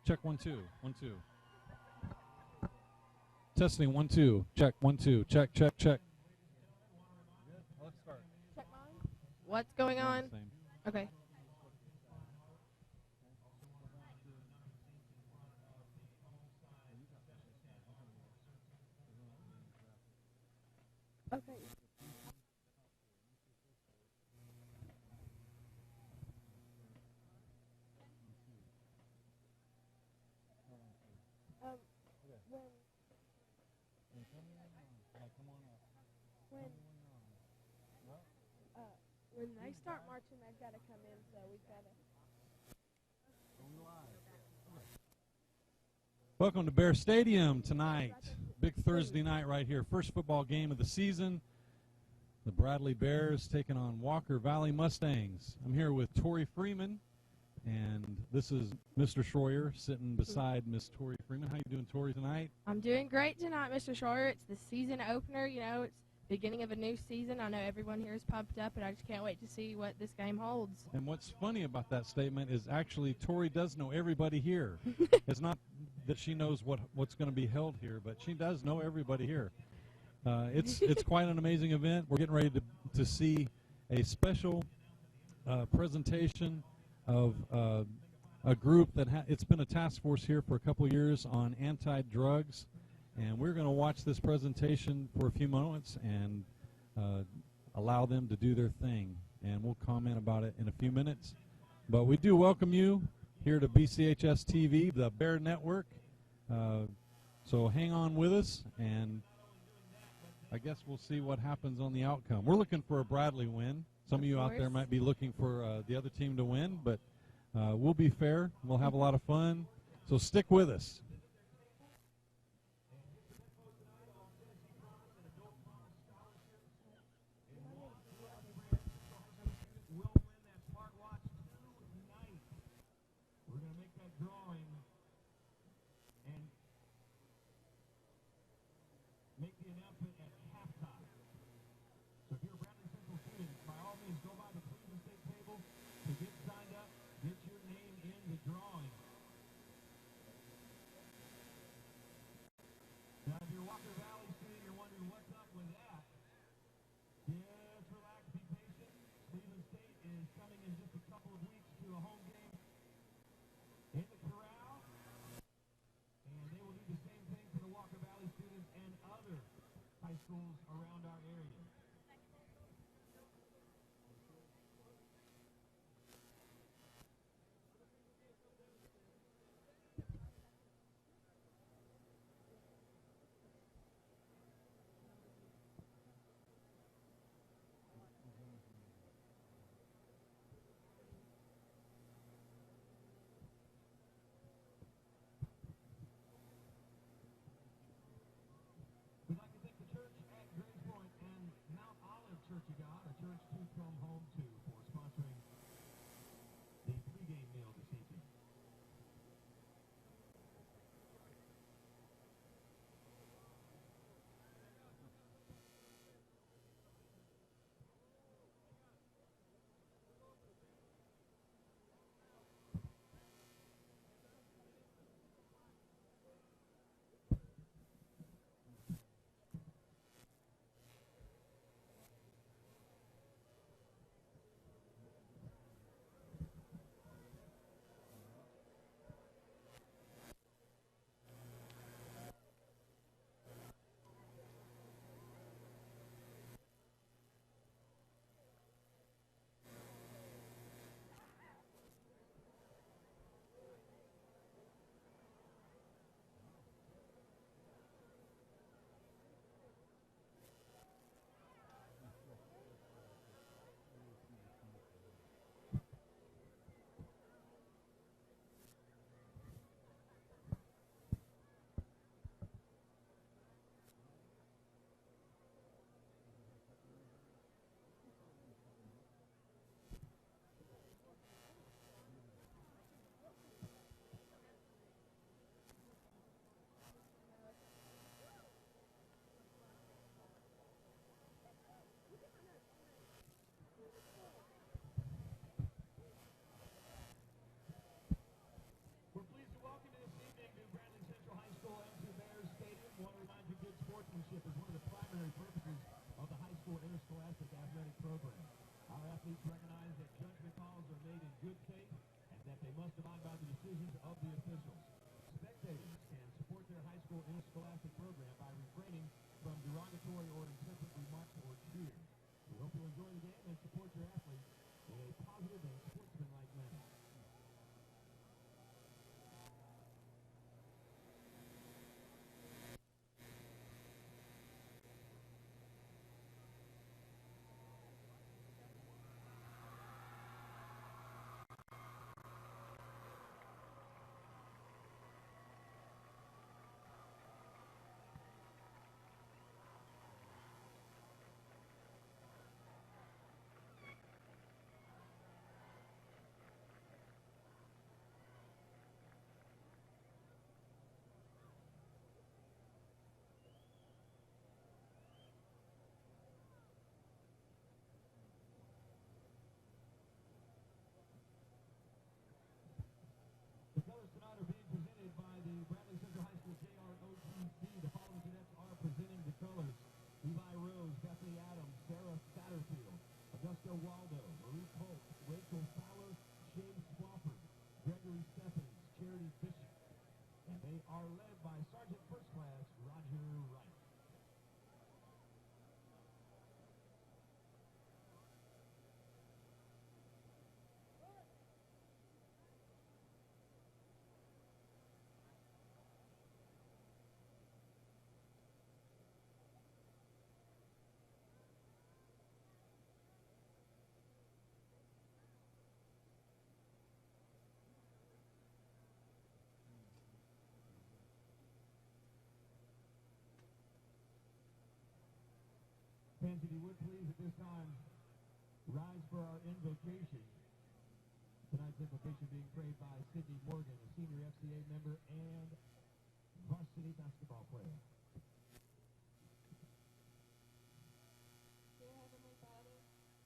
Check 1 2 1 2. Testing 1 2. Check 1 2. Check check check. Let's start. Check mine. What's going on? Okay. Okay. Um, when they start marching, they've got to come in, so we've got to. Welcome to Bear Stadium tonight. Big Thursday night right here. First football game of the season. The Bradley Bears taking on Walker Valley Mustangs. I'm here with Tori Freeman, and this is Mr. Schroyer sitting beside Miss Tori Freeman. How you doing, Tori, tonight? I'm doing great tonight, Mr. Schroyer. It's the season opener. You know, it's beginning of a new season. I know everyone here is pumped up, and I just can't wait to see what this game holds. And what's funny about that statement is actually Tori does know everybody here. It's not that she knows what's going to be held here, but she does know everybody here. It's quite an amazing event. We're getting ready to see a special presentation of a group that it's been a task force here for a couple years on anti-drugs, and we're going to watch this presentation for a few moments and allow them to do their thing, and we'll comment about it in a few minutes. But we do welcome you here to BCHS TV, the Bear Network. So hang on with us, and I guess we'll see what happens on the outcome. We're looking for a Bradley win. Some of you out there might be looking for the other team to win, but we'll be fair. We'll have a lot of fun. So stick with us. Scholastic Athletic Program. Our athletes recognize that judgment calls are made in good faith and that they must abide by the decisions of the officials. Spectators can support their high school interscholastic program by refraining from derogatory or intemperate remarks or cheers. We hope you'll enjoy the game and support your athletes in a positive and sportsmanlike manner. The colors tonight are being presented by the Bradley Central High School JROTC. The following cadets are presenting the colors: Levi Rose, Bethany Adams, Sarah Satterfield, Augusta Waldo, Marie Polk, Rachel Fowler, Shane Swafford, Gregory Stephens, Charity Bishop. And they are led by Sergeant First Class Roger Wright. Fans, if you would please at this time rise for our invocation. Tonight's invocation being prayed by Sydney Morgan, a senior FCA member and varsity basketball player. Dear Heavenly Father,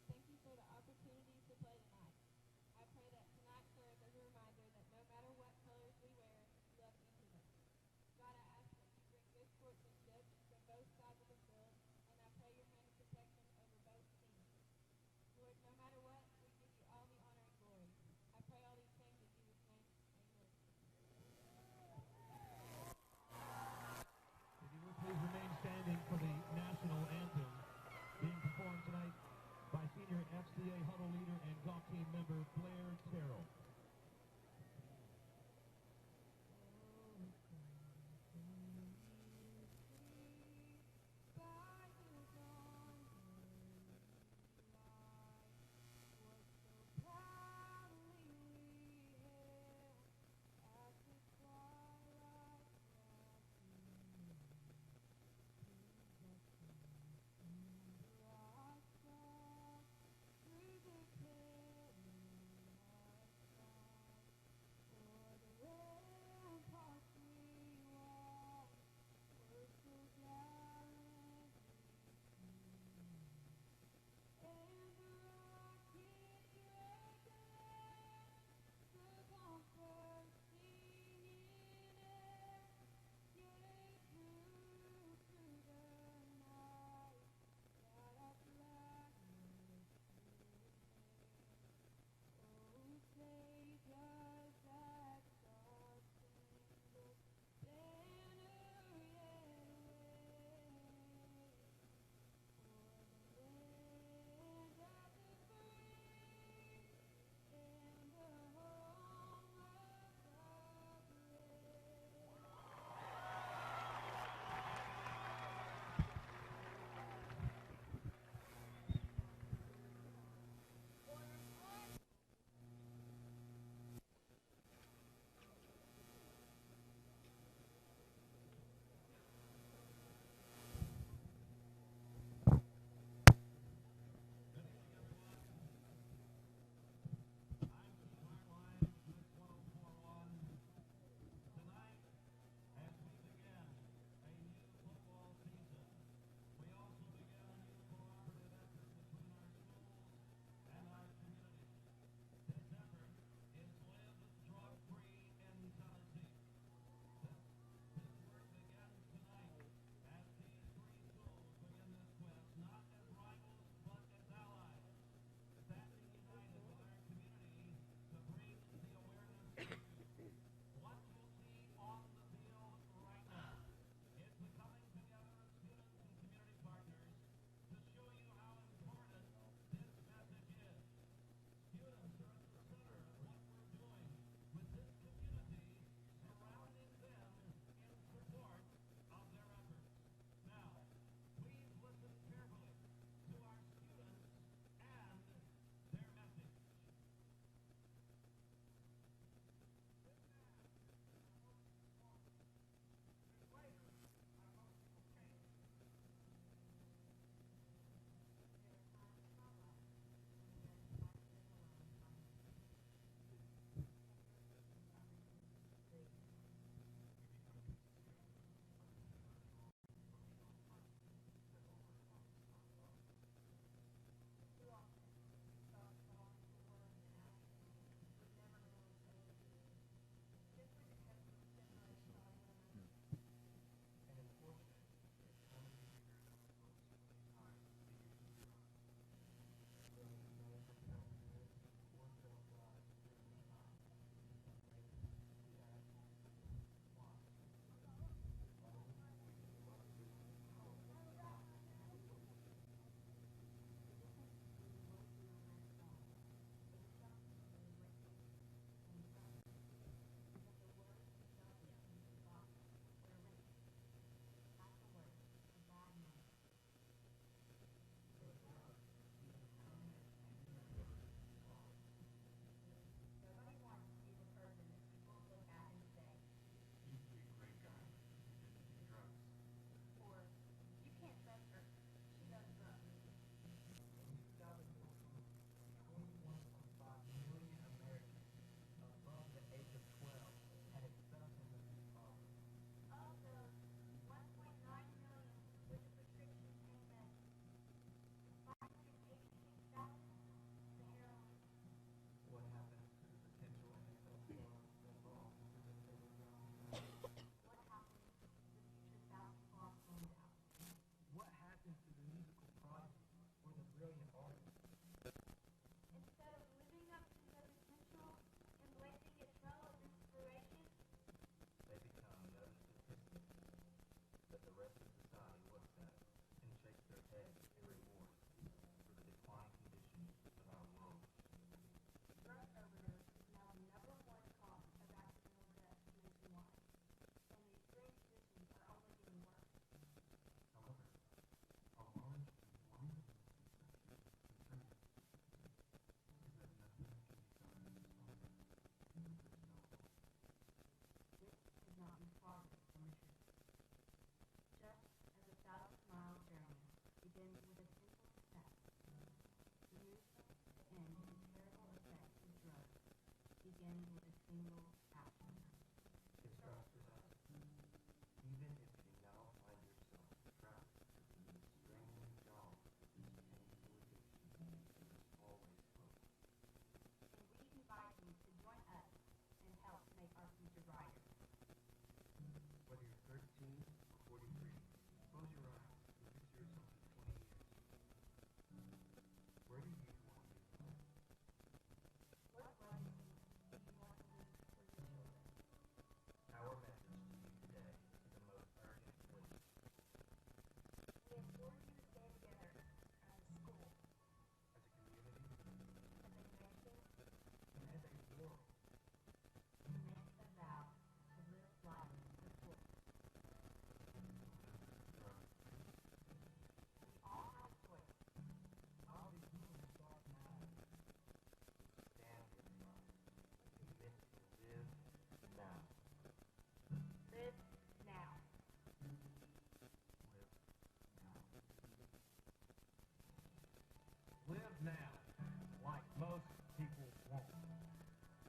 thank you for the opportunity to play tonight. I pray that tonight serves as a reminder that no matter what colors we wear, you love each of us. God, I ask that you bring good sportsmanship from both sides of the field, and I pray your hand of protection over both teams. Lord, no matter what, we give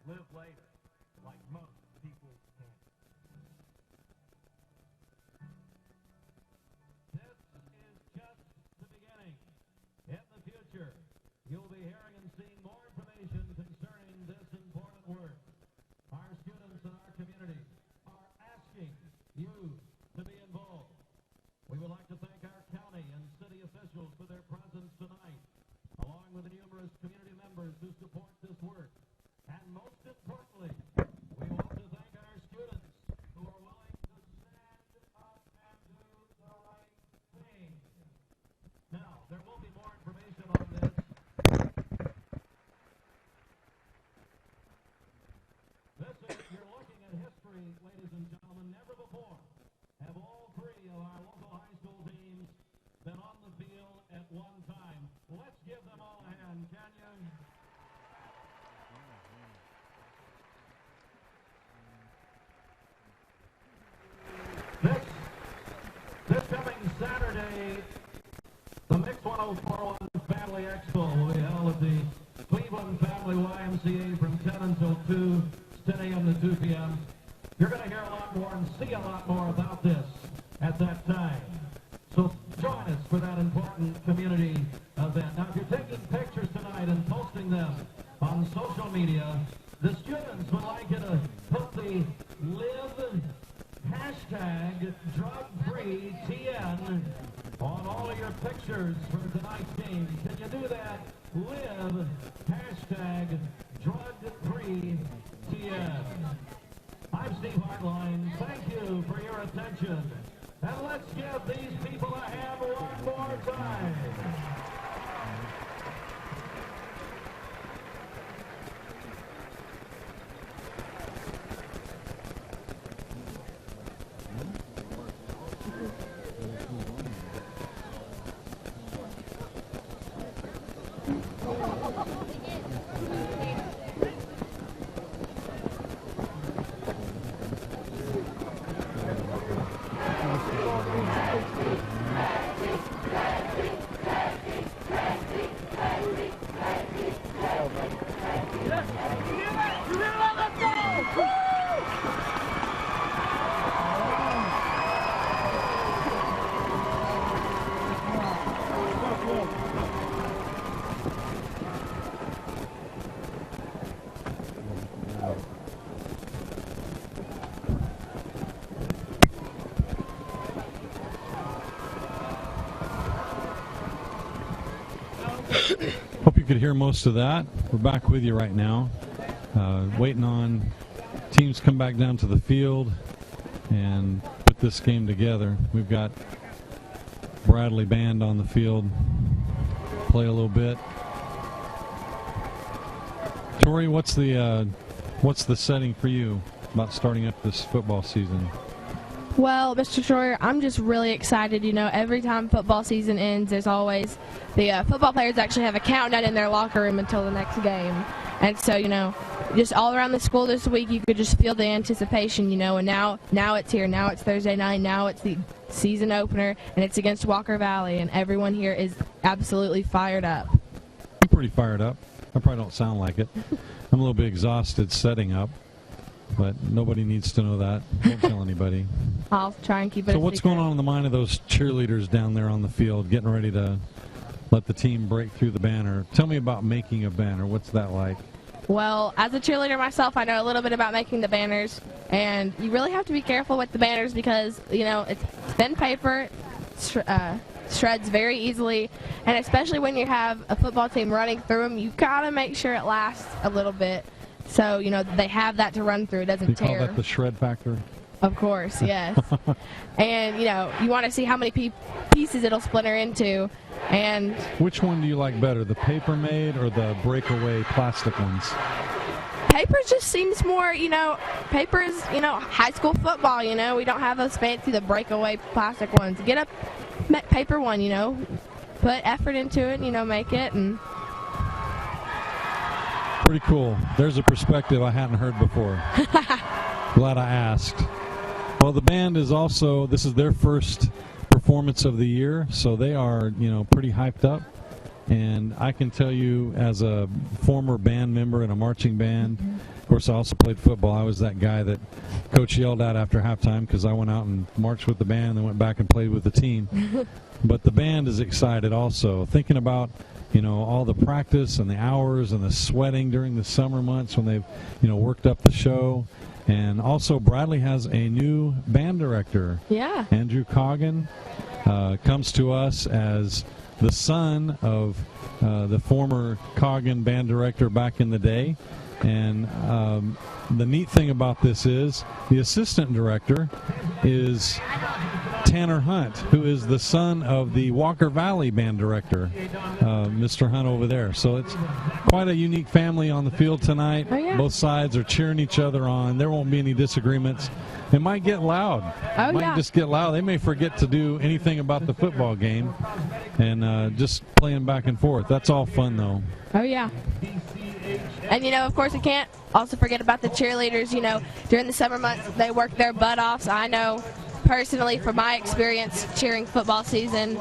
live later, like most people can. This is just the beginning. In the future, you'll be hearing and seeing more information concerning this important work. Our students and our community are asking you to be involved. We would like to thank our county and city officials for their presence tonight, along with the numerous community members who support this work. And most importantly, we want to thank our students who are willing to stand up and do the right thing. Now, there will be more information on this. You're looking at history, ladies and gentlemen. Never before have all three of our local high school teams been on the field at one time. Let's give them all a hand, can you? This coming Saturday, the Mix 1041 Family Expo will be held at the Cleveland Family YMCA from 10 until 2, 10 a.m. to 2 p.m. You're going to hear a lot more and see a lot more about this at that time. So join us for that important community event. Now, if you're taking pictures tonight and posting them on social media, the students would like you to put the LIVE hashtag drug-free TN on all of your pictures for tonight's game. Can you do that? LIVE hashtag drug-free TN. I'm Steve Hartline. Thank you for your attention. And let's give these people a hand one more time. Hope you could hear most of that. We're back with you right now, waiting on teams come back down to the field and put this game together. We've got Bradley Band on the field, play a little bit. Tori, what's the setting for you about starting up this football season? Well, Mr. Schroyer, I'm just really excited. You know, every time football season ends, there's always the football players actually have a countdown in their locker room until the next game. And so, you know, just all around the school this week, you could just feel the anticipation, you know, and now it's here. Now it's Thursday night. Now it's the season opener, and it's against Walker Valley, and everyone here is absolutely fired up. I'm pretty fired up. I probably don't sound like it. I'm a little bit exhausted setting up, but nobody needs to know that. Don't tell anybody. I'll try and keep it So a what's secret. going on in the mind of those cheerleaders down there on the field, getting ready to let the team break through the banner? Tell me about making a banner. What's that like? Well, as a cheerleader myself, I know a little bit about making the banners, and you really have to be careful with the banners because, you know, it's thin paper, shreds very easily, and especially when you have a football team running through them, you gotta make sure it lasts a little bit. So, you know, they have that to run through. It doesn't tear. You call that the shred factor? Of course, yes. And, you know, you want to see how many pieces it'll splinter into. And which one do you like better, the paper made or the breakaway plastic ones? paper just seems more, you know, paper is, you know, high school football, you know. We don't have those fancy, the breakaway plastic ones. Get a paper one, you know. Put effort into it, you know, make it. And pretty cool. There's a perspective I hadn't heard before. Glad I asked. Well, the band is also, this is their first performance of the year, so they are, you know, pretty hyped up. And I can tell you, as a former band member in a marching band, of course I also played football. I was that guy that Coach yelled at after halftime because I went out and marched with the band and went back and played with the team. But the band is excited also, thinking about, you know, all the practice and the hours and the sweating during the summer months when they've, you know, worked up the show. And also Bradley has a new band director. Yeah. Andrew Coggin comes to us as the son of the former Coggin band director back in the day. And the neat thing about this is the assistant director is Tanner Hunt, who is the son of the Walker Valley band director, Mr. Hunt over there. So it's quite a unique family on the field tonight. Oh, yeah. Both sides are cheering each other on. There won't be any disagreements. It might get loud. Oh, it might just get loud. They may forget to do anything about the football game and just playing back and forth. That's all fun, though. Oh, yeah. And, you know, of course, we can't also forget about the cheerleaders. You know, during the summer months, they work their butt off. So I know personally, from my experience cheering football season,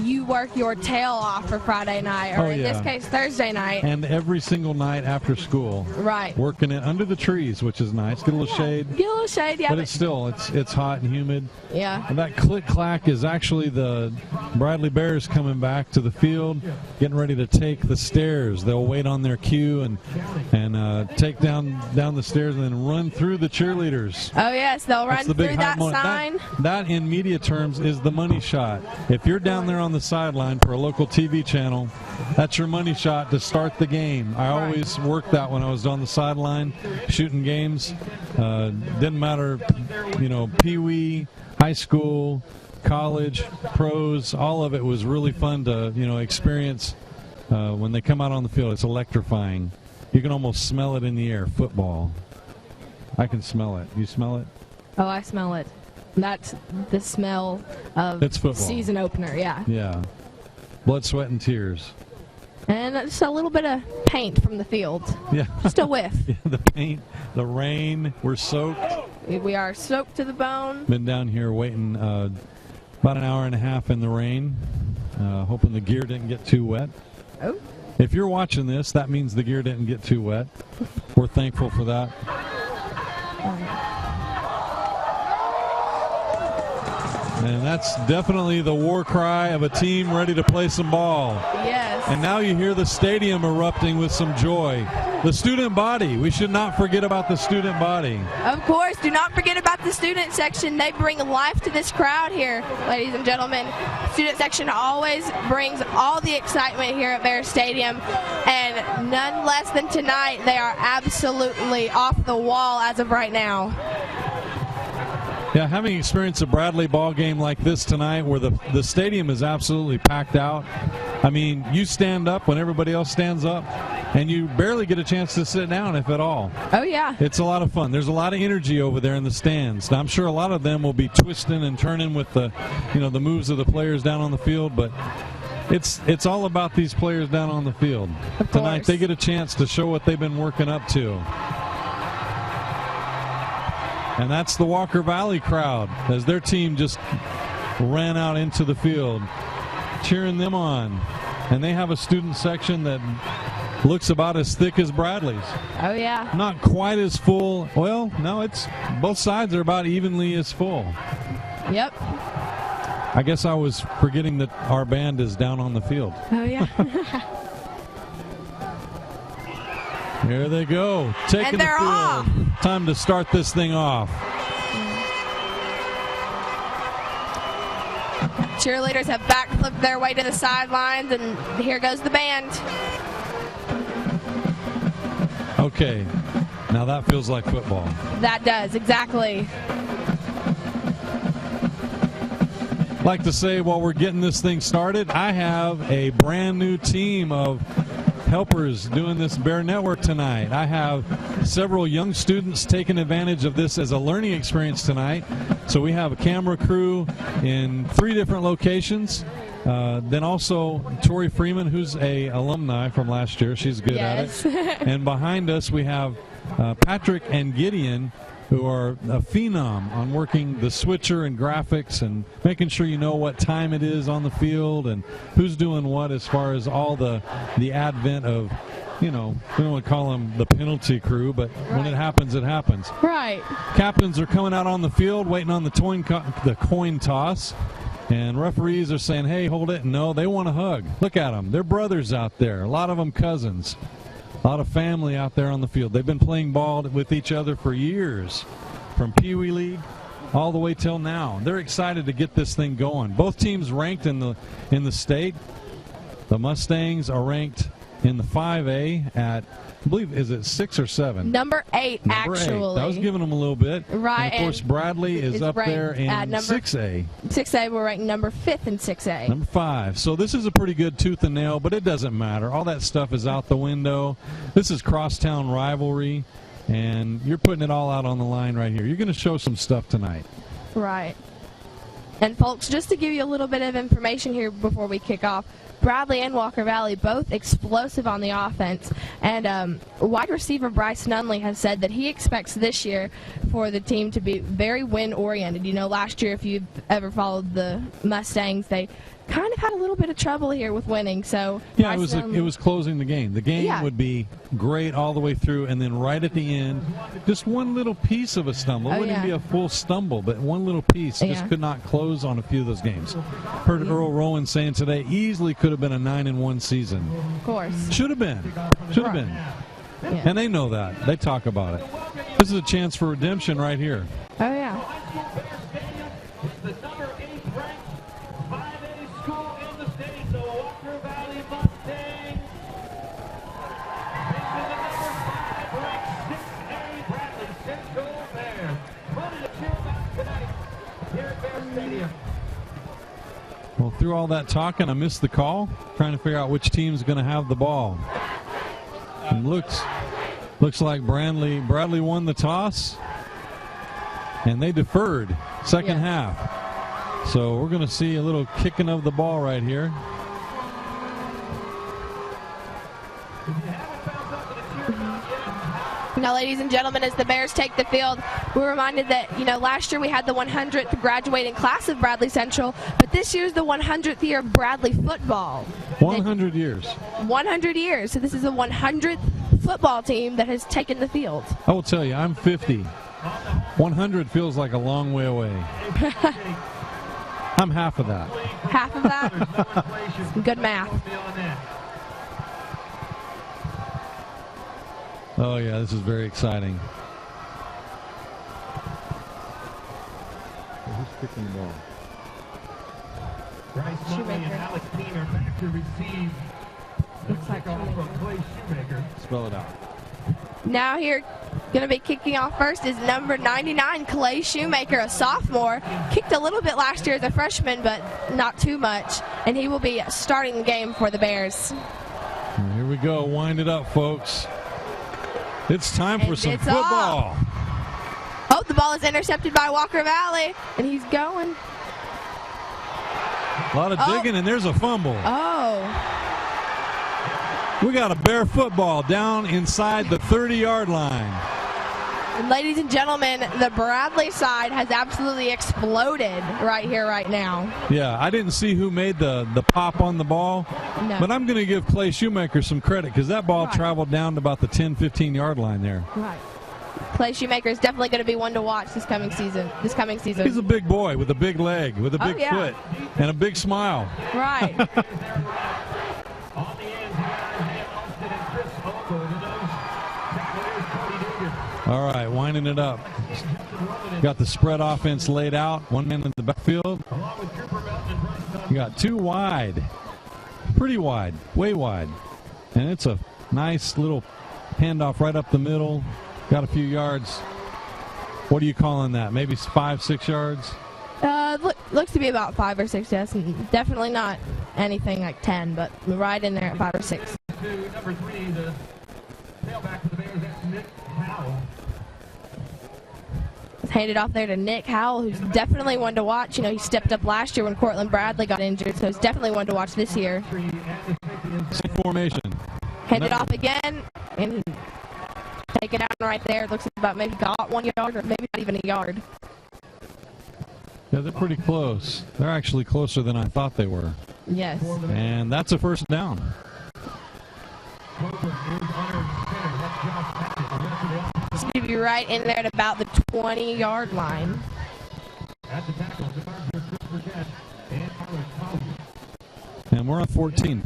you work your tail off for Friday night, or in this case, Thursday night. And every single night after school. Right. Working it under the trees, which is nice. Get a little shade. Get a little shade, yeah. But it's still, it's hot and humid. Yeah. And that click-clack is actually the Bradley Bears coming back to the field, getting ready to take the stairs. They'll wait on their cue and take down the stairs and then run through the cheerleaders. Oh, yes, they'll run the through big that sign. That, in media terms, is the money shot. If you're down there on the sideline for a local TV channel, that's your money shot to start the game. I always worked that when I was on the sideline shooting games. Didn't matter, you know, pee-wee, high school, college, pros, all of it was really fun to, you know, experience when they come out on the field. It's electrifying. You can almost smell it in the air, football. I can smell it. You smell it? Oh, I smell it. That's the smell of it's football. Season opener, yeah. Yeah. Blood, sweat, and tears. And just a little bit of paint from the field. Yeah. Just a whiff. Yeah, the paint, the rain, we're soaked. We are soaked to the bone. Been down here waiting about an hour and a half in the rain, hoping the gear didn't get too wet. Oh. If you're watching this, that means the gear didn't get too wet. We're thankful for that. And that's definitely the war cry of a team ready to play some ball. Yes. And now you hear the stadium erupting with some joy. The student body. We should not forget about the student body. Of course. Do not forget about the student section. They bring life to this crowd here, ladies and gentlemen. Student section always brings all the excitement here at Bear Stadium. And none less than tonight, they are absolutely off the wall as of right now. Yeah, having experienced a Bradley ball game like this tonight where the stadium is absolutely packed out. I mean, you stand up when everybody else stands up, and you barely get a chance to sit down, if at all. Oh, yeah. It's a lot of fun. There's a lot of energy over there in the stands. Now, I'm sure a lot of them will be twisting and turning with the moves of the players down on the field, but it's all about these players down on the field. Tonight, they get a chance to show what they've been working up to. And that's the Walker Valley crowd as their team just ran out into the field, cheering them on. And they have a student section that looks about as thick as Bradley's. Oh, yeah. Not quite as full. Well, no, it's both sides are about evenly as full. Yep. I guess I was forgetting that our band is down on the field. Oh, yeah. Here they go, taking the field. Off. Time to start this thing off. Cheerleaders have backflipped their way to the sidelines, and here goes the band. Okay, now that feels like football. That does, exactly. I'd like to say while we're getting this thing started, I have a brand new team of helpers doing this Bear Network tonight. I have several young students taking advantage of this as a learning experience tonight. So we have a camera crew in 3 different locations. Then also Tori Freeman, who's a alumni from last year. She's good at it. And behind us we have Patrick and Gideon, who are a phenom on working the switcher and graphics and making sure you know what time it is on the field and who's doing what as far as all the advent of, you know, we don't want to call them the penalty crew, but when it happens, it happens. Right. Captains are coming out on the field waiting on the coin toss, and referees are saying, hey, hold it. No, they want a hug. Look at them. They're brothers out there, a lot of them cousins. A lot of family out there on the field. They've been playing ball with each other for years, from Pee Wee League all the way till now. They're excited to get this thing going. Both teams ranked in the state. The Mustangs are ranked in the 5A at, I believe, is it 6 or 7? Number 8, actually. I was giving them a little bit. Right. And of course, Bradley is up there in 6A. 6A, we're ranked number 5th in 6A. Number 5. So this is a pretty good tooth and nail, but it doesn't matter. All that stuff is out the window. This is crosstown rivalry, and you're putting it all out on the line right here. You're going to show some stuff tonight. Right. And folks, just to give you a little bit of information here before we kick off, Bradley and Walker Valley both explosive on the offense, and wide receiver Bryce Nunley has said that he expects this year for the team to be very win-oriented. You know, last year, if you've ever followed the Mustangs, they kind of had a little bit of trouble here with winning. So yeah, it was closing the game. The game would be great all the way through, and then right at the end, just one little piece of a stumble. It wouldn't be a full stumble, but one little piece just could not close on a few of those games. Heard Earl Rowan saying today, easily could have been a 9-1 season. Of course. Should have been. Should have been. Yeah. And they know that. They talk about it. This is a chance for redemption right here. Oh, yeah. The number 8 ranked 5A school in the state, the Walker Valley Mustangs. Facing the number 5 ranked 6A Bradley CENTO Bears. Ready to cheer back tonight here at Bear Stadium. Well, through all that talking, I missed the call, trying to figure out which team's going to have the ball. And looks like Bradley won the toss, and they deferred second half. So we're going to see a little kicking of the ball right here. Now, ladies and gentlemen, as the Bears take the field, we're reminded that, you know, last year we had the 100th graduating class of Bradley Central, but this year's the 100th year of Bradley football. 100 years. 100 years. So this is the 100th football team that has taken the field. I will tell you, I'm 50. 100 feels like a long way away. I'm half of that. Half of that? Good math. Oh, yeah, this is very exciting. Who's kicking the ball? Bryce Nunley and Alex Dean are back to receive. Looks like from Clay Shoemaker. Spell it out. Now here, going to be kicking off first is number 99, Clay Shoemaker, a sophomore. Kicked a little bit last year as a freshman, but not too much. And he will be starting the game for the Bears. And here we go. Wind it up, folks. It's time for some football. Oh, the ball is intercepted by Walker Valley, and he's going. A lot of digging, and there's a fumble. Oh. We got a Bear football down inside the 30-yard line. And ladies and gentlemen, the Bradley side has absolutely exploded right here, right now. Yeah, I didn't see who made the pop on the ball, but I'm going to give Clay Shoemaker some credit because that ball traveled down to about the 10, 15-yard line there. Right. Clay Shoemaker is definitely going to be one to watch this coming season. He's a big boy with a big leg, with a big foot, and a big smile. Right. All right, winding it up. Got the spread offense laid out. One man in the backfield. You got two wide. Pretty wide. Way wide. And it's a nice little handoff right up the middle. Got a few yards. What are you calling that? Maybe 5, 6 yards? Looks to be about 5 or 6, yes. And definitely not anything like 10, but right in there at 5 or 6. Number 3, the tailback for the Bears, that's Nick Howell. It's handed off there to Nick Howell, who's definitely one to watch. You know, he stepped up last year when Cortland Bradley got injured, so he's definitely one to watch this year. Same formation. Handed off again, and he take it down right there. It looks about maybe got 1 yard or maybe not even a yard. Yeah, they're pretty close. They're actually closer than I thought they were. Yes. And that's a first down. Just to be right in there at about the 20-yard line. At the tackle, And we're on 14.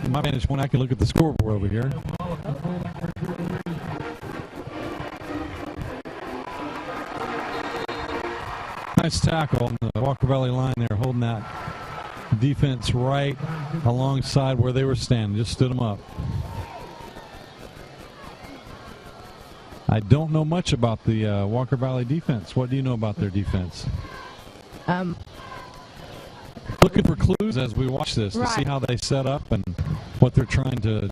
My vantage point, I can look at the scoreboard over here. Nice tackle on the Walker Valley line there, holding that defense right alongside where they were standing. Just stood them up. I don't know much about the Walker Valley defense. What do you know about their defense? Looking for clues as we watch this to see how they set up and what they're trying to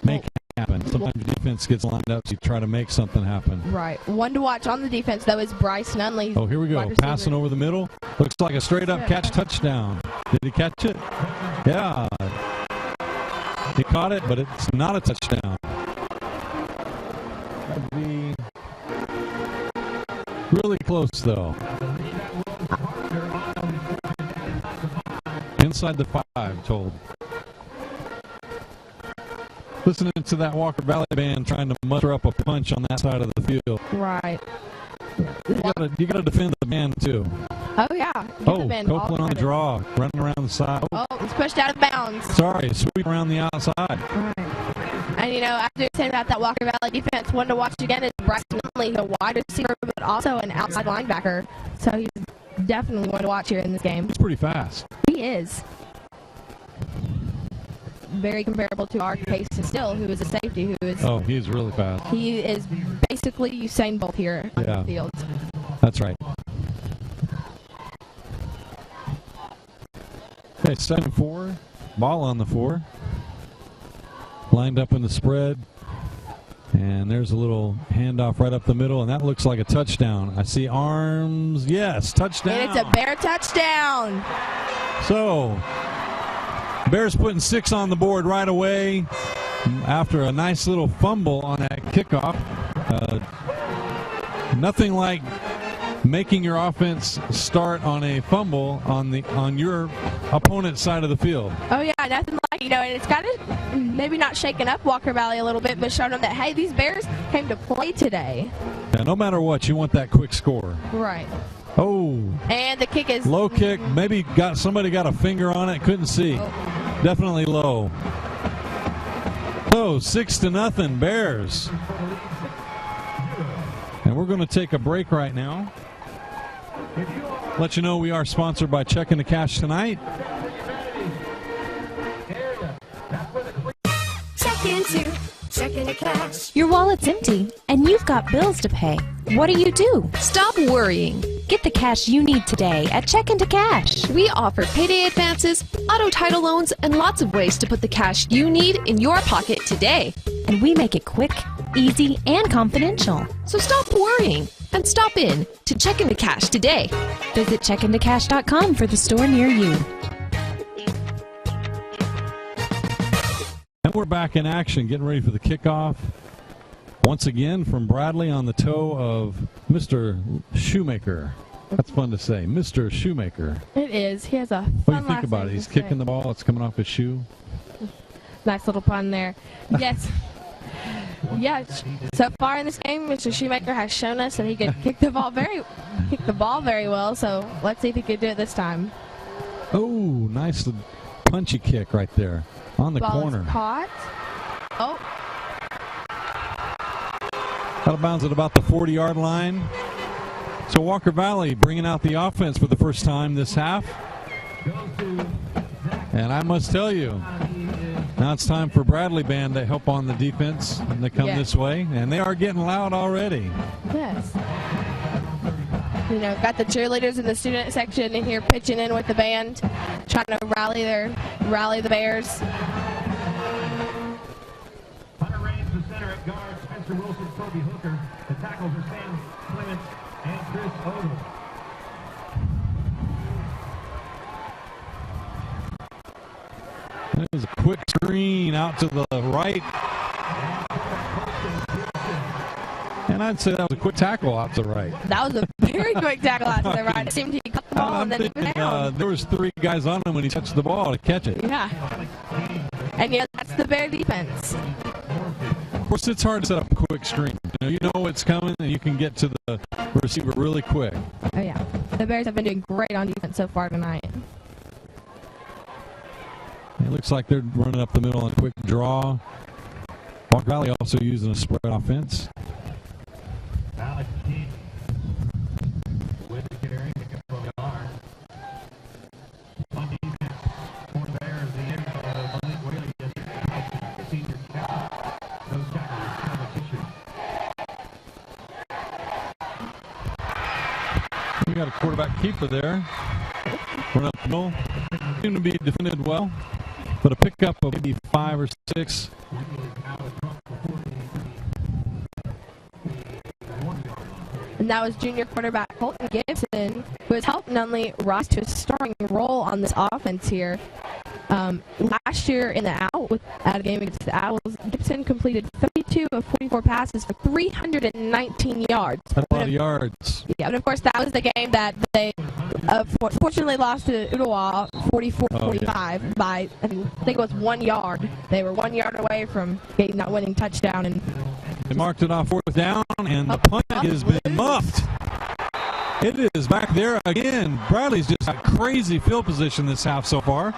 make happen. Sometimes defense gets lined up, so you try to make something happen. Right. One to watch on the defense, though, is Bryce Nunley. Oh, here we go. Passing over the middle. Looks like a straight-up catch touchdown. Did he catch it? Yeah. He caught it, but it's not a touchdown. That'd be really close, though. Inside the 5, told. Listening to that Walker Valley band trying to muster up a punch on that side of the field. Right. You gotta defend the band too. Oh yeah. Copeland on the draw, running around the side. Oh, it's pushed out of bounds. Sorry, sweep around the outside. Right. And you know, after saying about that Walker Valley defense, one to watch again is Bryce Nunley, a wide receiver, but also an outside linebacker. So he's definitely one to watch here in this game. He's pretty fast. He is. Very comparable to our case Still, who is a safety, who is. Oh, he's really fast. He is basically Usain Bolt here on the field. That's right. Okay, 7-4. Ball on the 4. Lined up in the spread. And there's a little handoff right up the middle, and that looks like a touchdown. I see arms. Yes, touchdown. And it's a Bear touchdown. So, Bears putting 6 on the board right away after a nice little fumble on that kickoff. Nothing like making your offense start on a fumble on your opponent's side of the field. Oh yeah, nothing like, you know, and it's kind of maybe not shaking up Walker Valley a little bit, but showing them that, hey, these Bears came to play today. Yeah, no matter what, you want that quick score. Right. Oh. And the kick is low kick. Maybe somebody got a finger on it. Couldn't see. Oh. Definitely low. Oh, 6-0 Bears. And we're going to take a break right now. Let you know we are sponsored by Checking the Cash tonight. Checking the cash. Your wallet's empty, and you've got bills to pay. What do? Stop worrying. Get the cash you need today at Check Into Cash. We offer payday advances, auto title loans, and lots of ways to put the cash you need in your pocket today. And we make it quick, easy, and confidential. So stop worrying and stop in to Check Into Cash today. Visit checkintocash.com for the store near you. And we're back in action, getting ready for the kickoff. Once again from Bradley on the toe of Mr. Shoemaker. That's fun to say, Mr. Shoemaker. It is. He has a fun What do you think about it? He's kicking the ball. It's coming off his shoe. Nice little pun there. Yes. Yeah. So far in this game, Mr. Shoemaker has shown us that he can kick the ball very well. So let's see if he can do it this time. Oh, nice punchy kick right there on the Ball corner. Is caught. Oh. Out of bounds at about the 40-yard line. So Walker Valley bringing out the offense for the first time this half. And I must tell you, now it's time for Bradley Band to help on the defense, and they come this way, and they are getting loud already. Yes. You know, got the cheerleaders in the student section in here pitching in with the band, trying to rally the Bears. Hunter Raines, the center at guard. Spencer Wilson, Toby Hooker. The tackles are Sam Clement and Chris Odom. It was a quick screen out to the right. And I'd say that was a quick tackle out to the right. That was a very quick tackle out to the right. It seemed he caught the ball and then he went down. There was 3 guys on him when he touched the ball to catch it. Yeah. And yeah, that's the Bear defense. Of course, it's hard to set up a quick screen. You know it's coming, and you can get to the receiver really quick. Oh, yeah. The Bears have been doing great on defense so far tonight. It looks like they're running up the middle on a quick draw. Walker Valley also using a spread offense. Alex King with the carry, picking from the arm. On defense for the Bears, the end of Malik Williams, the senior tackle. Those tackles competition. We got a quarterback keeper there. Run up the middle. Seem to be defended well, but a pickup of maybe 5 or 6. And that was junior quarterback Colton Gibson, who has helped Nunley rise to a starring role on this offense here. Last year in the at a game against the Owls, Gibson completed 32 of 44 passes for 319 yards. That's a lot of yards. Yeah, but of course that was the game that they fortunately lost to Ottawa 44-45 by, I think it was 1 yard. They were 1 yard away from getting that winning touchdown. And they marked it off 4th down, and the punt has been muffed. It is back there again. Bradley's just got crazy field position this half so far,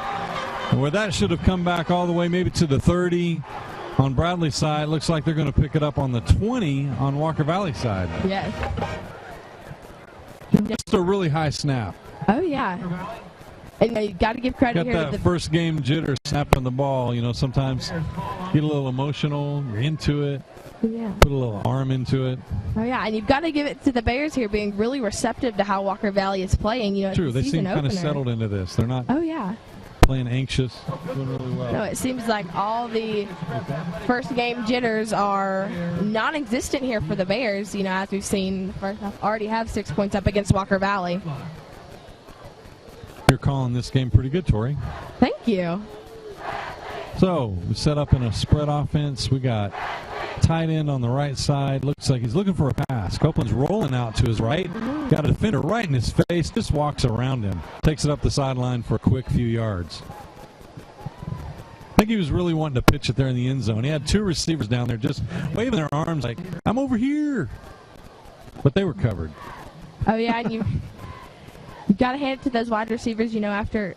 where that should have come back all the way maybe to the 30 on Bradley's side. Looks like they're going to pick it up on the 20 on Walker Valley side. Yes. Just a really high snap. Oh, yeah. And you got to give credit here to the first game jitter, snapping the ball. You know, sometimes get a little emotional, you're into it. Yeah. Put a little arm into it. Oh, yeah, and you've got to give it to the Bears here being really receptive to how Walker Valley is playing. You know, true, they seem kind of settled into this. They're not playing anxious, doing really well. No, it seems like all the first game jitters are non-existent here for the Bears. You know, as we've seen, first half already have 6 points up against Walker Valley. You're calling this game pretty good, Tori. Thank you. So, we set up in a spread offense. We got tight end on the right side. Looks like he's looking for a pass. Copeland's rolling out to his right. Got a defender right in his face. Just walks around him. Takes it up the sideline for a quick few yards. I think he was really wanting to pitch it there in the end zone. He had 2 receivers down there just waving their arms like, I'm over here. But they were covered. Oh, yeah, and you've got to hand it to those wide receivers, you know, after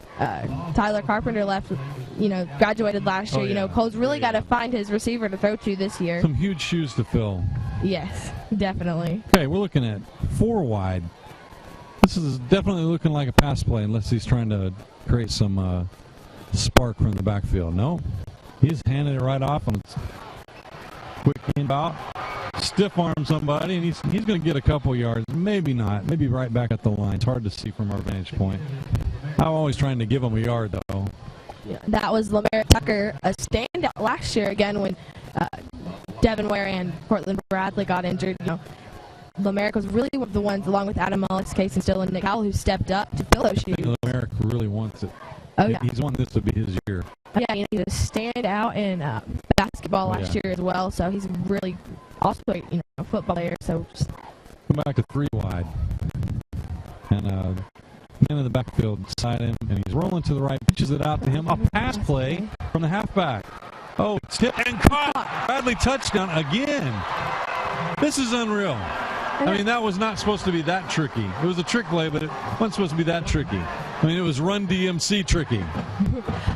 Tyler Carpenter left, you know, graduated last year. You know, Cole's really got to find his receiver to throw to this year. Some huge shoes to fill. Yes, definitely. Okay, we're looking at 4 wide. This is definitely looking like a pass play unless he's trying to create some spark from the backfield. No, he's handing it right off, and it's quick inbound. Stiff arm somebody, and he's going to get a couple yards. Maybe not. Maybe right back at the line. It's hard to see from our vantage point. I'm always trying to give him a yard, though. Yeah, that was Lamerick Tucker, a standout last year again when Devin Ware and Cortland Bradley got injured. You know, Lamerick was really one of the ones, along with Adam Mullis, Casey Still, and Nick Howell, who stepped up to fill those shoes. I think Lamerick really wants it. Oh, yeah. He's wanting this to be his year. Yeah, you know, he was standout in basketball last year as well, so he's really also a football player. So just come back to 3 wide. And man in the backfield beside him, and he's rolling to the right, pitches it out to him. A pass play from the halfback. Oh, tip and caught. Bradley touchdown again. This is unreal. I mean, that was not supposed to be that tricky. It was a trick play, but it wasn't supposed to be that tricky. I mean, it was Run DMC tricky.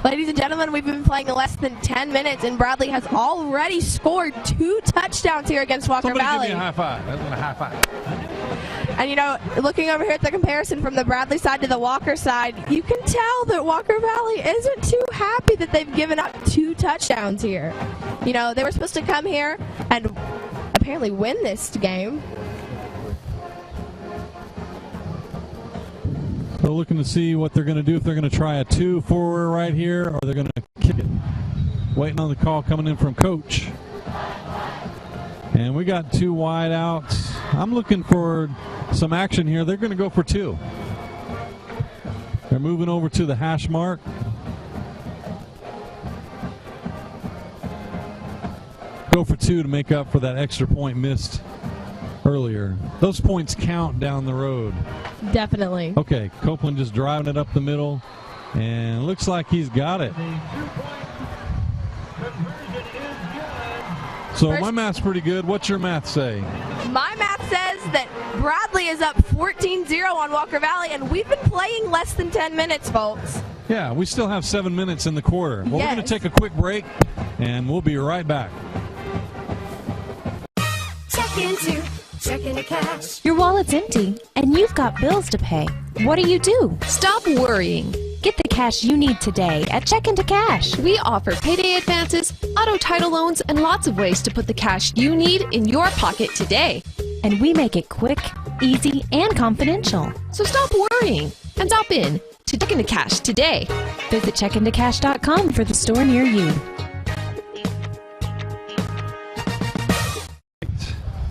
Ladies and gentlemen, we've been playing less than 10 minutes, and Bradley has already scored 2 touchdowns here against Walker Valley. Somebody give me a high five. That's a high five. And, you know, looking over here at the comparison from the Bradley side to the Walker side, you can tell that Walker Valley isn't too happy that they've given up 2 touchdowns here. You know, they were supposed to come here and apparently win this game. So looking to see what they're going to do, if they're going to try a 2-4 right here, or they're going to kick it. Waiting on the call coming in from Coach. And we got 2 wide outs. I'm looking for some action here. They're going to go for 2. They're moving over to the hash mark. go for two to make up for that extra point missed earlier. Those points count down the road. Definitely. Okay, Copeland just driving it up the middle, and looks like he's got it. So my math's pretty good. What's your math say? My math says that Bradley is up 14-0 on Walker Valley, and we've been playing less than 10 minutes, folks. Yeah, we still have 7 minutes in the quarter. Well, Yes. we're going to take a quick break, and we'll be right back. Check into cash. Your wallet's empty, and you've got bills to pay. What do you do? Stop worrying. Get the cash you need today at Check into Cash. We offer payday advances, auto title loans, and lots of ways to put the cash you need in your pocket today. And we make it quick, easy, and confidential. So stop worrying and stop in to Check into Cash today. Visit checkintocash.com for the store near you.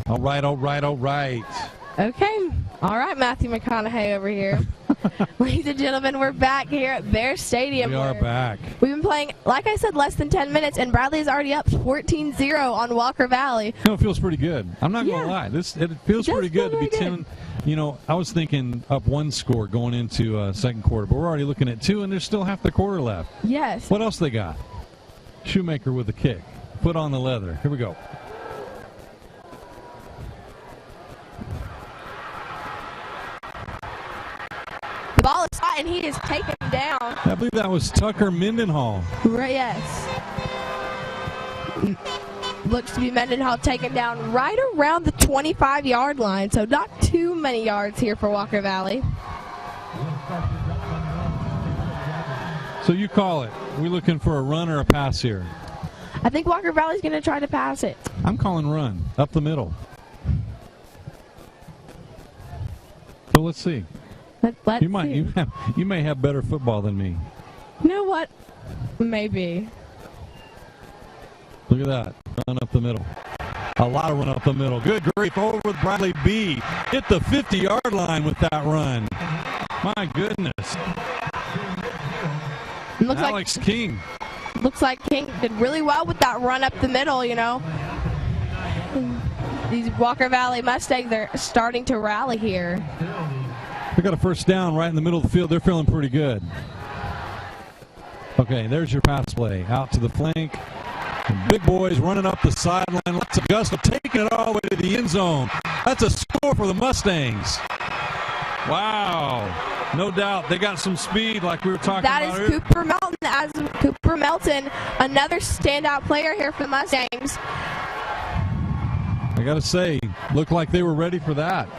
All right. Okay. All right, Matthew McConaughey over here. Ladies and gentlemen, we're back here at Bear Stadium. We are back. We've been playing, like I said, less than 10 minutes, and Bradley is already up 14-0 on Walker Valley. You know, it feels pretty good. I'm not going to lie. It feels pretty good to be 10. You know, I was thinking up one score going into second quarter, but we're already looking at two, and there's still half the quarter left. Yes. What else they got? Shoemaker with a kick. Put on the leather. Here we go. The ball is hot, and he is taken down. I believe that was Tucker Mendenhall. Right, yes. Looks to be Mendenhall taken down right around the 25-yard line, so not too many yards here for Walker Valley. So you call it. We looking for a run or a pass here? I think Walker Valley's going to try to pass it. I'm calling run up the middle. So let's see. Let's see. You may have better football than me. You know what? Maybe. Look at that. Run up the middle. A lot of run up the middle. Good grief. Over with Bradley B. Hit the 50-yard line with that run. My goodness. Alex King. Looks like King did really well with that run up the middle, you know. These Walker Valley Mustangs, they're starting to rally here. They got a first down right in the middle of the field. They're feeling pretty good. Okay, there's your pass play. Out to the flank. And big boys running up the sideline. Lots of gusto, taking it all the way to the end zone. That's a score for the Mustangs. Wow. No doubt. They got some speed like we were talking about That is earlier. Cooper Melton. As Cooper Melton, another standout player here for the Mustangs. I got to say, looked like they were ready for that.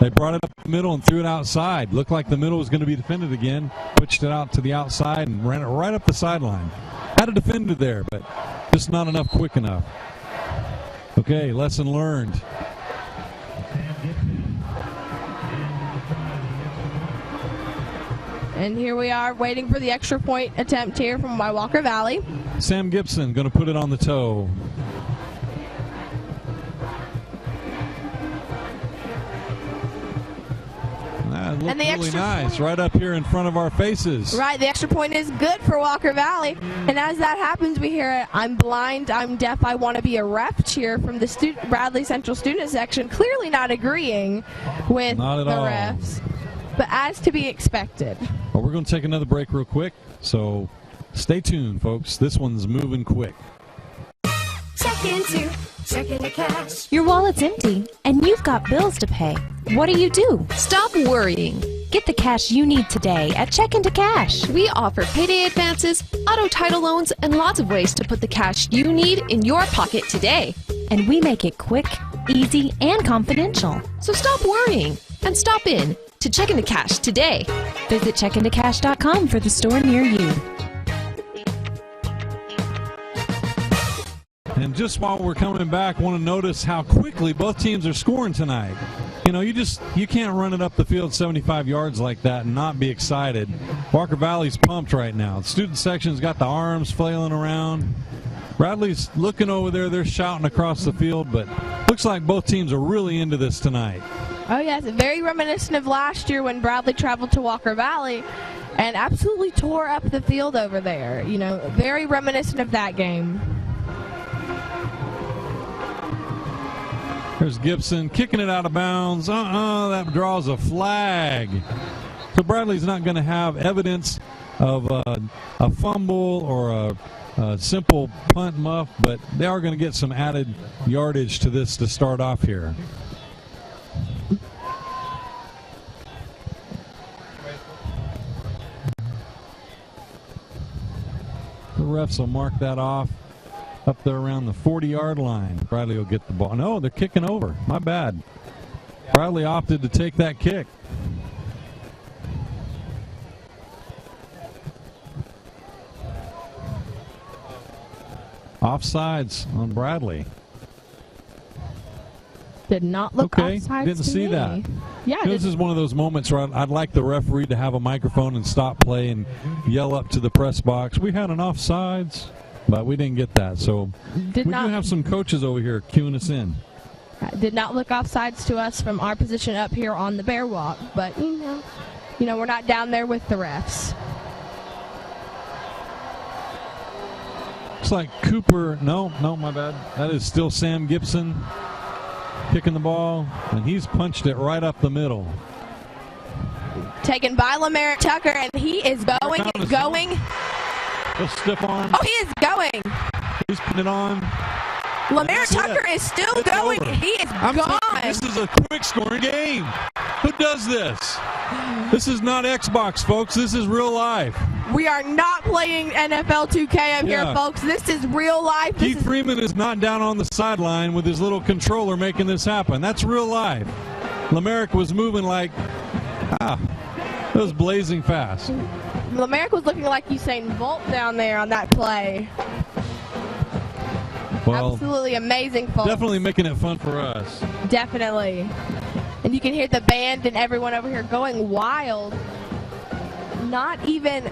They brought it up the middle and threw it outside. Looked like the middle was going to be defended again. Pushed it out to the outside and ran it right up the sideline. Had a defender there, but just not enough quick enough. Okay, lesson learned. And here we are waiting for the extra point attempt here from Walker Valley. Sam Gibson going to put it on the toe. That looked really nice right up here in front of our faces. Right, the extra point is good for Walker Valley. And as that happens, we hear "I'm blind, I'm deaf, I want to be a ref" cheer from the Bradley Central student section, clearly not agreeing with the refs. But as to be expected. Well, we're going to take another break real quick, so stay tuned, folks. This one's moving quick. Check into cash. Your wallet's empty, and you've got bills to pay. What do you do? Stop worrying. Get the cash you need today at Check into Cash. We offer payday advances, auto title loans, and lots of ways to put the cash you need in your pocket today. And we make it quick, easy, and confidential. So stop worrying and stop in to Check into Cash today. Visit checkintocash.com for the store near you. And just while we're coming back, want to notice how quickly both teams are scoring tonight. You know, you can't run it up the field 75 yards like that and not be excited. Walker Valley's pumped right now. The student section's got the arms flailing around. Bradley's looking over there. They're shouting across the field, but looks like both teams are really into this tonight. Oh, yes, very reminiscent of last year when Bradley traveled to Walker Valley and absolutely tore up the field over there. You know, very reminiscent of that game. There's Gibson kicking it out of bounds. That draws a flag. So Bradley's not going to have evidence of a fumble or a simple punt muff, but they are going to get some added yardage to this to start off here. The refs will mark that off up there around the 40-yard line. Bradley will get the ball. No, they're kicking over. My bad. Bradley opted to take that kick. Offsides on Bradley. Did not look offsides. Didn't see that. Yeah, this is one of those moments where I'd like the referee to have a microphone and stop play and yell up to the press box, we had an offsides, but we didn't get that. So we do have some coaches over here cueing us in. Did not look offsides to us from our position up here on the Bear Walk, but you know we're not down there with the refs. Looks like Cooper. No, my bad. That is still Sam Gibson kicking the ball, and he's punched it right up the middle. Taken by LaMerrick Tucker, and he is going. A stiff arm. Oh, he is going. He's putting it on. LaMerrick Tucker is still going. Over. He is gone. This is a quick scoring game. Who does this? This is not Xbox, folks. This is real life. We are not playing NFL 2K up here, folks. This is real life. Keith Freeman is not down on the sideline with his little controller making this happen. That's real life. LaMerrick was moving like, it was blazing fast. LaMerrick was looking like Usain Bolt down there on that play. Well, absolutely amazing, folks. Definitely making it fun for us. Definitely. And you can hear the band and everyone over here going wild. Not even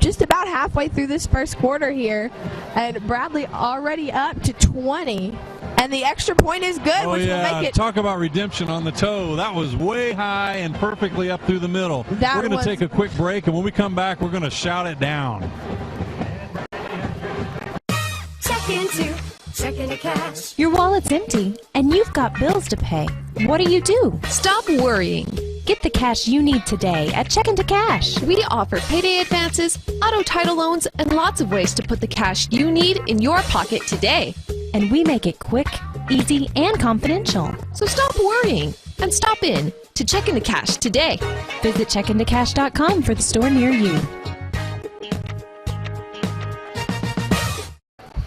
just about halfway through this first quarter here, and Bradley already up to 20. And the extra point is good, which will make it. Talk about redemption on the toe. That was way high and perfectly up through the middle. We're going to take a quick break, and when we come back, we're going to shout it down. Checking to cash. Your wallet's empty, and you've got bills to pay. What do? Stop worrying. Get the cash you need today at Checkin' to Cash. We offer payday advances, auto title loans, and lots of ways to put the cash you need in your pocket today. And we make it quick, easy, and confidential. So stop worrying and stop in to Checkin' to Cash today. Visit checkintocash.com for the store near you.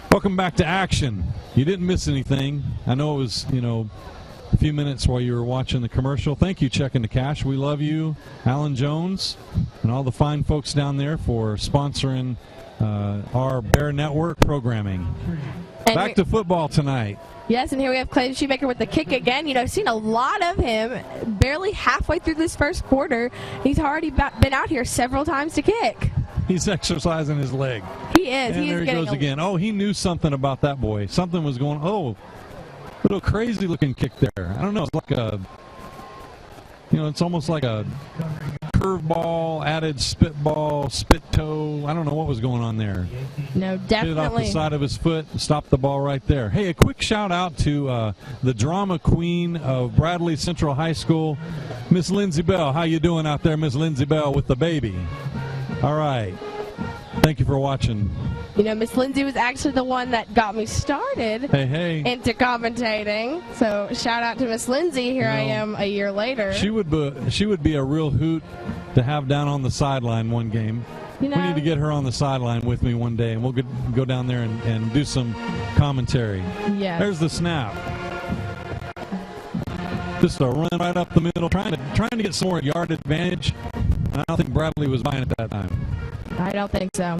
Welcome back to action. You didn't miss anything. I know it was, a few minutes while you were watching the commercial. Thank you, Checkin' to Cash. We love you, Alan Jones, and all the fine folks down there for sponsoring our Bear Network programming. And back to football tonight. Yes, and here we have Clayton Shoemaker with the kick again. I've seen a lot of him barely halfway through this first quarter. He's already been out here several times to kick. He's exercising his leg. He is. And there he goes again. Oh, he knew something about that boy. Something was going on. Oh, little crazy looking kick there. I don't know. It's like it's almost like a curveball, added spitball, spit toe. I don't know what was going on there. No, definitely. Hit it off the side of his foot, stopped the ball right there. Hey, a quick shout out to the drama queen of Bradley Central High School, Miss Lindsay Bell. How you doing out there, Miss Lindsay Bell, with the baby? All right. Thank you for watching. Miss Lindsay was actually the one that got me started into commentating. So shout out to Miss Lindsay. Here I am a year later. She would be a real hoot to have down on the sideline one game. We need to get her on the sideline with me one day, and we'll go down there and do some commentary. Yeah. There's the snap. Just a run right up the middle, trying to get some more yard advantage. I don't think Bradley was buying it that time. I don't think so.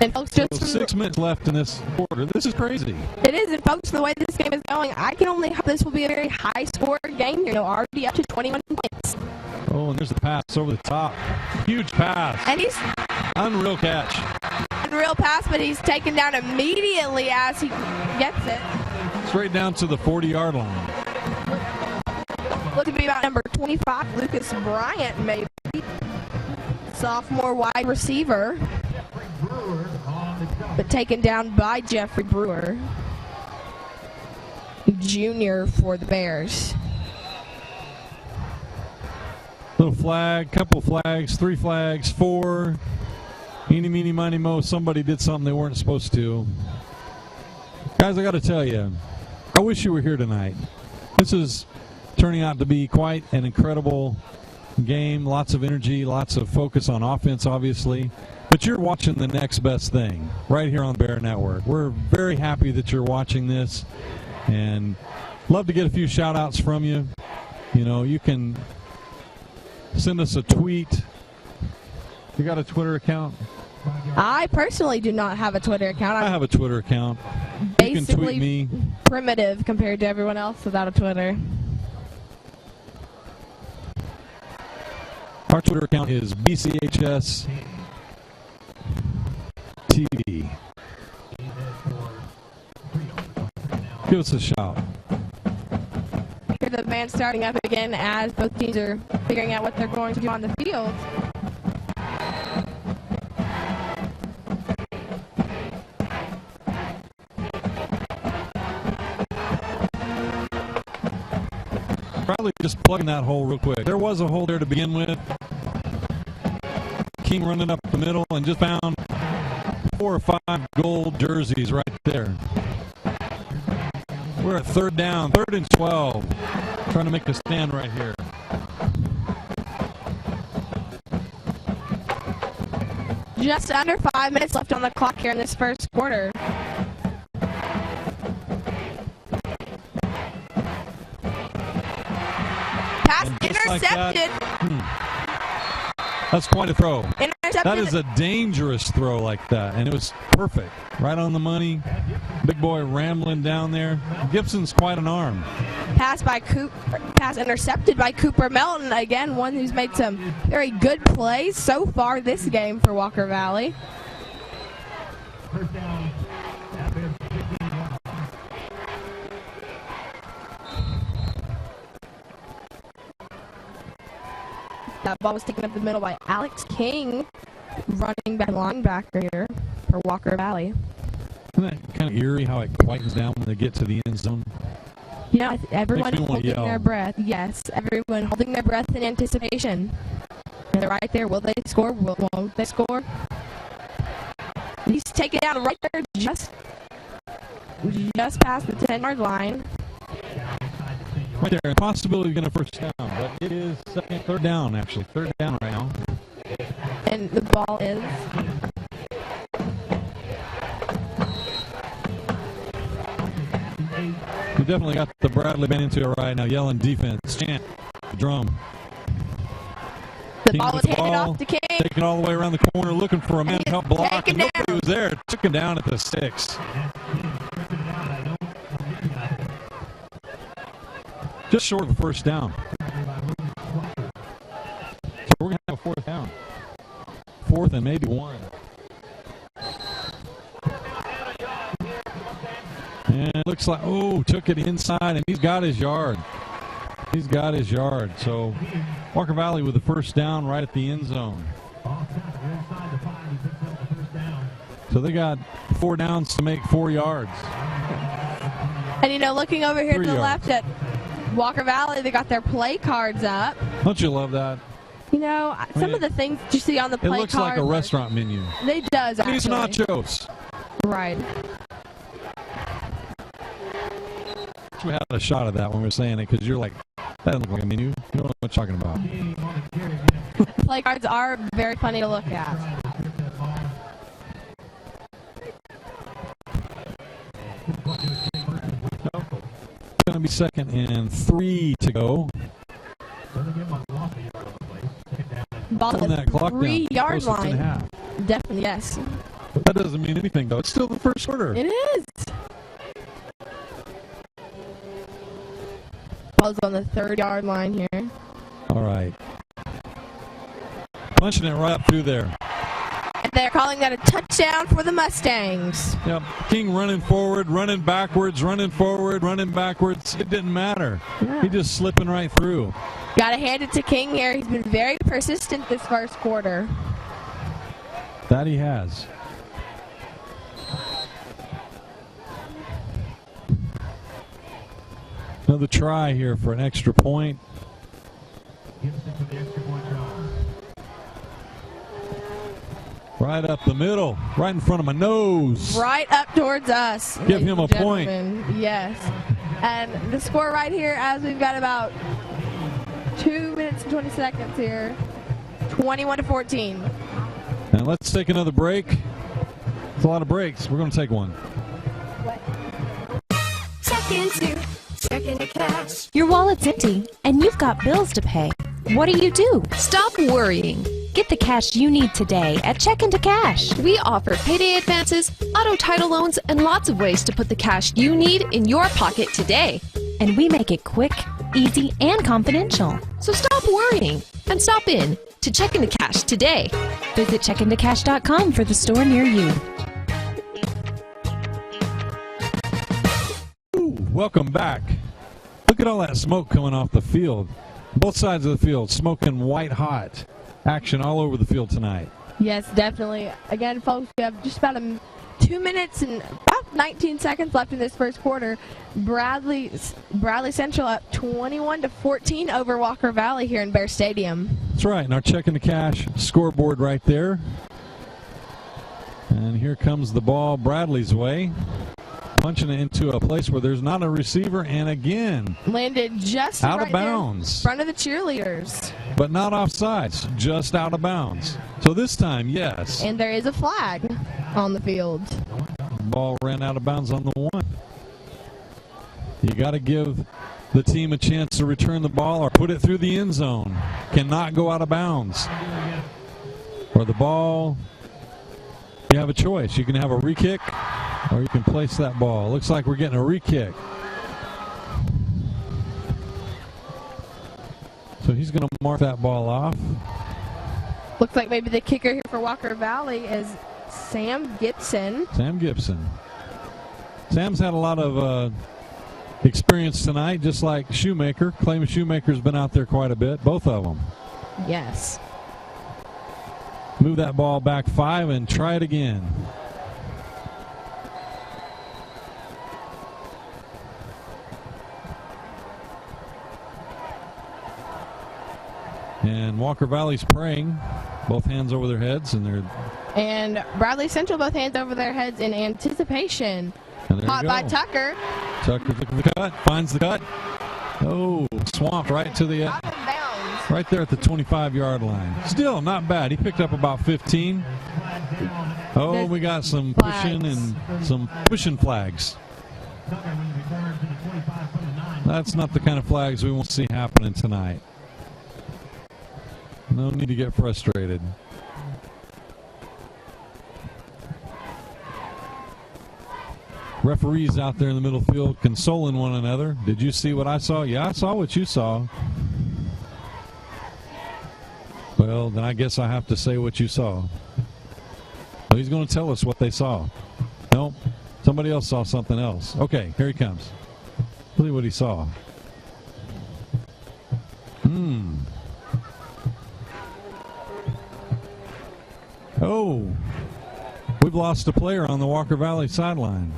And folks, just 6 minutes left in this quarter. This is crazy. It is, and folks, the way this game is going, I can only hope this will be a very high-scored game. Already up to 21 points. Oh, and there's the pass over the top. Huge pass. And he's unreal catch. Unreal pass, but he's taken down immediately as he gets it. Straight down to the 40-yard line. Look to be about number 25, Lucas Bryant, maybe. Sophomore wide receiver. but taken down by Jeffrey Brewer, Jr. for the Bears. Little flag, couple flags, 3 flags, 4. Eeny, meeny, miny, mo. Somebody did something they weren't supposed to. Guys, I got to tell you, I wish you were here tonight. This is turning out to be quite an incredible game. Lots of energy, lots of focus on offense, obviously. But you're watching the next best thing right here on the Bear Network. We're very happy that you're watching this, and love to get a few shout-outs from you. You know, you can send us a tweet. You got a Twitter account? I personally do not have a Twitter account. I have a Twitter account. You can tweet me. Primitive compared to everyone else without a Twitter. Our Twitter account is BCHS TV. Give us a shout. Hear the band starting up again as both teams are figuring out what they're going to do on the field. Probably just plugging that hole real quick. There was a hole there to begin with. King running up the middle and just found 4 or 5 gold jerseys right there. We're at 3rd down, 3rd and 12. Trying to make a stand right here. Just under 5 minutes left on the clock here in this first quarter. Pass intercepted. That's quite a throw. Intercepted. That is a dangerous throw like that, and it was perfect. Right on the money. Big boy rambling down there. Gibson's quite an arm. Pass intercepted by Cooper Melton. Again, one who's made some very good plays so far this game for Walker Valley. First down. That ball was taken up the middle by Alex King, running back linebacker here for Walker Valley. Isn't that kind of eerie how it quietens down when they get to the end zone? You know, everyone holding yell. their breath. Yes, everyone holding their breath in anticipation. And they're right there. Will they score? Won't they score? He's taken down right there, just past the 10-yard line. Right there, a possibility of getting a first down, but it is 3rd down, actually. 3rd down right now. And the ball is... We definitely got the Bradley band into it right now, yelling defense. Chant, drum. The ball was handed off to King. Taking all the way around the corner, looking for a man to help block. And nobody was there. Took him down at the 6. Just short of a first down. So we're going to have a 4th down. 4th and maybe 1. And it looks like, took it inside, and he's got his yard. He's got his yard. So Walker Valley with the first down right at the end zone. So they got 4 downs to make 4 yards. And, you know, looking over here to the yards. left at Walker Valley, they got their play cards up. Don't you love that? You know, some of the things you see on the play cards. It looks like a restaurant menu. It does, actually. These nachos. Right. We had a shot of that when we were saying it because you're like, that doesn't look like a menu. You don't know what you're talking about. Play cards are very funny to look at. It's going to be 2nd and 3 to go. Ball On that clock 3-yard down, line. half. Definitely, yes. But that doesn't mean anything, though. It's still the first quarter. It is. Ball's on the 3rd-yard line here. All right. Punching it right up through there. And they're calling that a touchdown for the Mustangs. Yep. King running forward, running backwards, running forward, running backwards. It didn't matter. Yeah. He just slipping right through. Got to hand it to King here. He's been very persistent this first quarter. That he has. Another try here for an extra point. Gibson for the extra point try. Right up the middle, right in front of my nose. Right up towards us. Give him a ladies and point. gentlemen. Yes. And the score right here, as we've got about 2 minutes and 20 seconds here, 21-14. And let's take another break. It's a lot of breaks. We're going to take one. Check into cash. Your wallet's empty, and you've got bills to pay. What do you do? Stop worrying. Get the cash you need today at Check into Cash. We offer payday advances, auto title loans, and lots of ways to put the cash you need in your pocket today. And we make it quick, easy, and confidential. So stop worrying and stop in to Check into Cash today. Visit checkintocash.com for the store near you. Ooh, welcome back. Look at all that smoke coming off the field. Both sides of the field, smoking white hot. Action all over the field tonight. Yes, definitely. Again, folks, we have just about 2 minutes and about 19 seconds left in this first quarter. Bradley Central up 21-14 over Walker Valley here in Bear Stadium. That's right, and our Check into Cash scoreboard right there. And here comes the ball Bradley's way. Punching it into a place where there's not a receiver, and again Landed just out right of bounds. there in front of the cheerleaders. But not offsides, just out of bounds. So this time, yes. And there is a flag on the field. Ball ran out of bounds on the one. You got to give the team a chance to return the ball or put it through the end zone. Cannot go out of bounds. Or the ball, you have a choice. You can have a re-kick or you can place that ball. Looks like we're getting a re-kick. So he's going to mark that ball off. Looks like maybe the kicker here for Walker Valley is Sam Gibson. Sam Gibson. Sam's had a lot of experience tonight, just like Shoemaker. Clayman Shoemaker's been out there quite a bit, both of them. Yes. Move that ball back 5 and try it again. And Walker Valley's praying, both hands over their heads, and Bradley Central both hands over their heads in anticipation. Caught by Tucker. Tucker took the cut, finds the cut. Oh, swamped right to the right there at the 25-yard line. Still not bad. He picked up about 15. Oh, we got some pushing and some pushing flags. That's not the kind of flags we want to see happening tonight. No need to get frustrated. Referees out there in the middle field consoling one another. Did you see what I saw? Yeah, I saw what you saw. Well, then I guess I have to say what you saw. So he's going to tell us what they saw. Nope, somebody else saw something else. Okay, here he comes. See what he saw. Oh, we've lost a player on the Walker Valley sideline.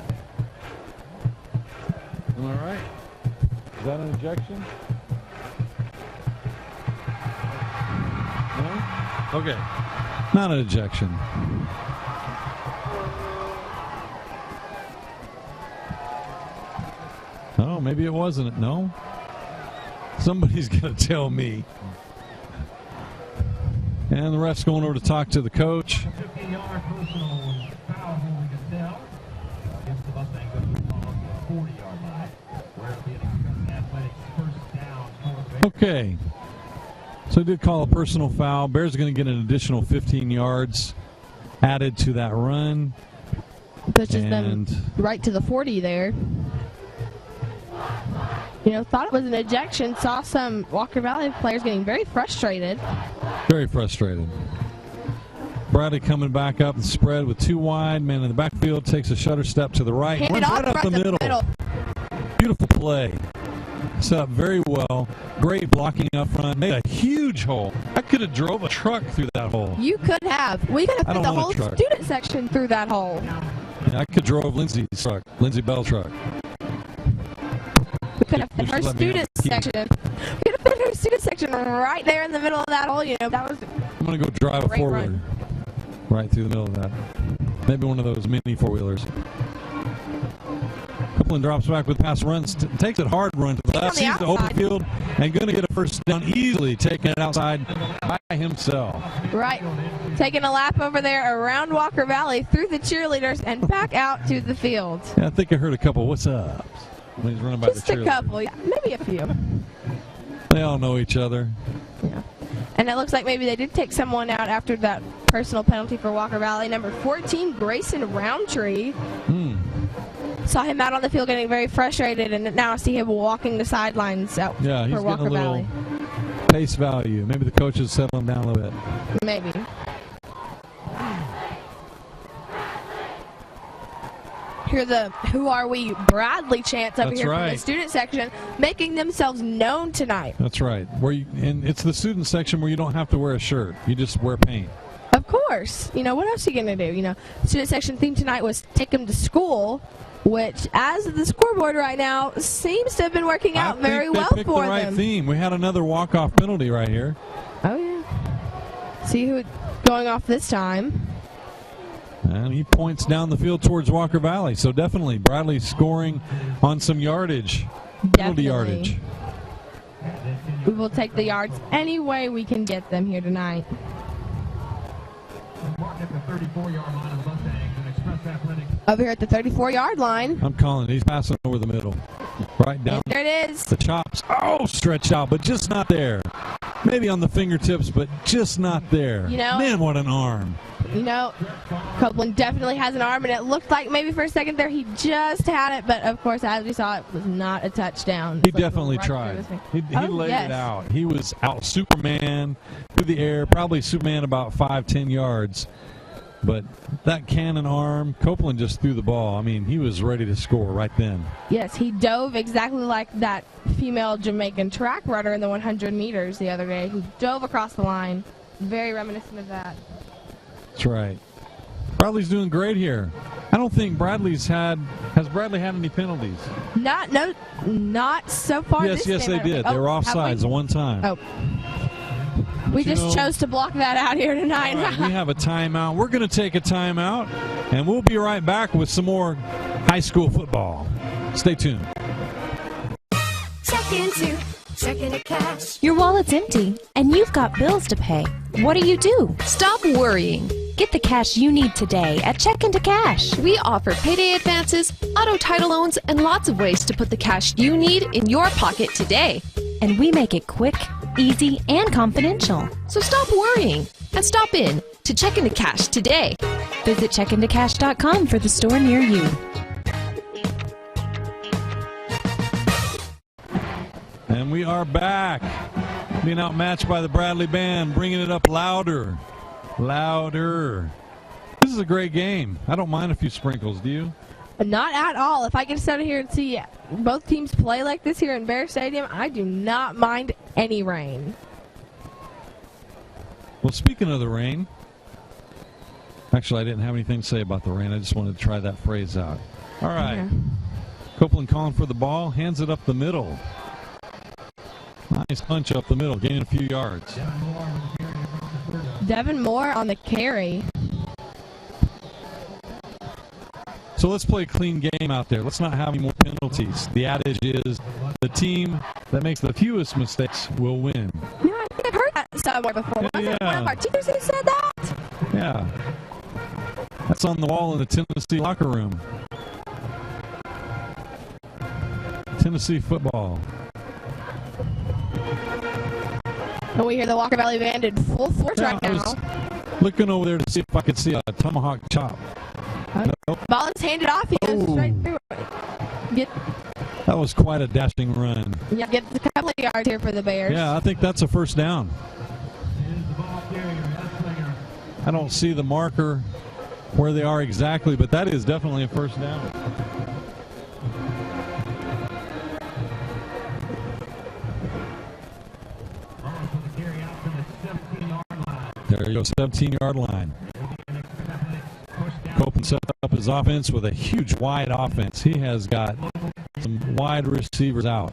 Am I right? Is that an ejection? No? Okay. Not an ejection. Oh, maybe it wasn't. No? Somebody's going to tell me. And the ref's going over to talk to the coach. 15-yard personal foul holding Estelle against the Mustangs up to the 40-yard line. Where it'll be an Express Athletics first down for the Bears. Okay. So they did call a personal foul. Bears are going to get an additional 15 yards added to that run. Pushes them right to the 40 there. You know, thought it was an ejection. Saw some Walker Valley players getting very frustrated. Very frustrated. Bradley coming back up and spread with 2 wide. Man in the backfield takes a shutter step to the right. Handed Runs off right up the middle. Beautiful play. Set up very well. Great blocking up front. Made a huge hole. I could have drove a truck through that hole. You could have. We could have put the whole truck. student section through that hole. I could drove Lindsay Bell's truck. We could have fit her student section. We could have fit her student section right there in the middle of that hole. You know, that was. I'm going to go drive a great four-wheeler run. right through the middle of that. Maybe one of those mini four-wheelers. Copeland drops back with pass, runs, takes it hard, run to the left, sees the open field, and going to get a first down easily, taking it outside by himself. Right. Taking a lap over there around Walker Valley, through the cheerleaders, and back out to the field. Yeah, I think I heard a couple what's ups when he's running by Just the a cheerleaders. couple, yeah, maybe a few. They all know each other. Yeah. And it looks like maybe they did take someone out after that personal penalty for Walker Valley. Number 14, Grayson Roundtree. Saw him out on the field getting very frustrated, and now I see him walking the sidelines out Yeah, he's for Walker getting a little Valley. pace value. Maybe the coaches settle him down a little bit. Maybe. Hear the "Who Are We" Bradley chants over That's here from right. the student section, making themselves known tonight. That's right. And it's the student section where you don't have to wear a shirt. You just wear paint. Of course. You know, what else are you going to do? You know, student section theme tonight was "Take 'em to School," which, as the scoreboard right now, seems to have been working out very well I think they picked for the right them. theme. We had another walk-off penalty right here. Oh, yeah. See who going off this time. And he points down the field towards Walker Valley. So definitely Bradley scoring on some yardage. Penalty yardage. We will take the yards any way we can get them here tonight. Martin at the 34-yard line of the Mustangs and Express Athletics. Over here at the 34-yard line. I'm calling it. He's passing over the middle. Right down. There it is. The chops. Oh, stretched out, but just not there. Maybe on the fingertips, but just not there. You know- Man, what an arm. You know, Copeland definitely has an arm, and it looked like maybe for a second there he just had it, but of course, as we saw, it was not a touchdown. He It's like definitely right through tried. his finger. He Oh, laid yes. it out. He was out Superman through the air, probably Superman about 5-10 yards. But that cannon arm, Copeland just threw the ball. I mean, he was ready to score right then. Yes, he dove exactly like that female Jamaican track runner in the 100 meters the other day who dove across the line. Very reminiscent of that. That's right. Bradley's doing great here. I don't think has Bradley had any penalties? Not so far. Yes, this yes, game, they I don't did. think. They were Oh, have offsides we? the one time. Oh. We you just know- chose to block that out here tonight. All right, we have a timeout. We're going to take a timeout, and we'll be right back with some more high school football. Stay tuned. Check into checking to cash. Your wallet's empty, and you've got bills to pay. What do? Stop worrying. Get the cash you need today at Check into Cash. We offer payday advances, auto title loans, and lots of ways to put the cash you need in your pocket today. And we make it quick, easy, and confidential. So stop worrying and stop in to Check into Cash today. Visit checkintocash.com for the store near you. And we are back. Being outmatched by the Bradley Band, bringing it up louder. Louder. This is a great game. I don't mind a few sprinkles, do you? Not at all. If I get to sit here and see both teams play like this here in Bear Stadium, I do not mind any rain. Well, speaking of the rain, actually, I didn't have anything to say about the rain. I just wanted to try that phrase out. All right. Yeah. Copeland calling for the ball, hands it up the middle. Nice punch up the middle, gaining a few yards. Devin Moore on the carry. So let's play a clean game out there. Let's not have any more penalties. The adage is the team that makes the fewest mistakes will win. You know, I think I've heard that somewhere before. Was it one of our teachers who said that? Yeah. That's on the wall in the Tennessee locker room. Tennessee football. And we hear the Walker Valley Band in full force right I now. was looking over there to see if I could see a tomahawk chop. Nope. Ball is handed off. He goes straight through it. That was quite a dashing run. Get a couple of yards here for the Bears. Yeah, I think that's a first down. I don't see the marker where they are exactly, but that is definitely a first down. There you go, 17-yard line. Copeland set up his offense with a huge wide offense. He has got some wide receivers out.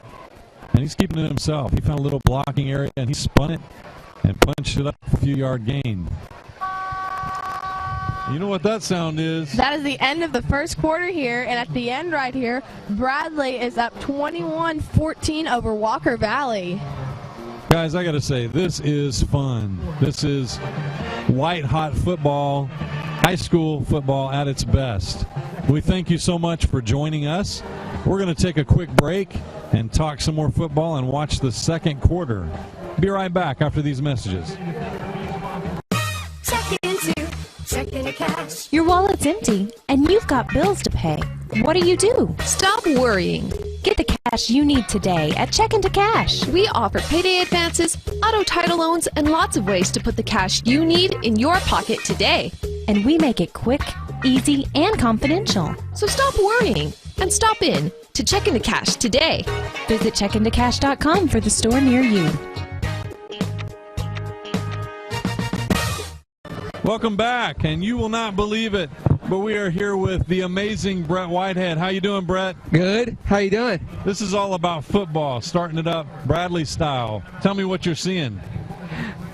And he's keeping it himself. He found a little blocking area, and he spun it and punched it up for a few-yard gain. You know what that sound is? That is the end of the first quarter here, and at the end right here, Bradley is up 21-14 over Walker Valley. Guys, I got to say, this is fun. This is white-hot football, high school football at its best. We thank you so much for joining us. We're going to take a quick break and talk some more football and watch the second quarter. Be right back after these messages. Checking to cash. Your wallet's empty, and you've got bills to pay. What do? Stop worrying. Get the cash you need today at Checkin' to Cash. We offer payday advances, auto title loans, and lots of ways to put the cash you need in your pocket today. And we make it quick, easy, and confidential. So stop worrying and stop in to Checkin' to Cash today. Visit checkintocash.com for the store near you. Welcome back, and you will not believe it, but we are here with the amazing Brett Whitehead. How you doing, Brett? Good. How you doing? This is all about football, starting it up Bradley style. Tell me what you're seeing.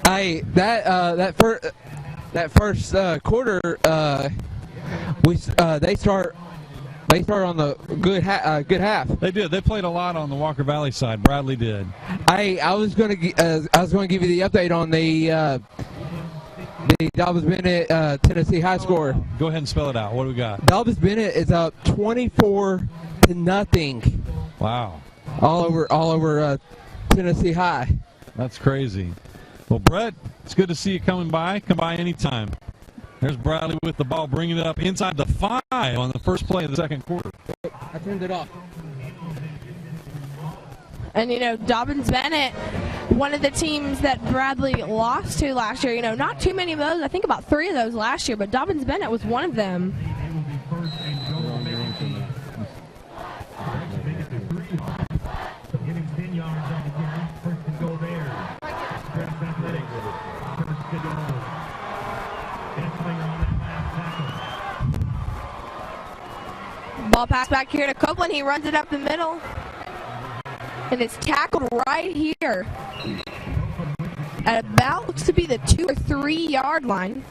That first quarter, they start on the good half. They did. They played a lot on the Walker Valley side. Bradley did. I was going to give you the update on the Dobbs Bennett Tennessee high score. Go ahead and spell it out. What do we got? Dobbs Bennett is up 24-0. Wow. All over Tennessee High. That's crazy. Well, Brett, it's good to see you coming by. Come by anytime. There's Bradley with the ball, bringing it up inside the 5 on the first play of the second quarter. I turned it off. And, Dobbins Bennett, one of the teams that Bradley lost to last year, not too many of those. I think about 3 of those last year, but Dobbins Bennett was one of them. Ball pass back here to Copeland. He runs it up the middle. And it's tackled right here at about, looks to be the 2 or 3 yard line.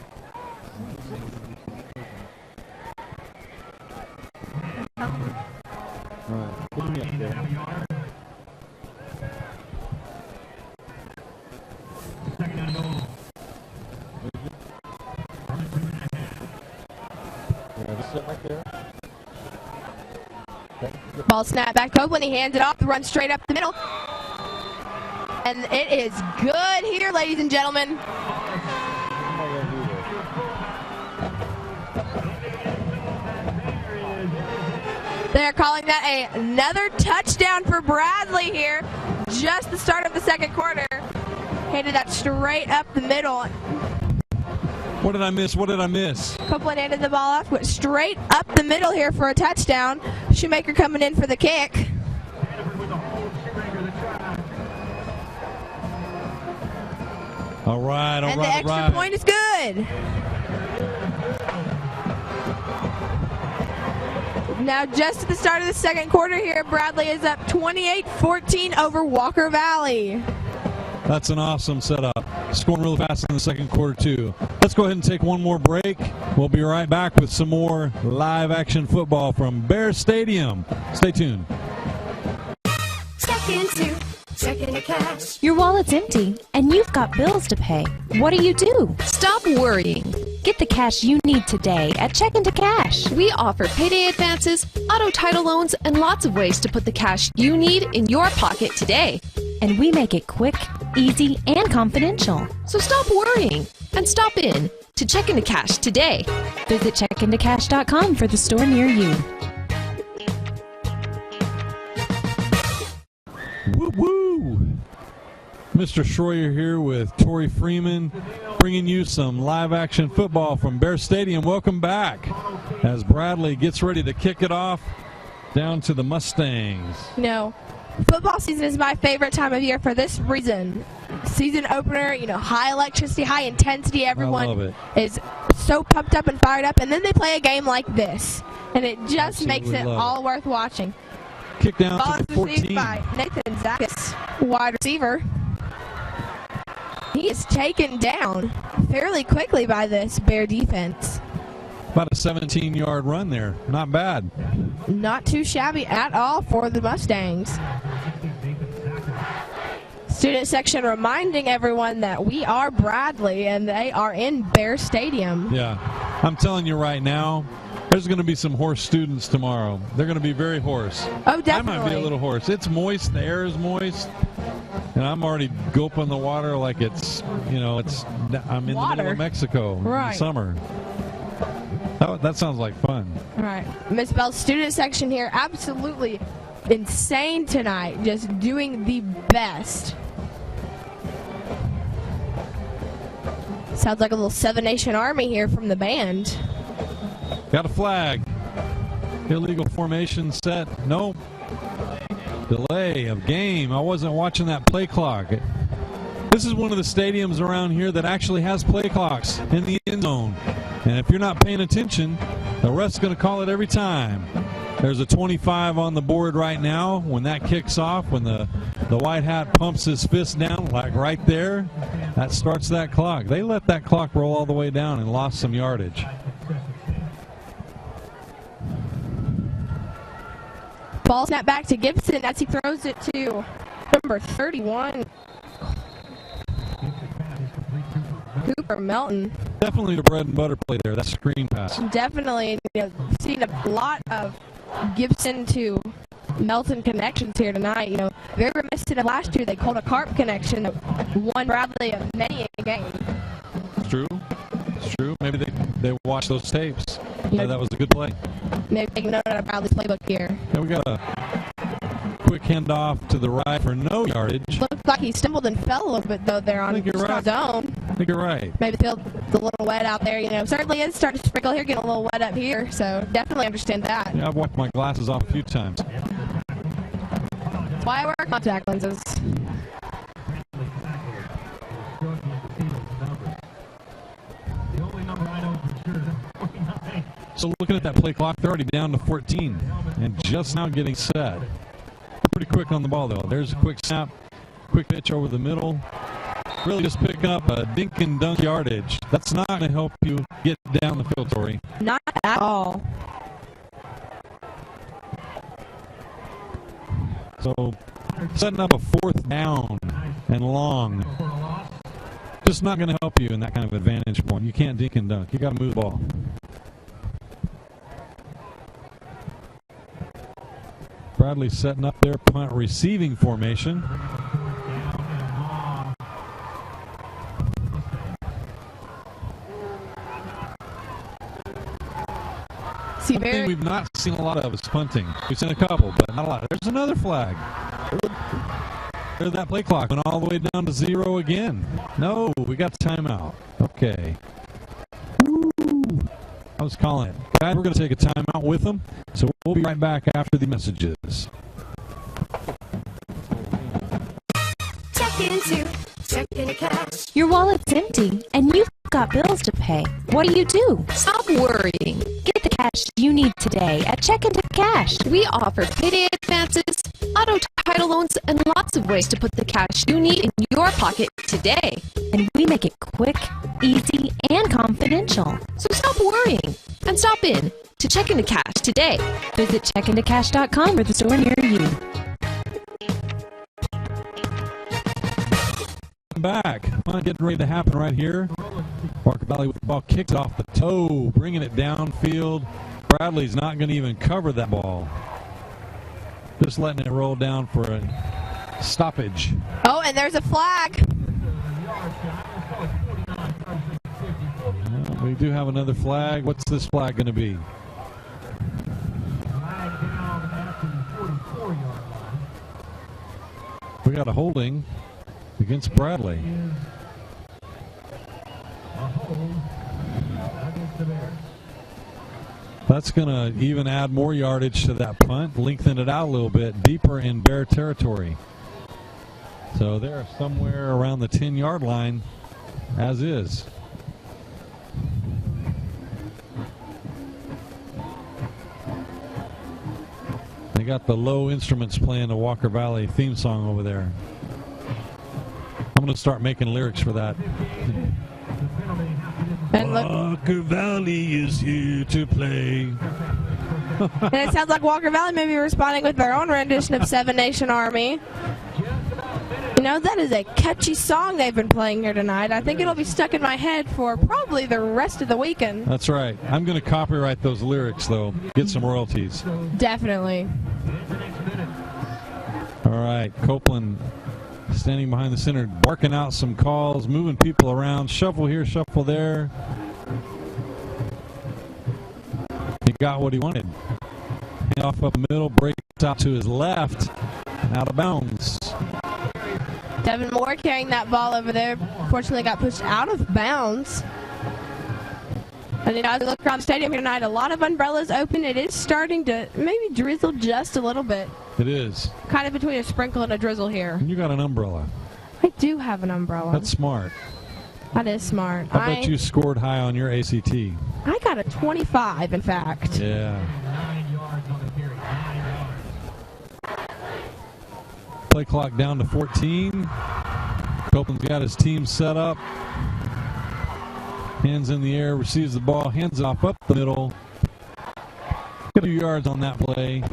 Ball snap back Copeland. He hands it off, runs straight up the middle. And it is good here, ladies and gentlemen. They're calling that another touchdown for Bradley here. Just the start of the second quarter. Handed that straight up the middle. What did I miss? Copeland handed the ball off, went straight up the middle here for a touchdown. Shoemaker coming in for the kick. All right. And the extra point is good. Now just at the start of the second quarter here, Bradley is up 28-14 over Walker Valley. That's an awesome setup. Scoring really fast in the second quarter, too. Let's go ahead and take one more break. We'll be right back with some more live action football from Bear Stadium. Stay tuned. Checking to cash. Your wallet's empty, and you've got bills to pay. What do? Stop worrying. Get the cash you need today at Checkin' to Cash. We offer payday advances, auto title loans, and lots of ways to put the cash you need in your pocket today. And we make it quick, easy, and confidential. So stop worrying and stop in to Checkin' to Cash today. Visit checkintocash.com for the store near you. Woo woo! Mr. Schroyer here with Tori Freeman, bringing you some live action football from Bear Stadium. Welcome back as Bradley gets ready to kick it off down to the Mustangs. Football season is my favorite time of year for this reason. Season opener, high electricity, high intensity. Everyone is so pumped up and fired up, and then they play a game like this, and it just makes it all worth watching. Kick down Ball to is the received 14. by Nathan Zakis, wide receiver. He is taken down fairly quickly by this Bear defense. About a 17-yard run there. Not bad. Not too shabby at all for the Mustangs. Student section reminding everyone that we are Bradley and they are in Bear Stadium. Yeah. I'm telling you right now, there's going to be some hoarse students tomorrow. They're going to be very hoarse. Oh, definitely. I might be a little hoarse. It's moist. The air is moist. And I'm already gulping the water like it's, you know, I'm in the middle of Mexico in the summer. That sounds like fun. All right. Miss Bell's student section here, absolutely insane tonight. Just doing the best. Sounds like a little Seven Nation Army here from the band. Got a flag. Illegal formation set. Nope. Delay of game. I wasn't watching that play clock. This is one of the stadiums around here that actually has play clocks in the end zone. And if you're not paying attention, the ref's going to call it every time. There's a 25 on the board right now. When that kicks off, when the white hat pumps his fist down, like right there, that starts that clock. They let that clock roll all the way down and lost some yardage. Ball snap back to Gibson as he throws it to number 31, Cooper Melton. Definitely the bread and butter play there, that screen pass. Definitely, seen a lot of Gibson to Melton connections here tonight. Very reminiscent of last year. They called a carp connection that won Bradley of many a game. It's true. It's true. Maybe they watched those tapes. Yeah, that was a good play. Maybe take note of Bradley's playbook here. Yeah, we got a quick handoff to the right for no yardage. Looked like he stumbled and fell a little bit though there on his own. I think you're right. Maybe feel a little wet out there. Certainly is starting to sprinkle here, getting a little wet up here. So definitely understand that. Yeah, I've wiped my glasses off a few times. That's why I wear contact lenses. So looking at that play clock, they're already down to 14 and just now getting set. Pretty quick on the ball, though. There's a quick snap, quick pitch over the middle. Really just picking up a dink and dunk yardage. That's not going to help you get down the field, Tori. Not at all. So setting up a fourth down and long. Just not going to help you in that kind of advantage point. You can't dink and dunk. You got to move the ball. Bradley setting up their punt receiving formation. One thing we've not seen a lot of is punting. We've seen a couple, but not a lot. There's another flag. There's that play clock went all the way down to 0 again. No, we got timeout. Okay. Woo. I was calling it. Guys, we're going to take a timeout with them, so we'll be right back after the messages. Check into cash. Your wallet's empty, and you've got bills to pay. What do? Stop worrying. Get the cash you need today at Check into Cash. We offer payday advances, auto title loans, and lots of ways to put the cash you need in your pocket today. And we make it quick, easy, and confidential. So stop worrying and stop in to Check into Cash today. Visit checkintocash.com or the store near you. Back. Come on, getting ready to happen right here. Parker Valley with the ball kicked off the toe, bringing it downfield. Bradley's not going to even cover that ball. Just letting it roll down for a stoppage. Oh, and there's a flag. We do have another flag. What's this flag going to be? We got a holding against Bradley. That's going to even add more yardage to that punt, lengthen it out a little bit, deeper in Bear territory. So they're somewhere around the 10-yard line, as is. They got the low instruments playing the Walker Valley theme song over there. I'm going to start making lyrics for that. And look, Walker Valley is here to play. and it sounds like Walker Valley may be responding with their own rendition of Seven Nation Army. You know, that is a catchy song they've been playing here tonight. I think it'll be stuck in my head for probably the rest of the weekend. That's right. I'm going to copyright those lyrics, though. Get some royalties. Definitely. All right, Copeland standing behind the center, barking out some calls, moving people around. Shuffle here, shuffle there. He got what he wanted. Hand off up the middle, breaks out to his left, out of bounds. Devin Moore carrying that ball over there. Fortunately got pushed out of bounds. And you know, as we look around the stadium here tonight, a lot of umbrellas open. It is starting to maybe drizzle just a little bit. It is. Kind of between a sprinkle and a drizzle here. And you got an umbrella. I do have an umbrella. That's smart. That is smart. I bet you scored high on your ACT. I got a 25, in fact. Yeah. Play clock down to 14. Copeland's got his team set up. Hands in the air, receives the ball, hands off up the middle. Get a few yards on that play.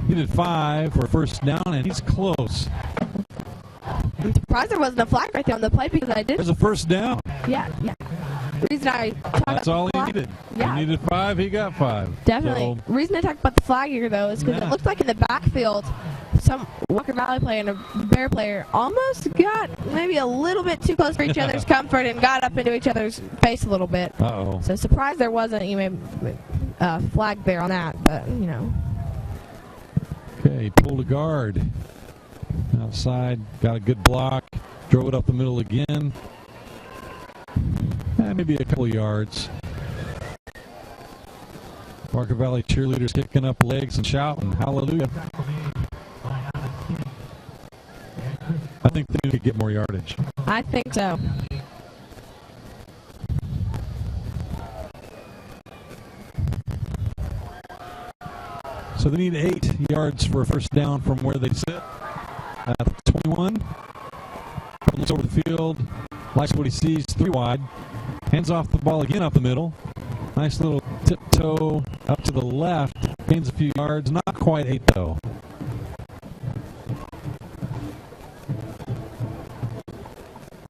He did 5 for a first down, and he's close. I'm surprised there wasn't a flag right there on the play because I did. There's a first down. Yeah. The reason I talk That's all he needed. Yeah. He needed 5, he got 5. Definitely. So, Reason I talk about the flag here, though, is because it looks like in the backfield, some Walker Valley player and a Bear player almost got maybe a little bit too close for each other's comfort and got up into each other's face a little bit. Uh-oh. So surprised there wasn't a flag there on that, but, you know. Okay, pulled a guard. Outside, got a good block, drove it up the middle again. Maybe a couple yards. Walker Valley cheerleaders kicking up legs and shouting, hallelujah. I think they could get more yardage. I think so. So they need 8 yards for a first down from where they sit at the 21. Looks over the field, likes what he sees, 3 wide. Hands off the ball again up the middle. Nice little tiptoe up to the left. Gains a few yards, not quite 8 though.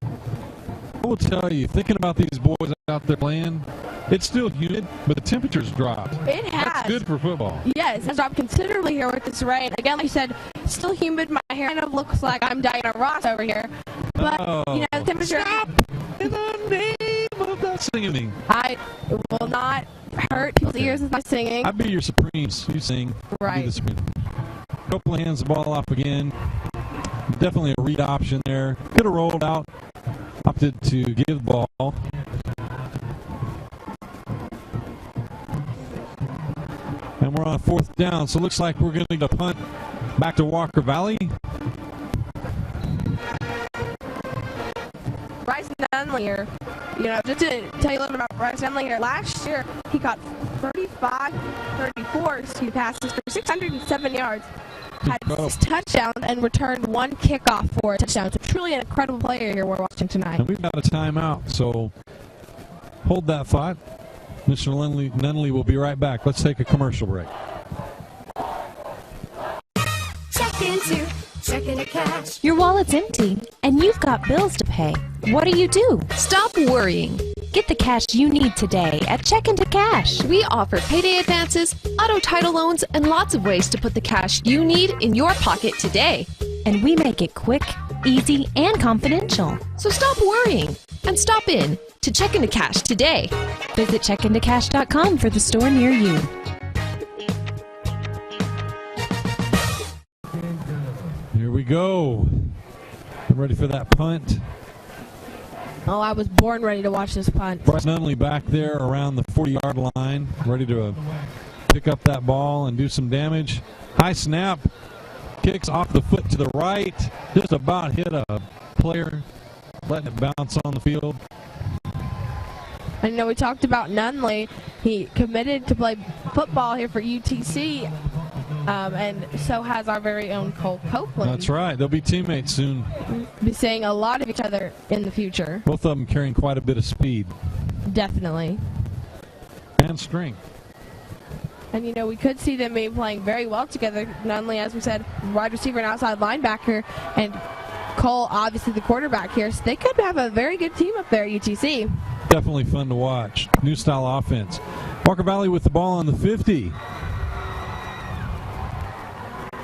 I will tell you, thinking about these boys out there playing, it's still humid, but the temperature's dropped. It has. That's good for football. Yes, it's dropped considerably here with this rain. Again, like you said, still humid. My hair kind of looks like I'm Diana Ross over here. But, you know, the temperature... Stop! In the name of that singing. I will not hurt people's ears with my singing. I'd be your Supremes. You sing. Right. Copeland hands the ball off again. Definitely a read option there. Could have rolled out. Opted to give the ball. And we're on 4th down, so it looks like we're going to get a punt back to Walker Valley. Bryce Nunley here. You know, just to tell you a little bit about Bryce Nunley here, last year he caught 34 passes for 607 yards, had 6 touchdowns, and returned 1 kickoff for a touchdown. So truly an incredible player here we're watching tonight. And we've got a timeout, so hold that thought. Mr. Nunley will be right back. Let's take a commercial break. Check into checking to cash. Your wallet's empty, and you've got bills to pay. What do? Stop worrying. Get the cash you need today at Check Into Cash. We offer payday advances, auto title loans, and lots of ways to put the cash you need in your pocket today. And we make it quick, easy, and confidential. So stop worrying and stop in to Check Into Cash today. Visit checkintocash.com for the store near you. Here we go. I'm ready for that punt. Oh, I was born ready to watch this punt. Bryce Nunley back there around the 40-yard line, ready to pick up that ball and do some damage. High snap, kicks off the foot to the right, just about hit a player, letting it bounce on the field. I know we talked about Nunley. He committed to play football here for UTC And so has our very own Cole Copeland. That's right. They'll be teammates soon. Be seeing a lot of each other in the future. Both of them carrying quite a bit of speed. Definitely. And strength. And, you know, we could see them be playing very well together. Nunley, as we said, wide receiver and outside linebacker. And Cole, obviously, the quarterback here. So they could have a very good team up there at UTC. Definitely fun to watch. New style offense. Walker Valley with the ball on the 50.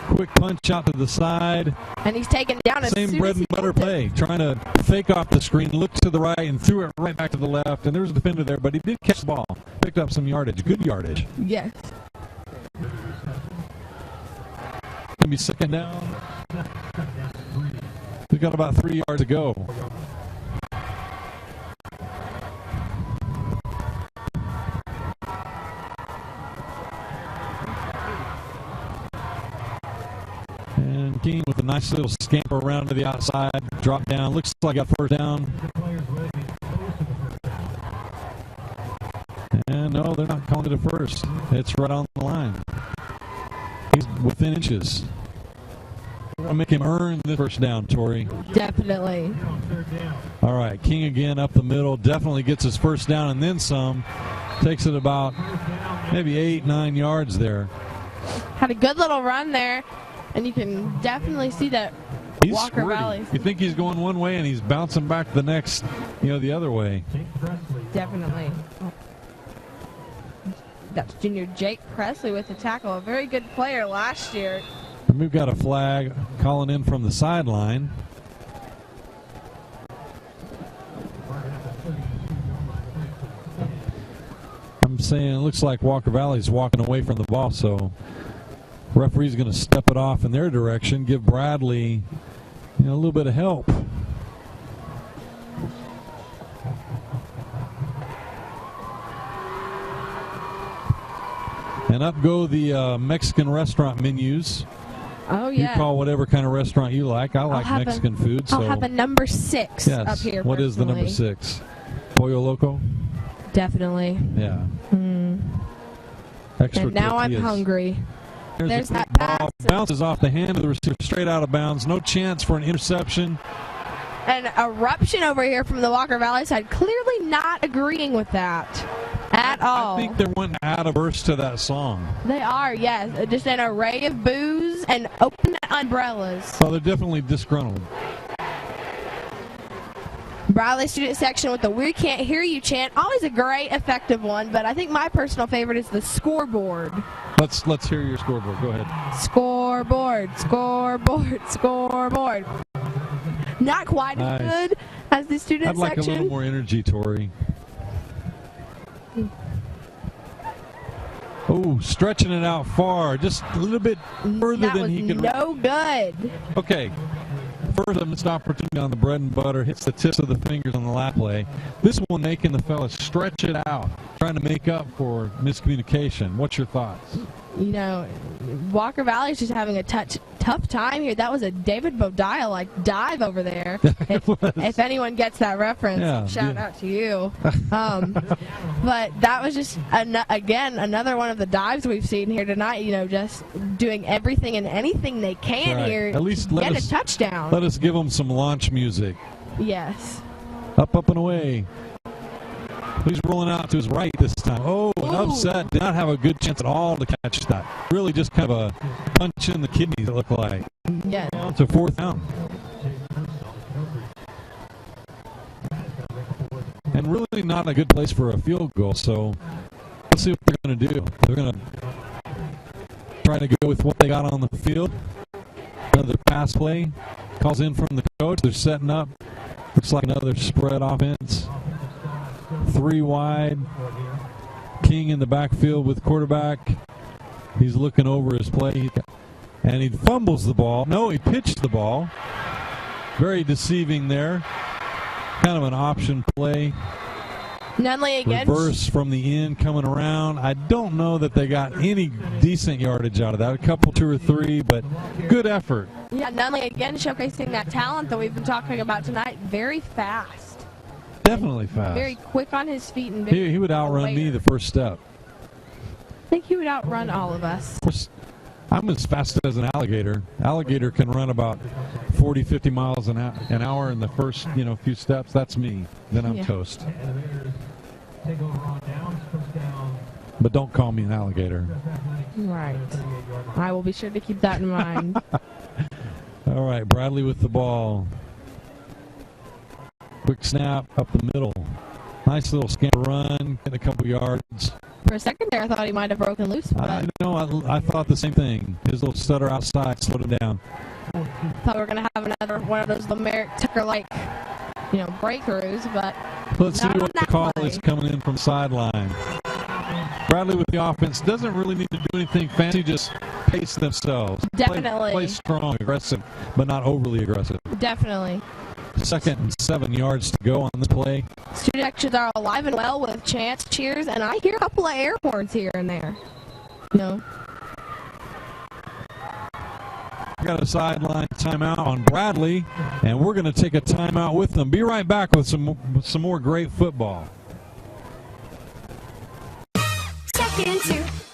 Quick punch out to the side. And he's taken down as Same soon bread as and he butter gets it. play. Trying to fake off the screen, looked to the right, and threw it right back to the left. And there was a defender there, but he did catch the ball. Picked up some yardage. Good yardage. Yes. Going to be second down. We've got about 3 yards to go. And King with a nice little scamper around to the outside, drop down. Looks like got first down. And no, they're not calling it a first. It's right on the line. He's within inches. I'll make him earn the first down, Tori. Definitely. All right, King again up the middle. Definitely gets his first down and then some. Takes it about maybe 8-9 yards there. Had a good little run there. And you can definitely see that He's Walker squirty. Valley. You think he's going one way and he's bouncing back the next, the other way. Definitely. That's junior Jake Presley with the tackle. A very good player last year. And we've got a flag calling in from the sideline. I'm saying it looks like Walker Valley's walking away from the ball, so referee's going to step it off in their direction, give Bradley a little bit of help. And up go the Mexican restaurant menus. Oh, yeah. You call whatever kind of restaurant you like. I like Mexican food. I'll So have a number 6 yes. up here. What is the number personally. 6? Pollo Loco? Definitely. Yeah. Extra And now tortillas. I'm hungry. There's a that quick ball. pass. Bounces off the hand of the receiver straight out of bounds. No chance for an interception. An eruption over here from the Walker Valley side. Clearly not agreeing with that at all. I think they're wanting to add a verse to that song. They are, yes. Just an array of boos and open umbrellas. Well, they're definitely disgruntled. Bradley student section with the "We Can't Hear You" chant. Always a great, effective one, but I think my personal favorite is the scoreboard. Let's hear your scoreboard. Go ahead. Scoreboard, scoreboard, scoreboard. Not quite Nice. as good as the student I'd like section. a little more energy, Tori. Oh, stretching it out far, just a little bit further That than was he could. no good. Okay. First, a missed opportunity on the bread and butter, hits the tips of the fingers on the lap play. This one making the fellas stretch it out, trying to make up for miscommunication. What's your thoughts? Walker Valley is just having a tough time here. That was a David Bodial dive over there. If anyone gets that reference, shout out to you. But that was just again another one of the dives we've seen here tonight. Just doing everything and anything they can Right. here At least to let get us- a touchdown. Let us give them some launch music. Yes. Up, and away. He's rolling out to his right this time. Oh, an upset. Did not have a good chance at all to catch that. Really just kind of a punch in the kidneys, it looked like. Yeah. It's a fourth down. And really not a good place for a field goal, so let's see what they're going to do. They're going to try to go with what they got on the field. Another pass play. Calls in from the coach. They're setting up. Looks like another spread offense. 3 wide. King in the backfield with quarterback. He's looking over his play. And he fumbles the ball. No, he pitched the ball. Very deceiving there. Kind of an option play. Nunley again. Reverse from the end coming around. I don't know that they got any decent yardage out of that. A couple, 2 or 3, but good effort. Yeah, Nunley again showcasing that talent that we've been talking about tonight. Very fast. Definitely fast. Very quick on his feet. And He would outrun me the first step. I think he would outrun all of us. Of course, I'm as fast as an alligator. Alligator can run about 40, 50 miles an hour in the first, few steps. That's me. Then I'm toast. And the Bears take over on downs, first down. But don't call me an alligator. Right. I will be sure to keep that in mind. All right, Bradley with the ball. Quick snap up the middle. Nice little scamper run, get a couple yards. For a second there, I thought he might have broken loose. I know, I thought the same thing. His little stutter outside slowed him down. Thought we were going to have another one of those Lamerick Tucker-like, breakthroughs, but let's see what the call play. is coming in from sideline. Bradley with the offense doesn't really need to do anything fancy, just pace themselves. Definitely. Play strong, aggressive, but not overly aggressive. Definitely. 2nd and 7 yards to go on this play. Student actions are alive and well with chants, cheers, and I hear a couple of air horns here and there. We got a sideline timeout on Bradley, and we're going to take a timeout with them. Be right back with some more great football.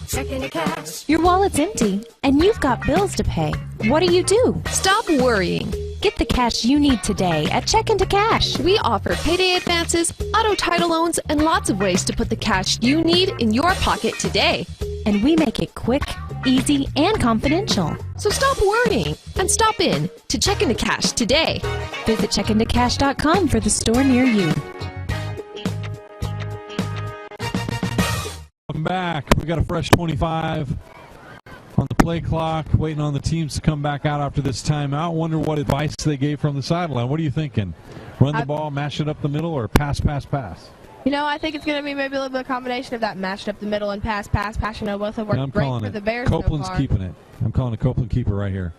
Check into cash. Your wallet's empty, and you've got bills to pay. What do? Stop worrying. Get the cash you need today at Check into Cash. We offer payday advances, auto title loans, and lots of ways to put the cash you need in your pocket today. And we make it quick, easy, and confidential. So stop worrying and stop in to Check into Cash today. Visit checkintocash.com for the store near you. Welcome back. We got a fresh 25 on the play clock, waiting on the teams to come back out after this timeout. Wonder what advice they gave from the sideline. What are you thinking? Run the ball, mash it up the middle, or pass? I think it's going to be maybe a little bit of a combination of that, mashed up the middle and pass. Both have worked great for the Bears Copeland's so far. keeping it. I'm calling a Copeland keeper right here.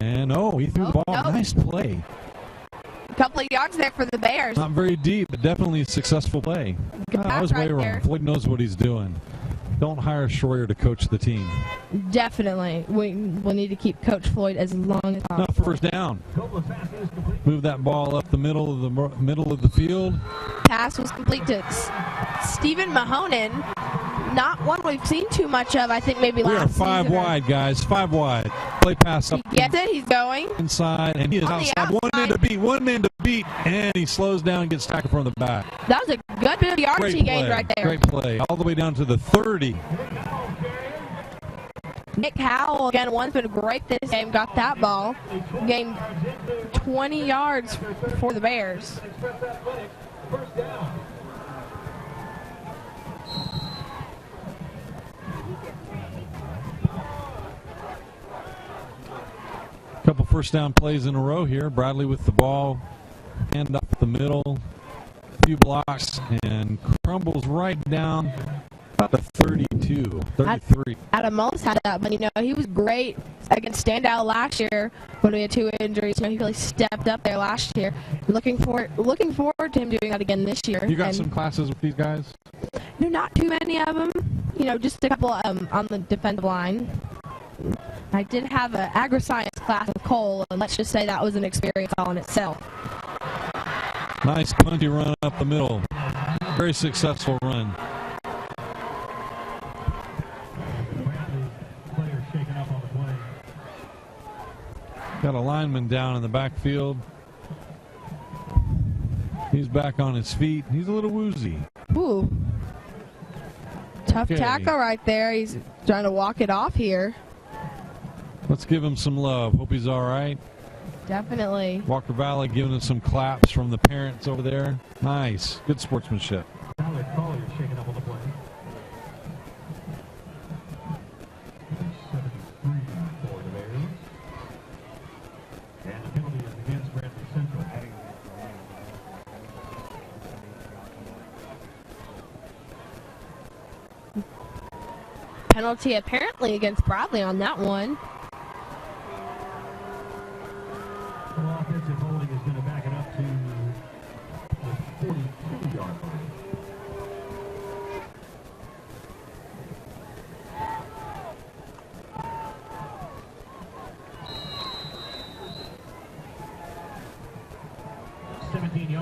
And, he threw the ball. No. Nice play. A couple of yards there for the Bears. Not very deep, but definitely a successful play. I was way wrong. Floyd knows what he's doing. Don't hire Schroyer to coach the team. Definitely. We'll need to keep Coach Floyd as long as possible. Not first down. Move that ball up the middle of the field. Pass was complete to Stephen Mahonen. Not one we've seen too much of, I think, maybe last season. We are 5 wide, guys. 5 wide. Play pass up. He gets it. He's going. Inside, and he is outside. One man to beat, and he slows down and gets tackled from the back. That was a good bit of yards he gained right there. Great play. All the way down to the 30. Nick Howell, again, one's been great this game, got that ball. Gained 20 yards for the Bears. First down. Couple first down plays in a row here. Bradley with the ball, hand up the middle, a few blocks, and crumbles right down about the 32, 33. Adam Mullis had that, but he was great against standout last year when we had 2 injuries. He really stepped up there last year. Looking forward to him doing that again this year. You got some classes with these guys? Not too many of them. Just a couple on the defensive line. I did have an agri-science class with Cole, and let's just say that was an experience all in itself. Nice punchy run up the middle. Very successful run. Got a lineman down in the backfield. He's back on his feet. He's a little woozy. Ooh. Tough tackle right there. He's trying to walk it off here. Let's give him some love. Hope he's all right. Definitely. Walker Valley giving us some claps from the parents over there. Nice. Good sportsmanship. Tyler Collier shaking up on the play. 73 for the Bears. And the penalty is against Bradley Central. Penalty apparently against Bradley on that one. Offensive holding is going to back it up to the 42-yard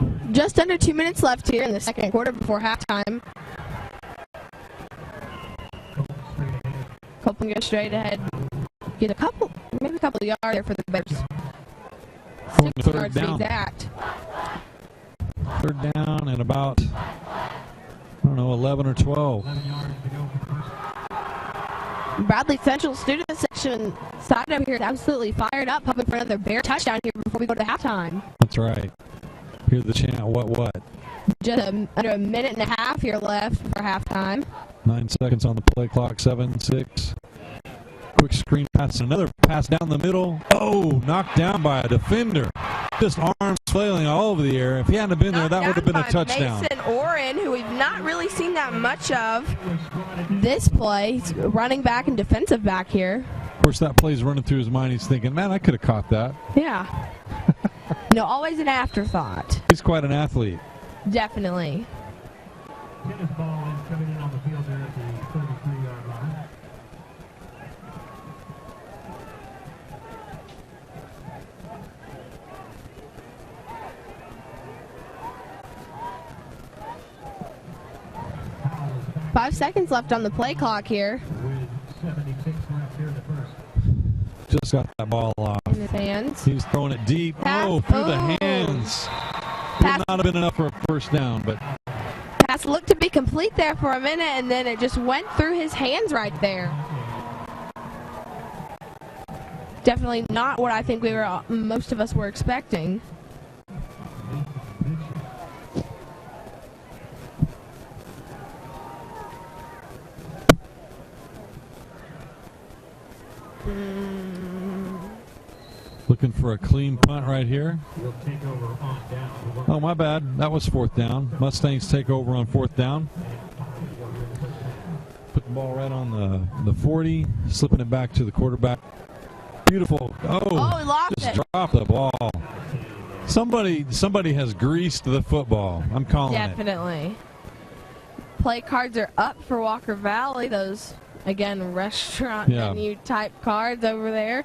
line. Just under 2 minutes left here in the second quarter before halftime. Copeland goes straight ahead. get maybe a couple of yards there for the Bears. Going 6 third yards to be down. exact. Third down and about, I don't know, 11 or 12. 11 yards to go for the first. Bradley Central student section side over here is absolutely fired up, hoping for another Bear touchdown here before we go to halftime. That's right. Hear the chant, what? Just under a minute and a half here left for halftime. 9 seconds on the play clock, 7, 6. Quick screen pass, another pass down the middle. Oh, knocked down by a defender. Just arms flailing all over the air. If he hadn't been there, that would have been a touchdown. Mason Oren, who we've not really seen that much of this play. He's running back and defensive back here. Of course, that play's running through his mind. He's thinking, man, I could have caught that. Yeah. Always an afterthought. He's quite an athlete. Definitely. Tennis ball is coming in on the field there at the 33-yard line. Powell is back 5 seconds left on the play clock here. with 76 left here in the first. Just got that ball off. In his hands. He was throwing it deep. Pass. Oh, through the Oh. hands. Pass. Would not have been enough for a first down, but Pass looked to be complete there for a minute, and then it just went through his hands right there. Definitely not what I think most of us were expecting. looking for a clean punt right here. We'll take over on down. Oh, my bad. That was fourth down. Mustangs take over on fourth down. Put the ball right on the 40, slipping it back to the quarterback. Beautiful. Oh, he lost just it. dropped the ball. Somebody has greased the football. I'm calling it. Definitely. Play cards are up for Walker Valley. Those, again, restaurant menu type cards over there.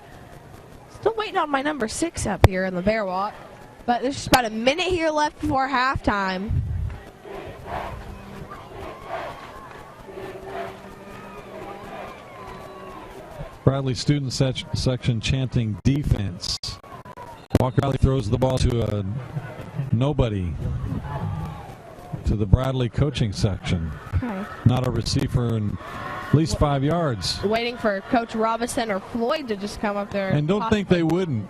Still waiting on my number 6 up here in the Bear Walk. But there's just about a minute here left before halftime. Bradley student section chanting defense. Walker Valley throws the ball to a nobody, to the Bradley coaching section. Okay. Not a receiver in at least 5 yards. Waiting for Coach Robinson or Floyd to just come up there. And don't think they wouldn't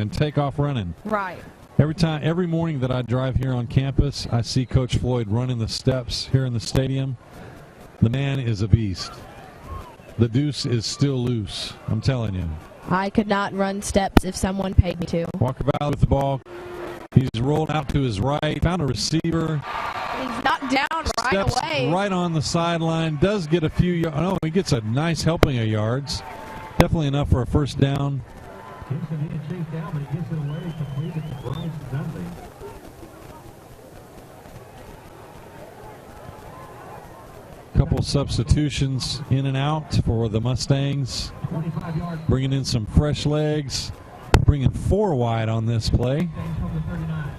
and take off running. Right. Every morning that I drive here on campus, I see Coach Floyd running the steps here in the stadium. The man is a beast. The deuce is still loose, I'm telling you. I could not run steps if someone paid me to. Walker Valley with the ball. He's rolled out to his right, found a receiver. He's knocked down right Steps away. right on the sideline. Does get a few yards. No, he gets a nice helping of yards. Definitely enough for a first down. Gibson being chased down, but he gets it away, completed to Bryce Dudley. Couple substitutions in and out for the Mustangs. 25 yards. Bringing in some fresh legs. Bringing 4 wide on this play. From the 39.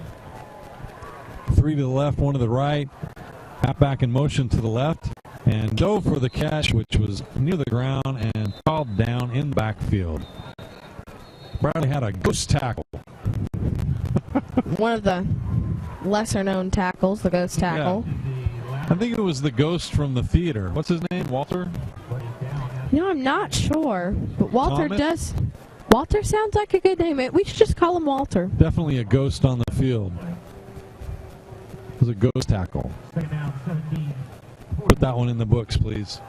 3 to the left, 1 to the right. Halfback in motion to the left. And dove for the catch, which was near the ground and called down in the backfield. Bradley had a ghost tackle. One of the lesser known tackles, the ghost tackle. I think it was the ghost from the theater. What's his name? Walter? I'm not sure. But Walter Thomas? Walter sounds like a good name. We should just call him Walter. Definitely a ghost on the field. It was a ghost tackle. Second down, 17. Put that one in the books, please.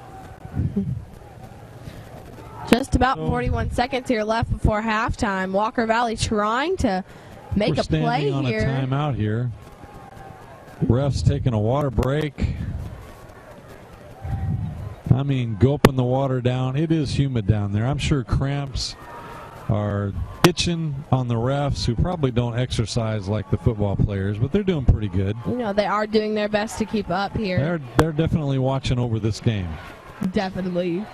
Just about 41 seconds here left before halftime. Walker Valley trying to make We're a play standing on here. a timeout here. Ref's taking a water break. I mean, gulping the water down. It is humid down there. I'm sure cramps are itching on the refs, who probably don't exercise like the football players, but they're doing pretty good. They are doing their best to keep up here. They're definitely watching over this game. Definitely.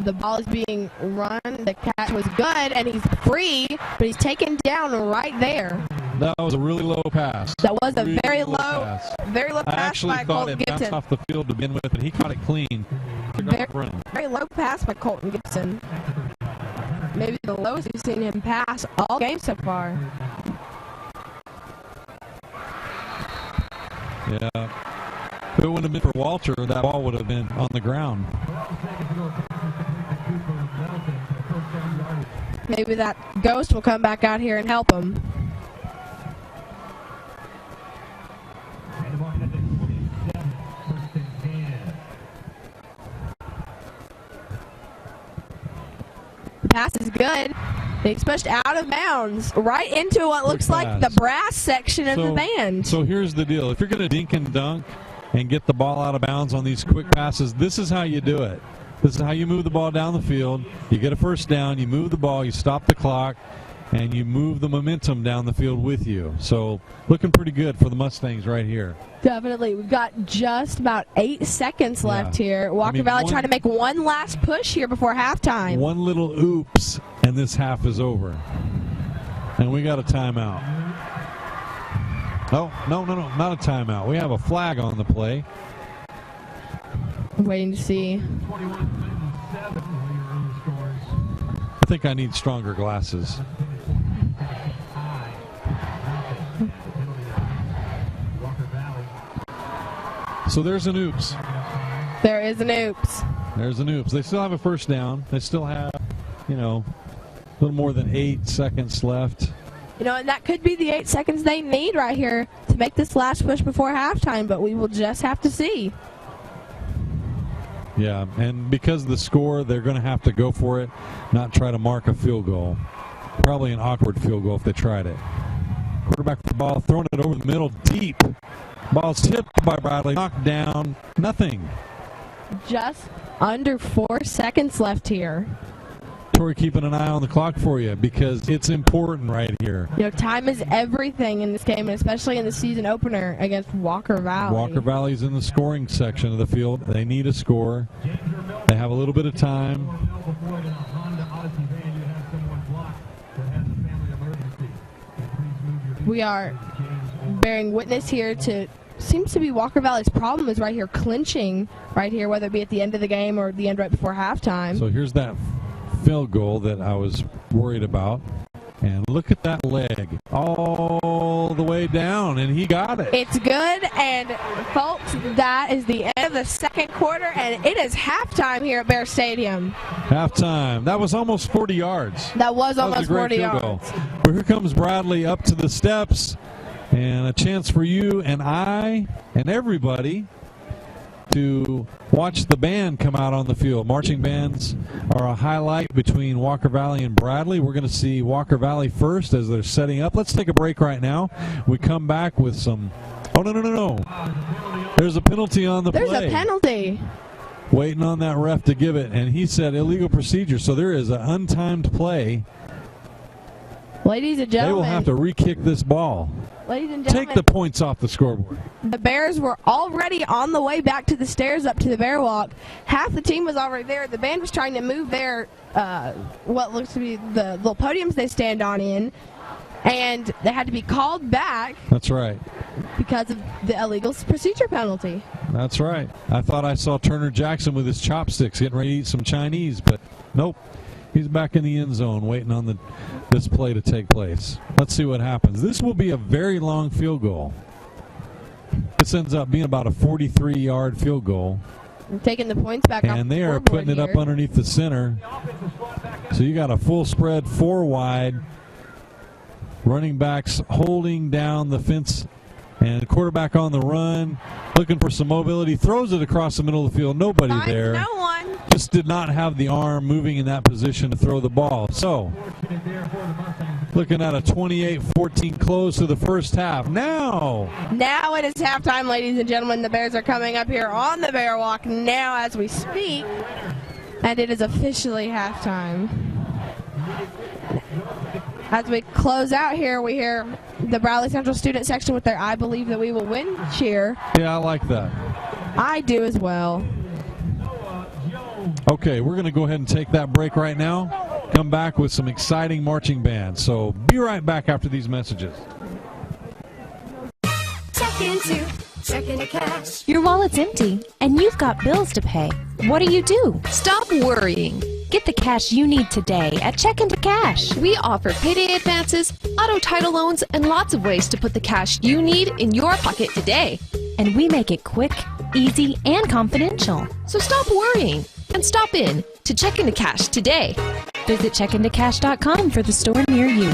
The ball is being run. The catch was good, and he's free, but he's taken down right there. That was a really low pass. That was a Really very low pass. pass I actually by thought Colton it bounced Gibson. off the field to begin with, but he caught it clean. Very low pass by Colton Gibson. Maybe the lowest we've seen him pass all game so far. Yeah. If it wouldn't have been for Walter, that ball would have been on the ground. Maybe that ghost will come back out here and help him. The pass is good. He's pushed out of bounds right into what looks like the brass section of the band. So here's the deal. If you're going to dink and dunk and get the ball out of bounds on these quick passes, this is how you do it. This is how you move the ball down the field. You get a first down, you move the ball, you stop the clock, and you move the momentum down the field with you. So looking pretty good for the Mustangs right here. Definitely. We've got just about 8 seconds left here. Walker Valley trying to make one last push here before halftime. One little oops, and this half is over. And we got a timeout. No, not a timeout. We have a flag on the play. Waiting to see. I think I need stronger glasses. So there's an oops. There is an oops. There's an oops. They still have a first down. They still have, a little more than 8 seconds left. And that could be the 8 seconds they need right here to make this last push before halftime, but we will just have to see. Yeah, and because of the score, they're going to have to go for it, not try to mark a field goal. Probably an awkward field goal if they tried it. Quarterback for the ball, throwing it over the middle, deep. Ball's tipped by Bradley, knocked down, nothing. Just under 4 seconds left here. Tori keeping an eye on the clock for you because it's important right here. Time is everything in this game, and especially in the season opener against Walker Valley. Walker Valley's in the scoring section of the field. They need a score. They have a little bit of time. We are bearing witness here to seems to be Walker Valley's problem is right here clinching right here, whether it be at the end of the game or the end right before halftime. So here's that field goal that I was worried about. And look at that leg all the way down, and he got it. It's good, and folks, that is the end of the second quarter, and it is halftime here at Bear Stadium. Halftime. That was almost 40 yards. That was almost a great 40 field yards. goal. Well, here comes Bradley up to the steps, and a chance for you and I and everybody to watch the band come out on the field. Marching bands are a highlight between Walker Valley and Bradley. We're going to see Walker Valley first as they're setting up. Let's take a break right now. We come back with some... Oh, no. There's a penalty on the play. There's a penalty. Waiting on that ref to give it, and he said illegal procedure, so there is an untimed play. Ladies and gentlemen. They will have to re-kick this ball. Ladies and gentlemen. Take the points off the scoreboard. The Bears were already on the way back to the stairs up to the Bear Walk. Half the team was already there. The band was trying to move their, what looks to be the little podiums they stand on in, and they had to be called back. That's right. Because of the illegal procedure penalty. That's right. I thought I saw Turner Jackson with his chopsticks getting ready to eat some Chinese, but nope. He's back in the end zone waiting on this play to take place. Let's see what happens. This will be a very long field goal. This ends up being about a 43-yard field goal. We're taking the points back off and the they are putting it up underneath the center. So you got a full spread, 4 wide. Running backs holding down the fence. And the quarterback on the run, looking for some mobility, throws it across the middle of the field. Nobody there. No one. Just did not have the arm moving in that position to throw the ball. So, looking at a 28-14 close to the first half. Now it is halftime, ladies and gentlemen. The Bears are coming up here on the Bear Walk now as we speak. And it is officially halftime. As we close out here, we hear the Bradley Central student section with their "I Believe That We Will Win" cheer. Yeah, I like that. I do as well. Okay, we're going to go ahead and take that break right now. Come back with some exciting marching bands. So be right back after these messages. Check into checking to cash. Your wallet's empty, and you've got bills to pay. What do? Stop worrying. Get the cash you need today at Check into Cash. We offer payday advances, auto title loans, and lots of ways to put the cash you need in your pocket today. And we make it quick, easy, and confidential. So stop worrying and stop in to Check into Cash today. Visit checkintocash.com for the store near you.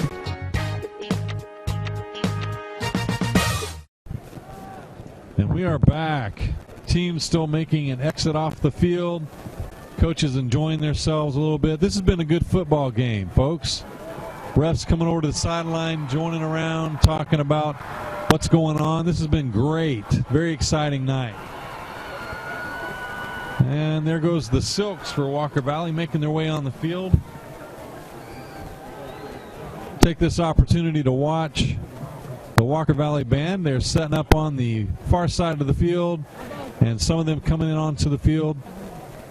And we are back. Team still making an exit off the field. Coaches enjoying themselves a little bit. This has been a good football game, folks. Refs coming over to the sideline, joining around, talking about what's going on. This has been great. Very exciting night. And there goes the Silks for Walker Valley making their way on the field. Take this opportunity to watch the Walker Valley Band. They're setting up on the far side of the field, and some of them coming in onto the field.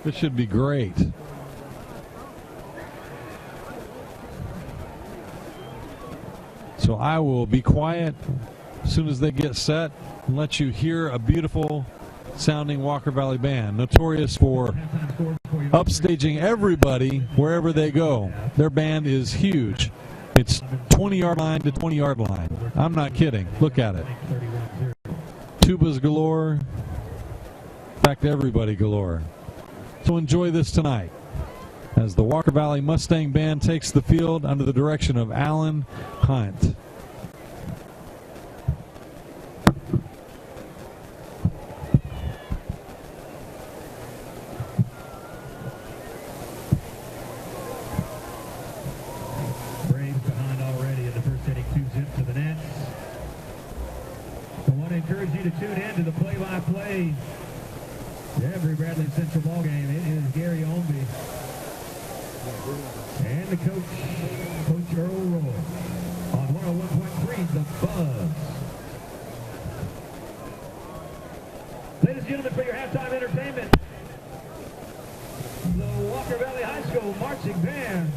This should be great. So I will be quiet as soon as they get set and let you hear a beautiful sounding Walker Valley Band, notorious for upstaging everybody wherever they go. Their band is huge. It's 20-yard line to 20-yard line. I'm not kidding. Look at it. Tubas galore. In fact, everybody galore. So enjoy this tonight as the Walker Valley Mustang Band takes the field under the direction of Alan Hunt. Braves behind already in the first inning, 2-zip to the Nets. I want to encourage you to tune in to the play-by-play every Bradley Central ball game. It is Gary Omby and the Coach Earl Roy on 101.3 The Buzz. Ladies and gentlemen, for your halftime entertainment, the Walker Valley High School Marching Band.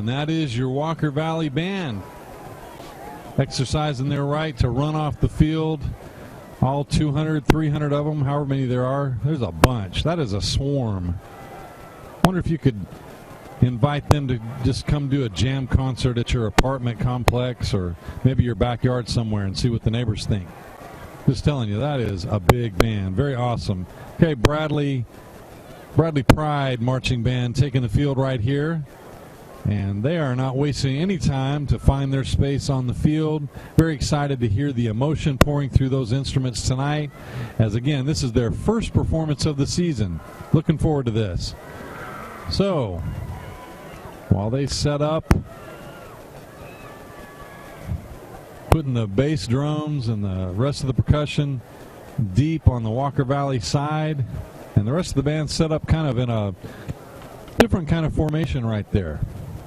And that is your Walker Valley Band exercising their right to run off the field. All 200, 300 of them, however many there are. There's a bunch. That is a swarm. I wonder if you could invite them to just come do a jam concert at your apartment complex or maybe your backyard somewhere and see what the neighbors think. Just telling you, that is a big band. Very awesome. Okay, Bradley Pride Marching Band taking the field right here. And they are not wasting any time to find their space on the field. Very excited to hear the emotion pouring through those instruments tonight. As again, this is their first performance of the season. Looking forward to this. So, while they set up, putting the bass drums and the rest of the percussion deep on the Walker Valley side, and the rest of the band set up kind of in a different kind of formation right there.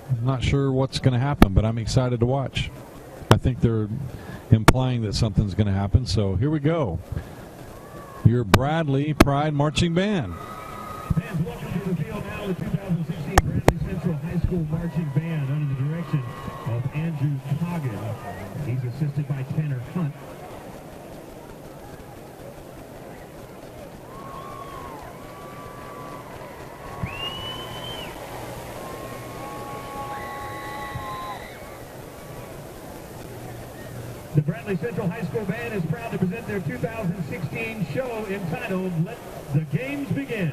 I'm not sure what's going to happen, but I'm excited to watch. I think they're implying that something's going to happen, so here we go. Your Bradley Pride Marching Band. Fans, welcome to the field now, the 2016 Bradley Central High School Marching Band under the direction of Andrew Coggin. He's assisted by Tanner Hunt. The Bradley Central High School Band is proud to present their 2016 show entitled Let the Games Begin.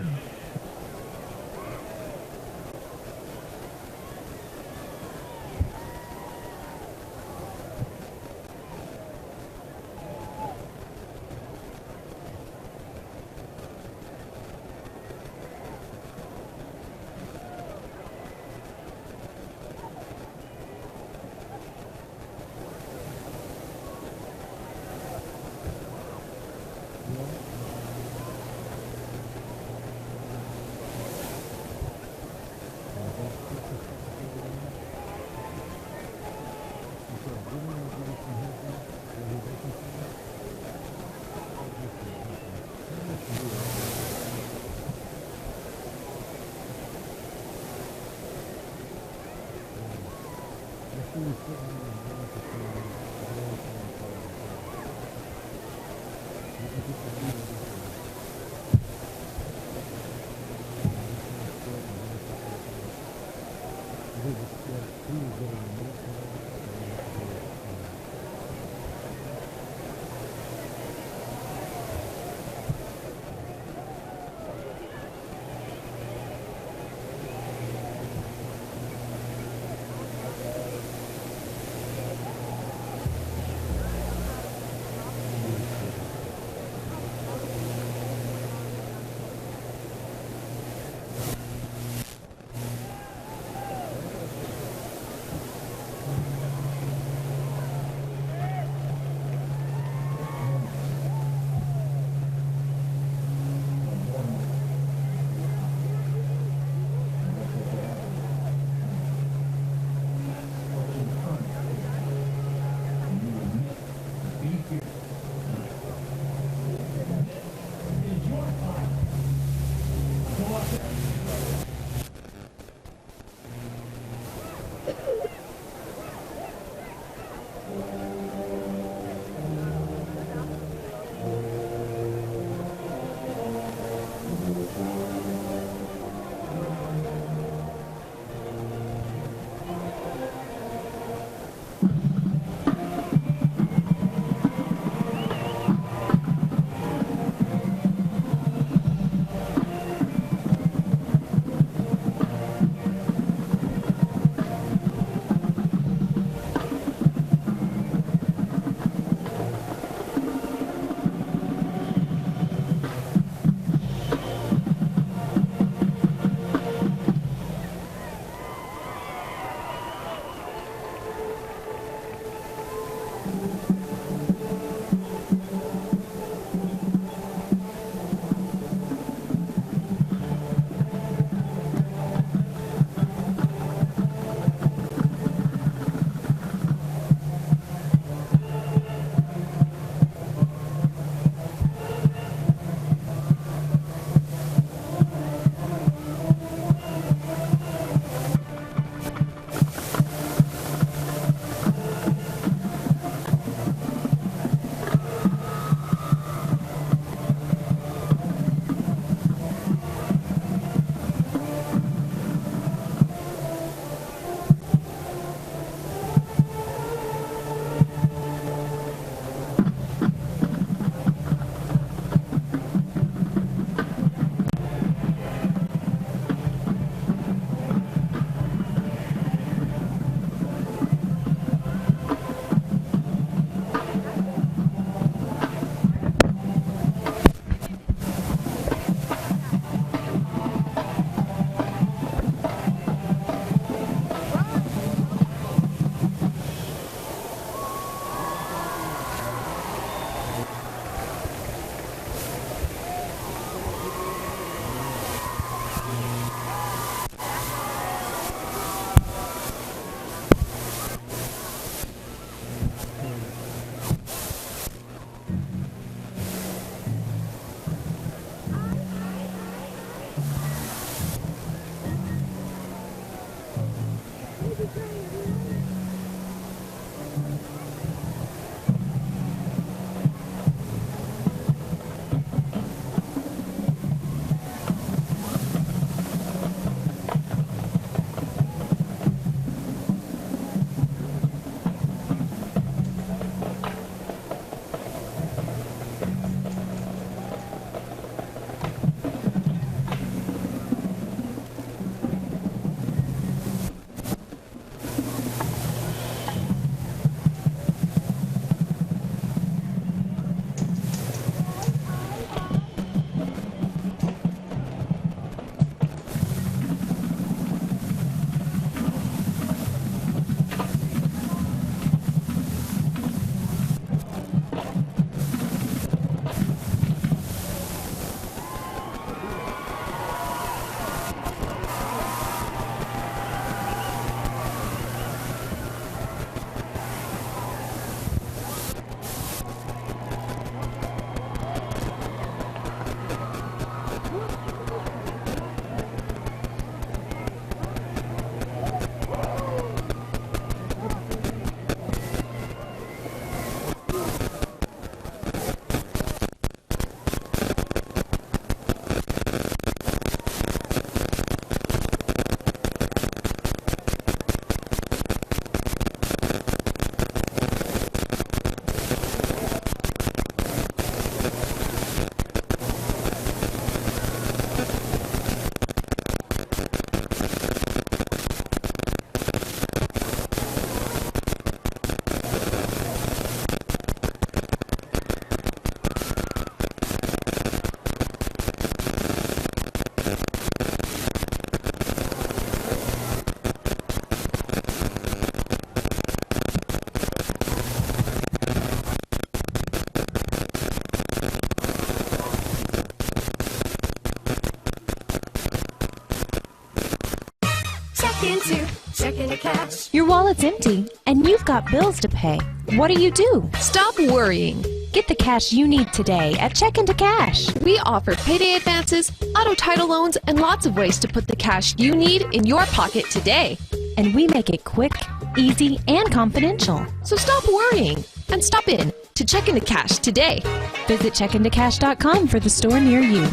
checking to cash. Your wallet's empty, and you've got bills to pay. What do? Stop worrying. Get the cash you need today at Checkin' to Cash. We offer payday advances, auto title loans, and lots of ways to put the cash you need in your pocket today. And we make it quick, easy, and confidential. So stop worrying and stop in to Check Into Cash today. Visit checkintocash.com for the store near you.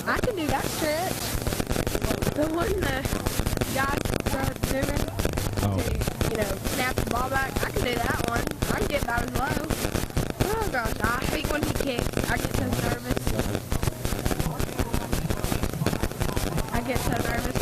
I can do that stretch. The one the guys start doing to, snap the ball back. I can do that one. I can get about as low. Oh gosh, I hate when he kicks. I get so nervous. I get so nervous.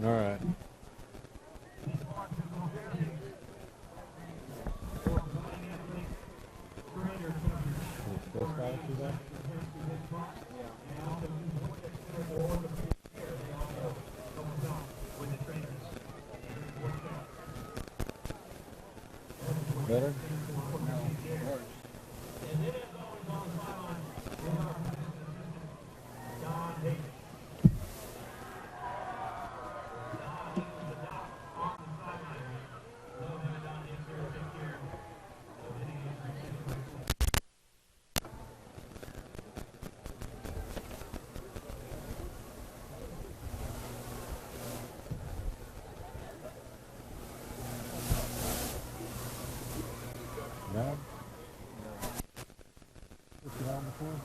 All right. Better? No? What's you on before?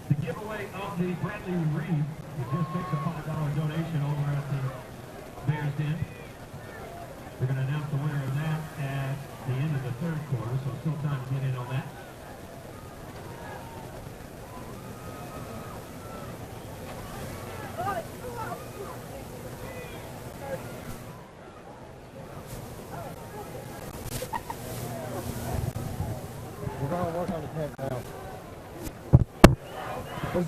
The giveaway of the Bradley wreath. It just takes a $5 donation over at the Bears Den. They're going to announce the winner of that at the end of the third quarter, so still time to get in on that. We're going to work on the tent now. This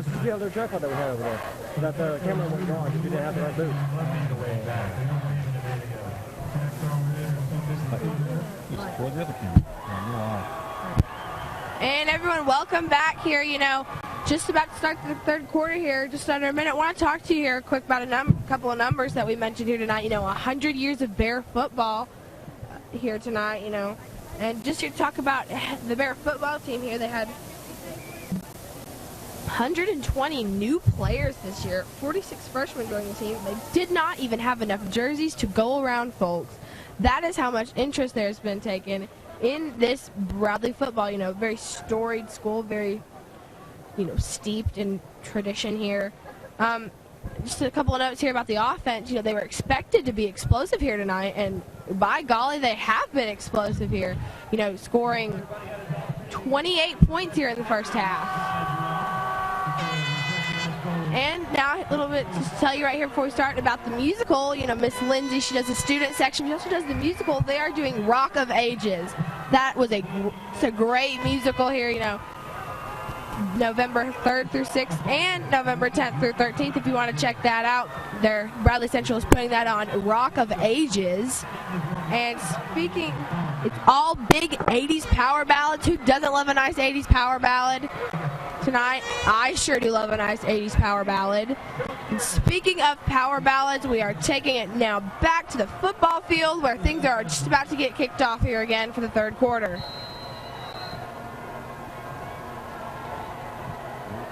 is the other tripod that we had over there. So that the camera was gone because we didn't have the right boot. Toward the other camera. And everyone, welcome back here. Just about to start the third quarter here, just under a minute. I want to talk to you here quick about a couple of numbers that we mentioned here tonight. 100 years of Bear football here tonight, And just here to talk about the Bear football team here, they had 120 new players this year, 46 freshmen joining the team. They did not even have enough jerseys to go around, folks. That is how much interest there's been taken in this Bradley football, very storied school, very, steeped in tradition here. just a couple of notes here about the offense. You know, they were expected to be explosive here tonight, and by golly, they have been explosive here. You know, scoring 28 points here in the first half. And now a little bit just to tell you right here before we start about the musical. You know, Miss Lindsay, she does the student section. She also does the musical. They are doing Rock of Ages. That was it's a great musical here, you know. November 3rd through 6th and November 10th through 13th. If you want to check that out, Bradley Central is putting that on, Rock of Ages. And speaking, it's all big 80s power ballads. Who doesn't love a nice 80s power ballad? Tonight, I sure do love a nice 80s power ballad. And speaking of power ballads, we are taking it now back to the football field where things are just about to get kicked off here again for the third quarter.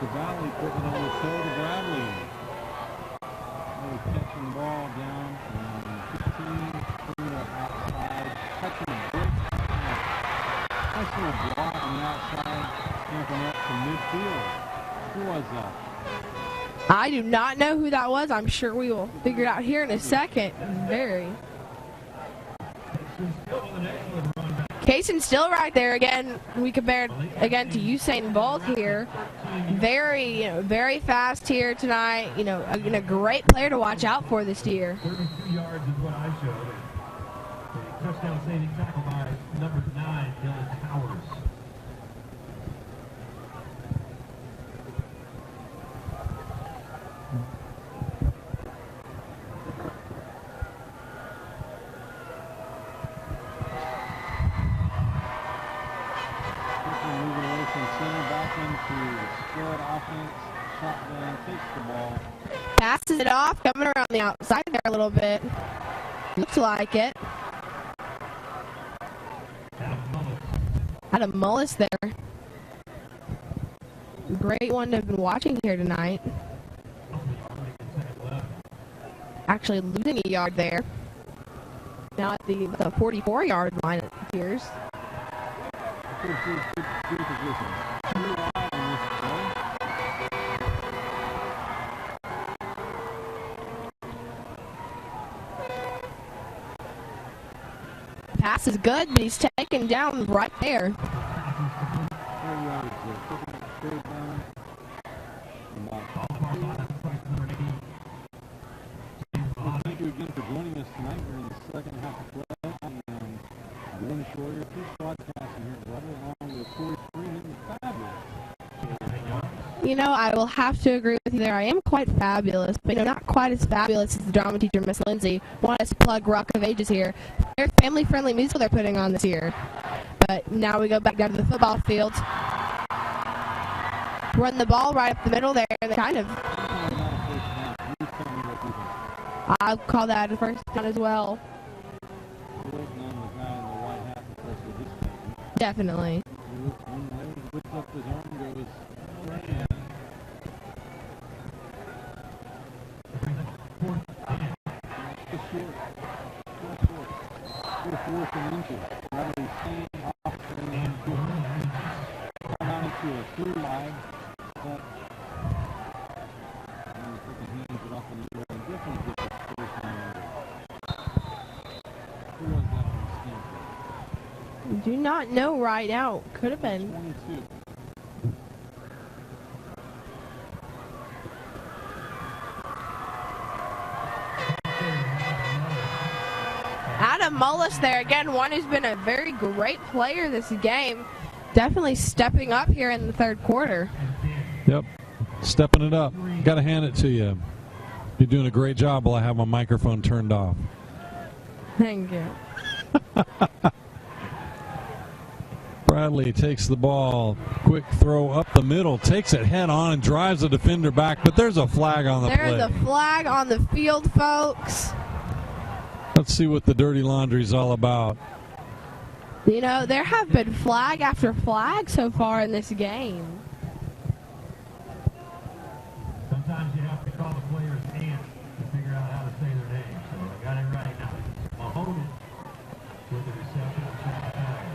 The Valley putting it on the toe to Bradley. They're catching the ball down from 15, putting it outside, catching a break. Nice little block on the outside, camping up from midfield. Who was that? I do not know who that was. I'm sure we will figure it out here in a second. Cason's still right there again. We compare again to Usain Bolt here. Very fast here tonight. You know, a great player to watch out for this year. 32 yards is what I showed. A touchdown saving tackle by number 9, Dylan Towers. Passes it off, coming around the outside there a little bit. Looks like it. Adam Mullis there. Great one to have been watching here tonight. Actually losing a yard there. Now at the 44-yard line, it appears. Pass is good, but he's taken down right there. Thank you again for joining us tonight. We're in the second half of play. Glenn Schroyer, two broadcasting here at Brother, along with Corey Freeman. Fabulous. You know, I will have to agree with you there. I am quite fabulous, but not quite as fabulous as the drama teacher, Miss Lindsay. Want us to plug Rock of Ages here. Very family-friendly musical they're putting on this year. But now we go back down to the football field. Run the ball right up the middle there, and they kind of... I'll call that a first down as well. Definitely. Do not know right now. Could have been. 22. Adam Mullis there again, one who's been a very great player this game. Definitely stepping up here in the third quarter. Yep, stepping it up. Got to hand it to you. You're doing a great job while I have my microphone turned off. Thank you. Bradley takes the ball, quick throw up the middle, takes it head on and drives the defender back, but there's a flag on the play. There's a flag on the field, folks. Let's see what the dirty laundry's all about. You know, there have been flag after flag so far in this game. Sometimes you have to call the player's name to figure out how to say their name. So I got it right now. Mahonen with the reception.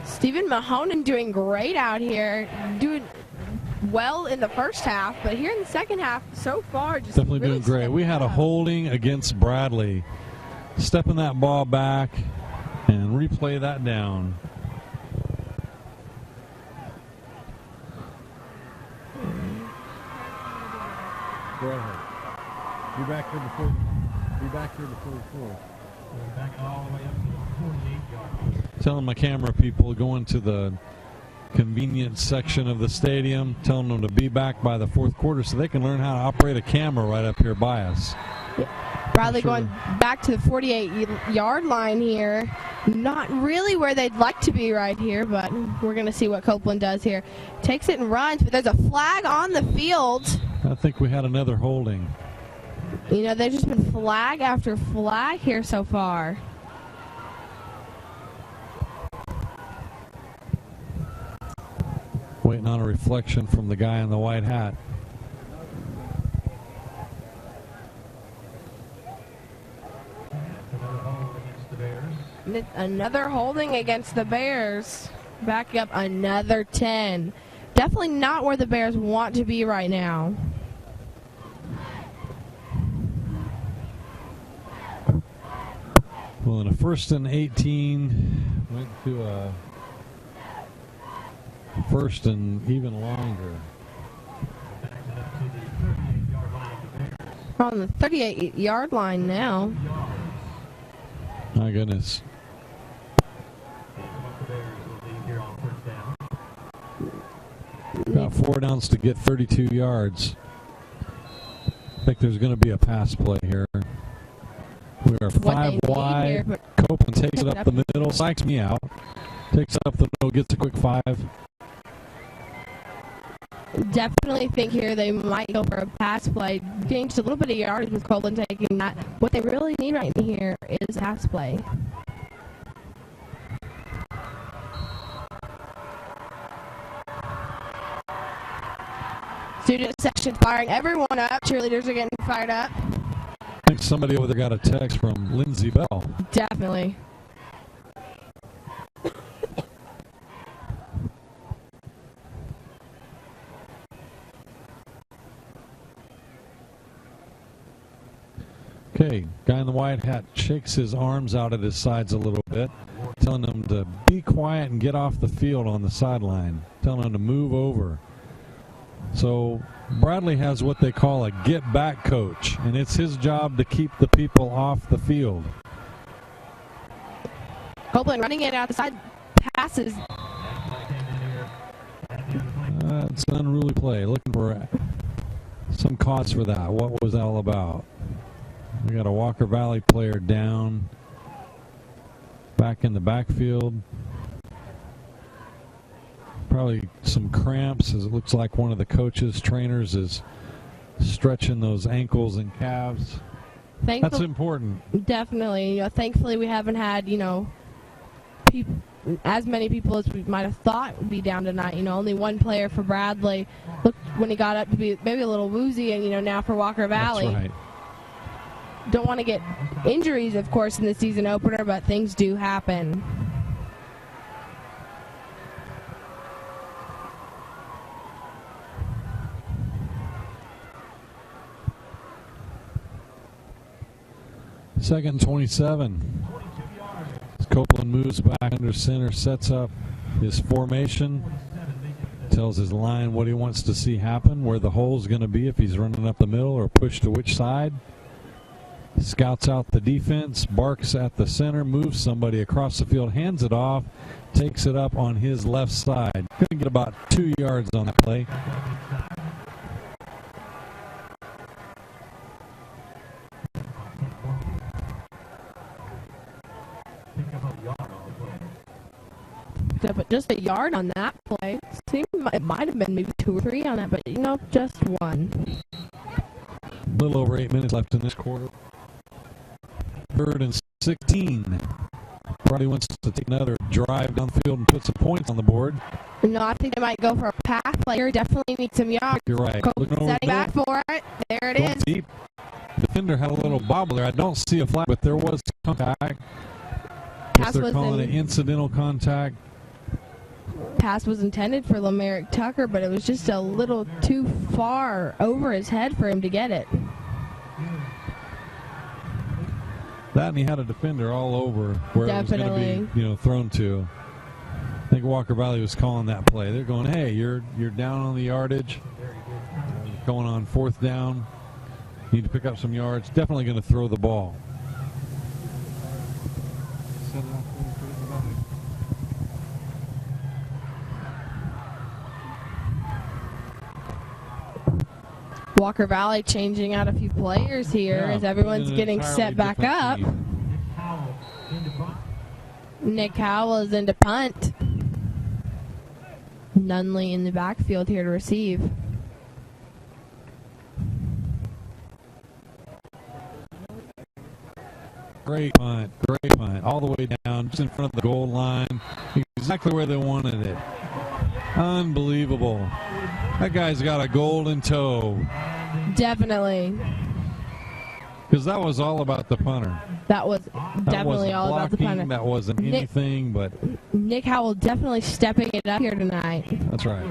Stephen Mahonen doing great out here. well in the first half, but here in the second half, so far, just definitely really doing great. We had a holding against Bradley. Stepping that ball back and replay that down. Go ahead. Be back here before. Be back here before the fourth. We're back all the way up to the 48-yard line. Telling my camera people going to the convenience section of the stadium, telling them to be back by the fourth quarter so they can learn how to operate a camera right up here by us. Bradley going back to the 48-yard line here. Not really where they'd like to be right here, but we're going to see what Copeland does here. Takes it and runs, but there's a flag on the field. I think we had another holding. You know, there's just been flag after flag here so far. Waiting on a reflection from the guy in the white hat. Another holding against the Bears. Back up another 10. Definitely not where the Bears want to be right now. Well, in a 1st and 18, went to a 1st and even longer. We're on the 38-yard line now. My goodness. Got 4 downs to get 32 yards. I think there's going to be a pass play here. We are 5 wide. Copeland takes it up the middle, psychs me out. Takes it up the middle, gets a quick 5. Definitely think here they might go for a pass play. Getting just a little bit of yards with Copeland taking that. What they really need right here is a pass play. Student section firing everyone up. Cheerleaders are getting fired up. I think somebody over there got a text from Lindsay Bell. Definitely. Okay, guy in the white hat shakes his arms out at his sides a little bit, telling them to be quiet and get off the field on the sideline, telling them to move over. So Bradley has what they call a get-back coach, and it's his job to keep the people off the field. Copeland running it out the side, passes. It's an unruly play. Looking for some cause for that. What was that all about? We got a Walker Valley player down, back in the backfield. Probably some cramps, as it looks like one of the coaches, trainers, is stretching those ankles and calves. That's important. Definitely. You know, thankfully, we haven't had, you know, as many people as we might have thought would be down tonight. You know, only one player for Bradley looked when he got up to be maybe a little woozy, and, you know, now for Walker Valley. That's right. Don't want to get injuries, of course, in the season opener, but things do happen. Second and 27. As Copeland moves back under center, sets up his formation, tells his line what he wants to see happen, where the hole's going to be if he's running up the middle or pushed to which side. Scouts out the defense, barks at the center, moves somebody across the field, hands it off, takes it up on his left side. Going to get about 2 yards on that play. But just a yard on that play. It might have been maybe 2 or 3 on that, but, you know, just 1. A little over 8 minutes left in this quarter. 3rd and 16. Probably wants to take another drive down the field and put some points on the board. No, I think they might go for a pass play here. Definitely need some yards. You're right. Setting back for it. There it is. Deep. Defender had a little bobble there. I don't see a flag, but there was contact. Guess they're calling it incidental contact. pass was intended for Lamerick Tucker, but it was just a little too far over his head for him to get it. That, and he had a defender all over where it was going to be, thrown to. I think Walker Valley was calling that play. They're going, hey, you're down on the yardage. Going on 4th down. Need to pick up some yards. Definitely going to throw the ball. Walker Valley changing out a few players here as everyone's getting set back up. Nick Howell is into punt. Nunley in the backfield here to receive. Great punt, all the way down, just in front of the goal line, exactly where they wanted it. Unbelievable. That guy's got a golden toe. Definitely. Because that was all about the punter. That was definitely all about the punter. That wasn't anything but... Nick Howell definitely stepping it up here tonight. That's right.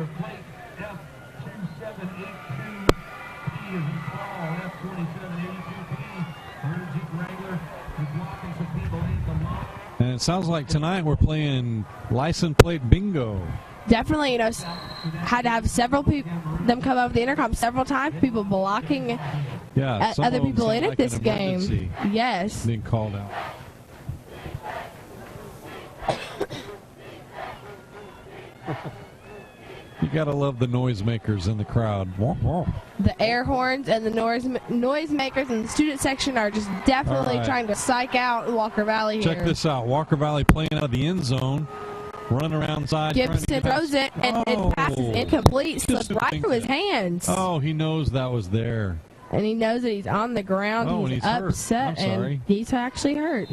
And it sounds like tonight we're playing license plate bingo. Definitely, had to have several people, them come over the intercom several times, people blocking other people in at this game. Yes. Being called out. You gotta love the noisemakers in the crowd. The air horns and the noisemakers in the student section are just definitely trying to psych out Walker Valley here. Check this out. Walker Valley playing out of the end zone. Run around side. Gibson throws it, and it passes incomplete. Slipped right through his hands. Oh, he knows that was there. And he knows that he's on the ground. Oh, he's hurt. upset, and he's actually hurt.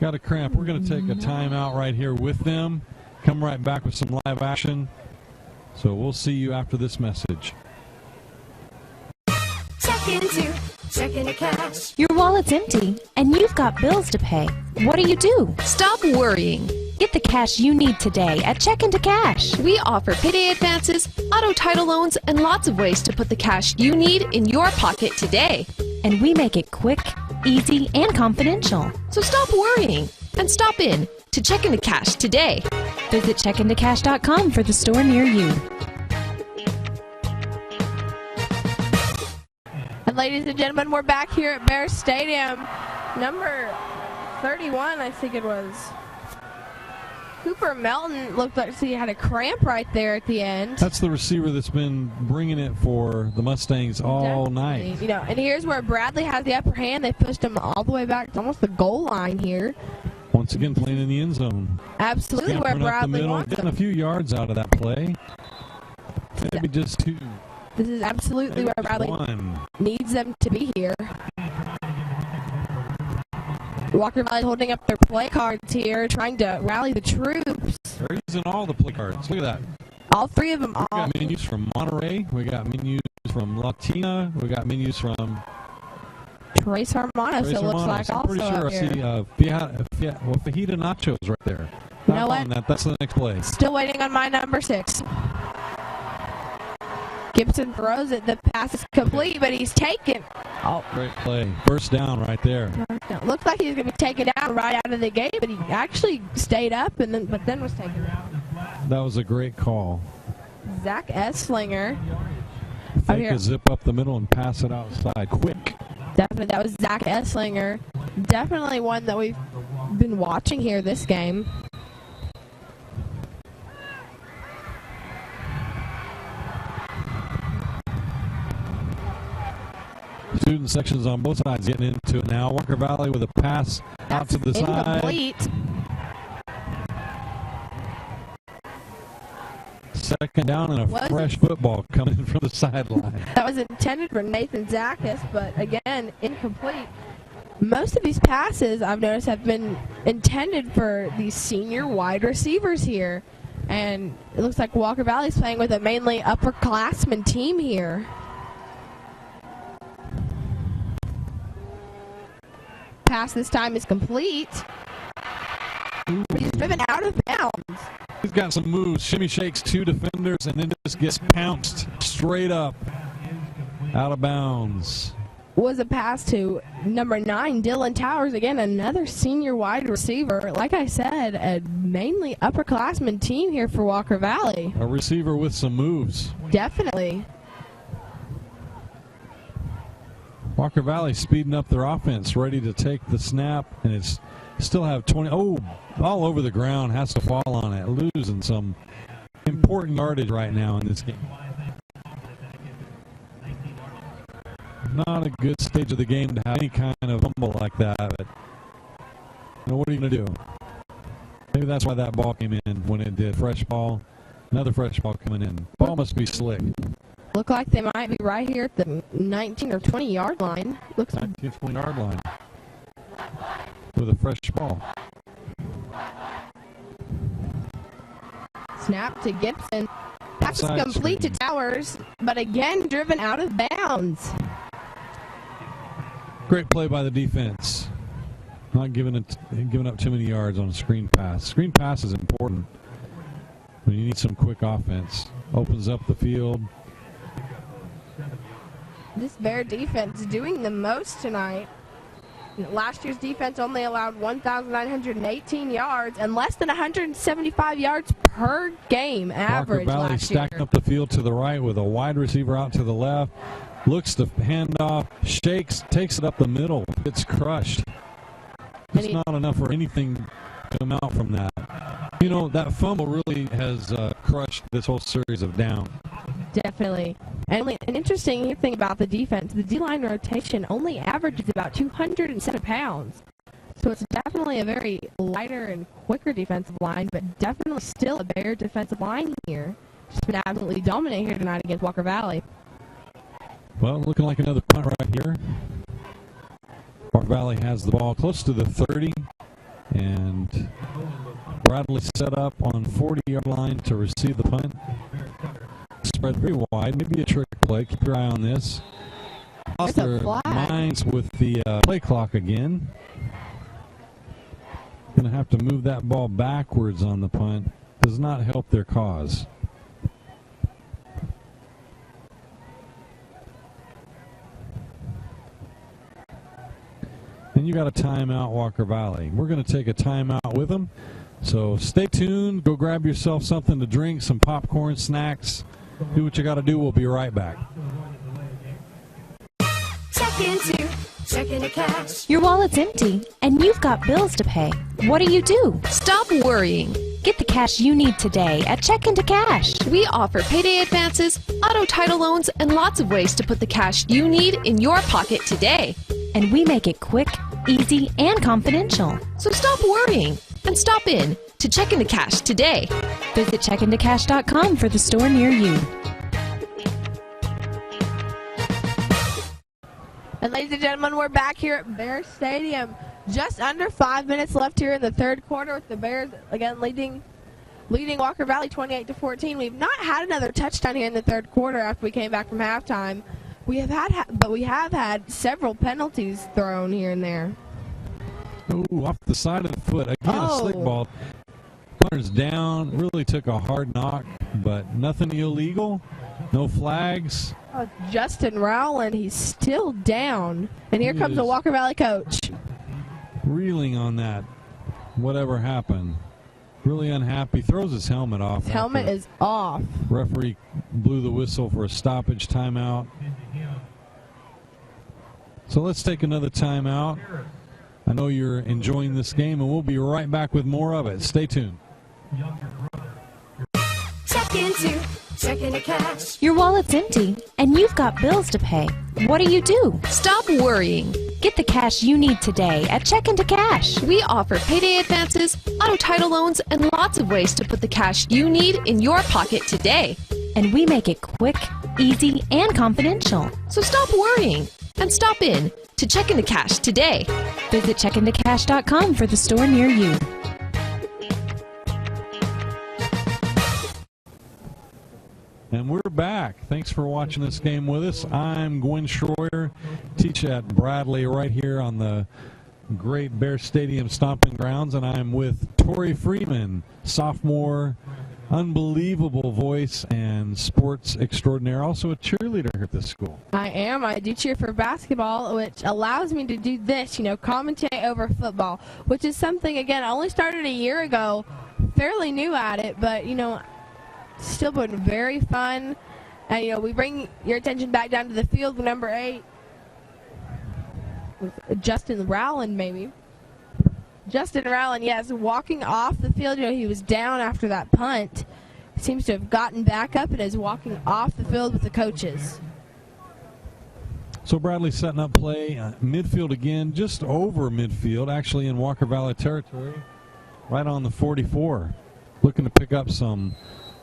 Got a cramp. We're going to take a timeout right here with them. Come right back with some live action. So we'll see you after this message. Check into cash. Your wallet's empty, and you've got bills to pay. What do? Stop worrying. Get the cash you need today at Check into Cash. We offer payday advances, auto title loans, and lots of ways to put the cash you need in your pocket today. And we make it quick, easy, and confidential. So stop worrying and stop in to Check into Cash today. Visit checkintocash.com for the store near you. And ladies and gentlemen, we're back here at Bear Stadium. Number 31, I think it was. Cooper Melton looked like he had a cramp right there at the end. That's the receiver that's been bringing it for the Mustangs all night. And here's where Bradley has the upper hand. They pushed him all the way back to almost the goal line here. Once again, playing in the end zone. Absolutely where Bradley wants getting a few yards out of that play. Maybe just 2. This is absolutely where Bradley needs them to be here. Walker Valley holding up their play cards here, trying to rally the troops. They're using all the play cards. Look at that. All 3 of them. We got menus from Monterey. We got menus from Latina. We got menus from Trace Hermanos, it looks like. I'm pretty sure I see fajita nachos right there. You know what? That's the next play. Still waiting on my number 6. Gibson throws it. The pass is complete, but he's taken. Oh, great play. First down right there. Looked like he was going to be taken down right out of the gate, but he actually stayed up but then was taken down. That was a great call. Zach Esslinger. Fake a zip up the middle and pass it outside quick. Definitely, that was Zach Esslinger. Definitely one that we've been watching here this game. Student sections on both sides getting into it now. Walker Valley with a pass out to the incomplete. side. Second down and a fresh football coming from the sideline. That was intended for Nathan Zakis, but again, incomplete. Most of these passes, I've noticed, have been intended for these senior wide receivers here. And it looks like Walker Valley's playing with a mainly upperclassmen team here. Pass this time is complete. but he's driven out of bounds. He's got some moves. Shimmy shakes 2 defenders and then just gets pounced straight up out of bounds. Was a pass to number 9, Dylan Towers. Again, another senior wide receiver. Like I said, a mainly upperclassman team here for Walker Valley. A receiver with some moves. Definitely. Walker Valley speeding up their offense, ready to take the snap, and it's still have 20. Oh, all over the ground, has to fall on it, losing some important yardage right now in this game. Not a good stage of the game to have any kind of fumble like that. But, what are you going to do? Maybe that's why that ball came in when it did. Fresh ball, another fresh ball coming in. Ball must be slick. Look like they might be right here at the 19 or 20 yard line. Looks like 19, 20 yard line with a fresh ball. Snap to Gibson. Pass is Outside complete screen. to Towers, but again driven out of bounds. Great play by the defense. Not giving up too many yards on a screen pass. Screen pass is important when you need some quick offense. Opens up the field. This Bear defense doing the most tonight. Last year's defense only allowed 1,918 yards and less than 175 yards per game average Walker Valley last year. stacking up the field to the right with a wide receiver out to the left. Looks to hand off, shakes, takes it up the middle. It's crushed. It's not enough for anything to come out from that. That fumble really has crushed this whole series of down. Definitely. And an interesting thing about the defense, the D-line rotation only averages about 207 pounds. So it's definitely a very lighter and quicker defensive line, but definitely still a Bear defensive line here. Just been absolutely dominant here tonight against Walker Valley. Well, looking like another punt right here. Walker Valley has the ball close to the 30, and Bradley set up on 40-yard line to receive the punt. Spread very wide, maybe a trick play. Keep your eye on this. Lost their minds with the play clock again. Going to have to move that ball backwards on the punt. Does not help their cause. And you got a timeout, Walker Valley. We're going to take a timeout with them. So stay tuned. Go grab yourself something to drink, some popcorn, snacks. Do what you got to do. We'll be right back. Check into checking to cash. Your wallet's empty, and you've got bills to pay. What do you do? Stop worrying. Get the cash you need today at Check Into Cash. We offer payday advances, auto title loans, and lots of ways to put the cash you need in your pocket today. And we make it quick, easy, and confidential. So stop worrying and stop in to Check Into Cash today. Visit checkintocash.com for the store near you. And ladies and gentlemen, we're back here at Bear Stadium. Just under 5 minutes left here in the third quarter with the Bears again leading Walker Valley 28-14. We've not had another touchdown here in the third quarter after we came back from halftime. We have had several penalties thrown here and there. Ooh, off the side of the foot. Again, a slick ball. Punter's down. Really took a hard knock, but nothing illegal. No flags. Justin Rowland, he's still down. And here comes the Walker Valley coach. Reeling on that. Whatever happened. Really unhappy. Throws his helmet off. His helmet is off. Referee blew the whistle for a stoppage timeout. So let's take another timeout. I know you're enjoying this game, and we'll be right back with more of it. Stay tuned. Check into checking to cash. Your wallet's empty, and you've got bills to pay. What do you do? Stop worrying. Get the cash you need today at Check Into Cash. We offer payday advances, auto title loans, and lots of ways to put the cash you need in your pocket today. And we make it quick, easy, and confidential. So stop worrying and stop in to Check Into Cash today. Visit checkintocash.com for the store near you. And we're back. Thanks for watching this game with us. I'm Gwen Schroyer, teach at Bradley right here on the great Bear Stadium stomping grounds, and I'm with Tori Freeman, sophomore, unbelievable voice and sports extraordinaire, also a cheerleader here at this school. I am. I do cheer for basketball, which allows me to do this, commentate over football, which is something, again, I only started a year ago, fairly new at it, but, still been very fun. And, we bring your attention back down to the field with number 8. Justin Rowland, maybe. Justin Rowland, yes, walking off the field. He was down after that punt. He seems to have gotten back up and is walking off the field with the coaches. So Bradley setting up play, midfield again, just over midfield, actually in Walker Valley territory, right on the 44. Looking to pick up some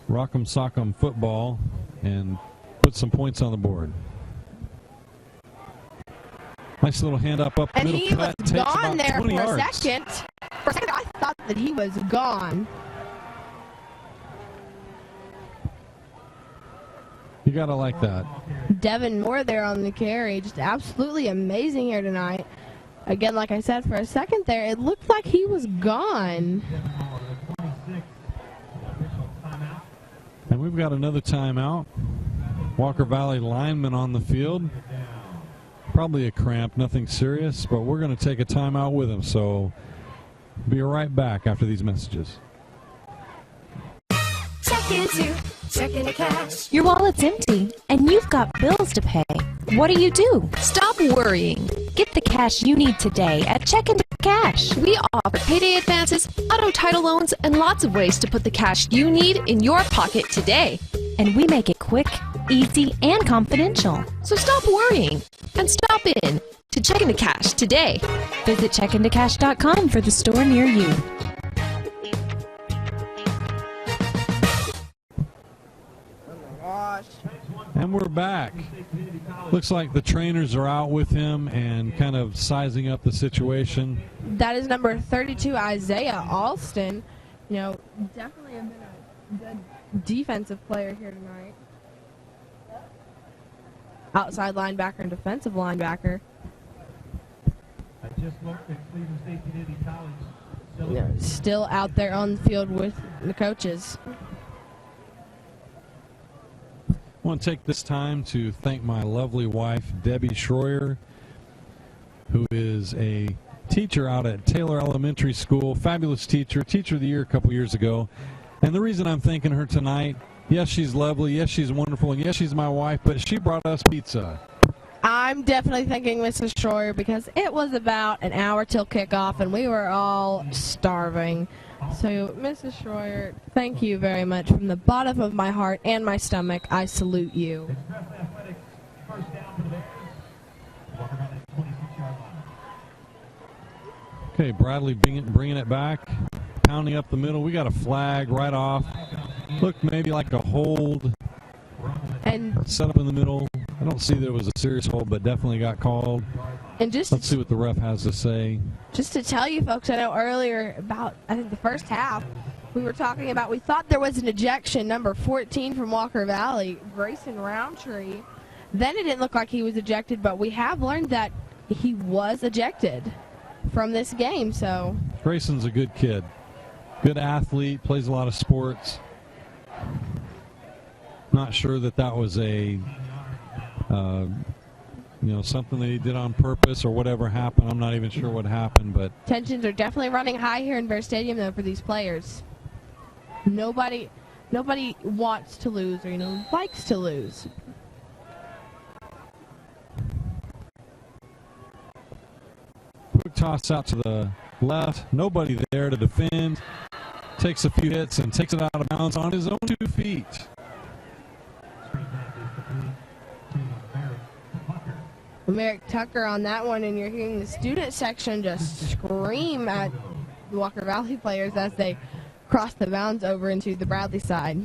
rock'em sock'em football and put some points on the board. Nice little hand up and middle he cut. was Takes gone about there 20 for yards. a second. For a second, I thought that he was gone. You got to like that. Devin Moore there on the carry. Just absolutely amazing here tonight. Again, like I said, for a second there, it looked like he was gone. And we've got another timeout. Walker Valley lineman on the field. Probably a cramp, nothing serious, but we're going to take a timeout with him. So be right back after these messages. Check into checking the cash. Your wallet's empty, and you've got bills to pay. What do? Stop worrying. Get the cash you need today at Check into Cash. We offer payday advances, auto title loans, and lots of ways to put the cash you need in your pocket today. And we make it quick, easy, and confidential. So stop worrying and stop in to Check into Cash today. Visit checkintocash.com for the store near you. And we're back. Looks like the trainers are out with him and kind of sizing up the situation. That is number 32, Isaiah Alston. Definitely have been a good defensive player here tonight. Outside linebacker and defensive linebacker. I just looked at Cleveland State Community College. Still out there on the field with the coaches. I want to take this time to thank my lovely wife, Debbie Schroyer, who is a teacher out at Taylor Elementary School, fabulous teacher of the year a couple years ago. And the reason I'm thanking her tonight, yes, she's lovely, yes, she's wonderful, and yes, she's my wife, but she brought us pizza. I'm definitely thanking Mrs. Schroyer because it was about an hour till kickoff, and we were all starving. So, Mrs. Schroyer, thank you very much. From the bottom of my heart and my stomach, I salute you. Okay, Bradley bringing it back, pounding up the middle. We got a flag right off. Looked maybe like a hold. And set up in the middle. I don't see there was a serious hold, but definitely got called. And let's see what the ref has to say. Just to tell you folks, I know earlier about, I think the first half, we were talking about, we thought there was an ejection, number 14 from Walker Valley, Grayson Roundtree. Then it didn't look like he was ejected, but we have learned that he was ejected from this game. So Grayson's a good kid, good athlete, plays a lot of sports. Not sure that was a something that he did on purpose or whatever happened. I'm not even sure what happened, but tensions are definitely running high here in Bear Stadium though for these players. Nobody wants to lose or likes to lose. Quick toss out to the left. Nobody there to defend. Takes a few hits and takes it out of bounds on his own 2 feet. Merrick Tucker on that one, and you're hearing the student section just scream at the Walker Valley players as they cross the bounds over into the Bradley side.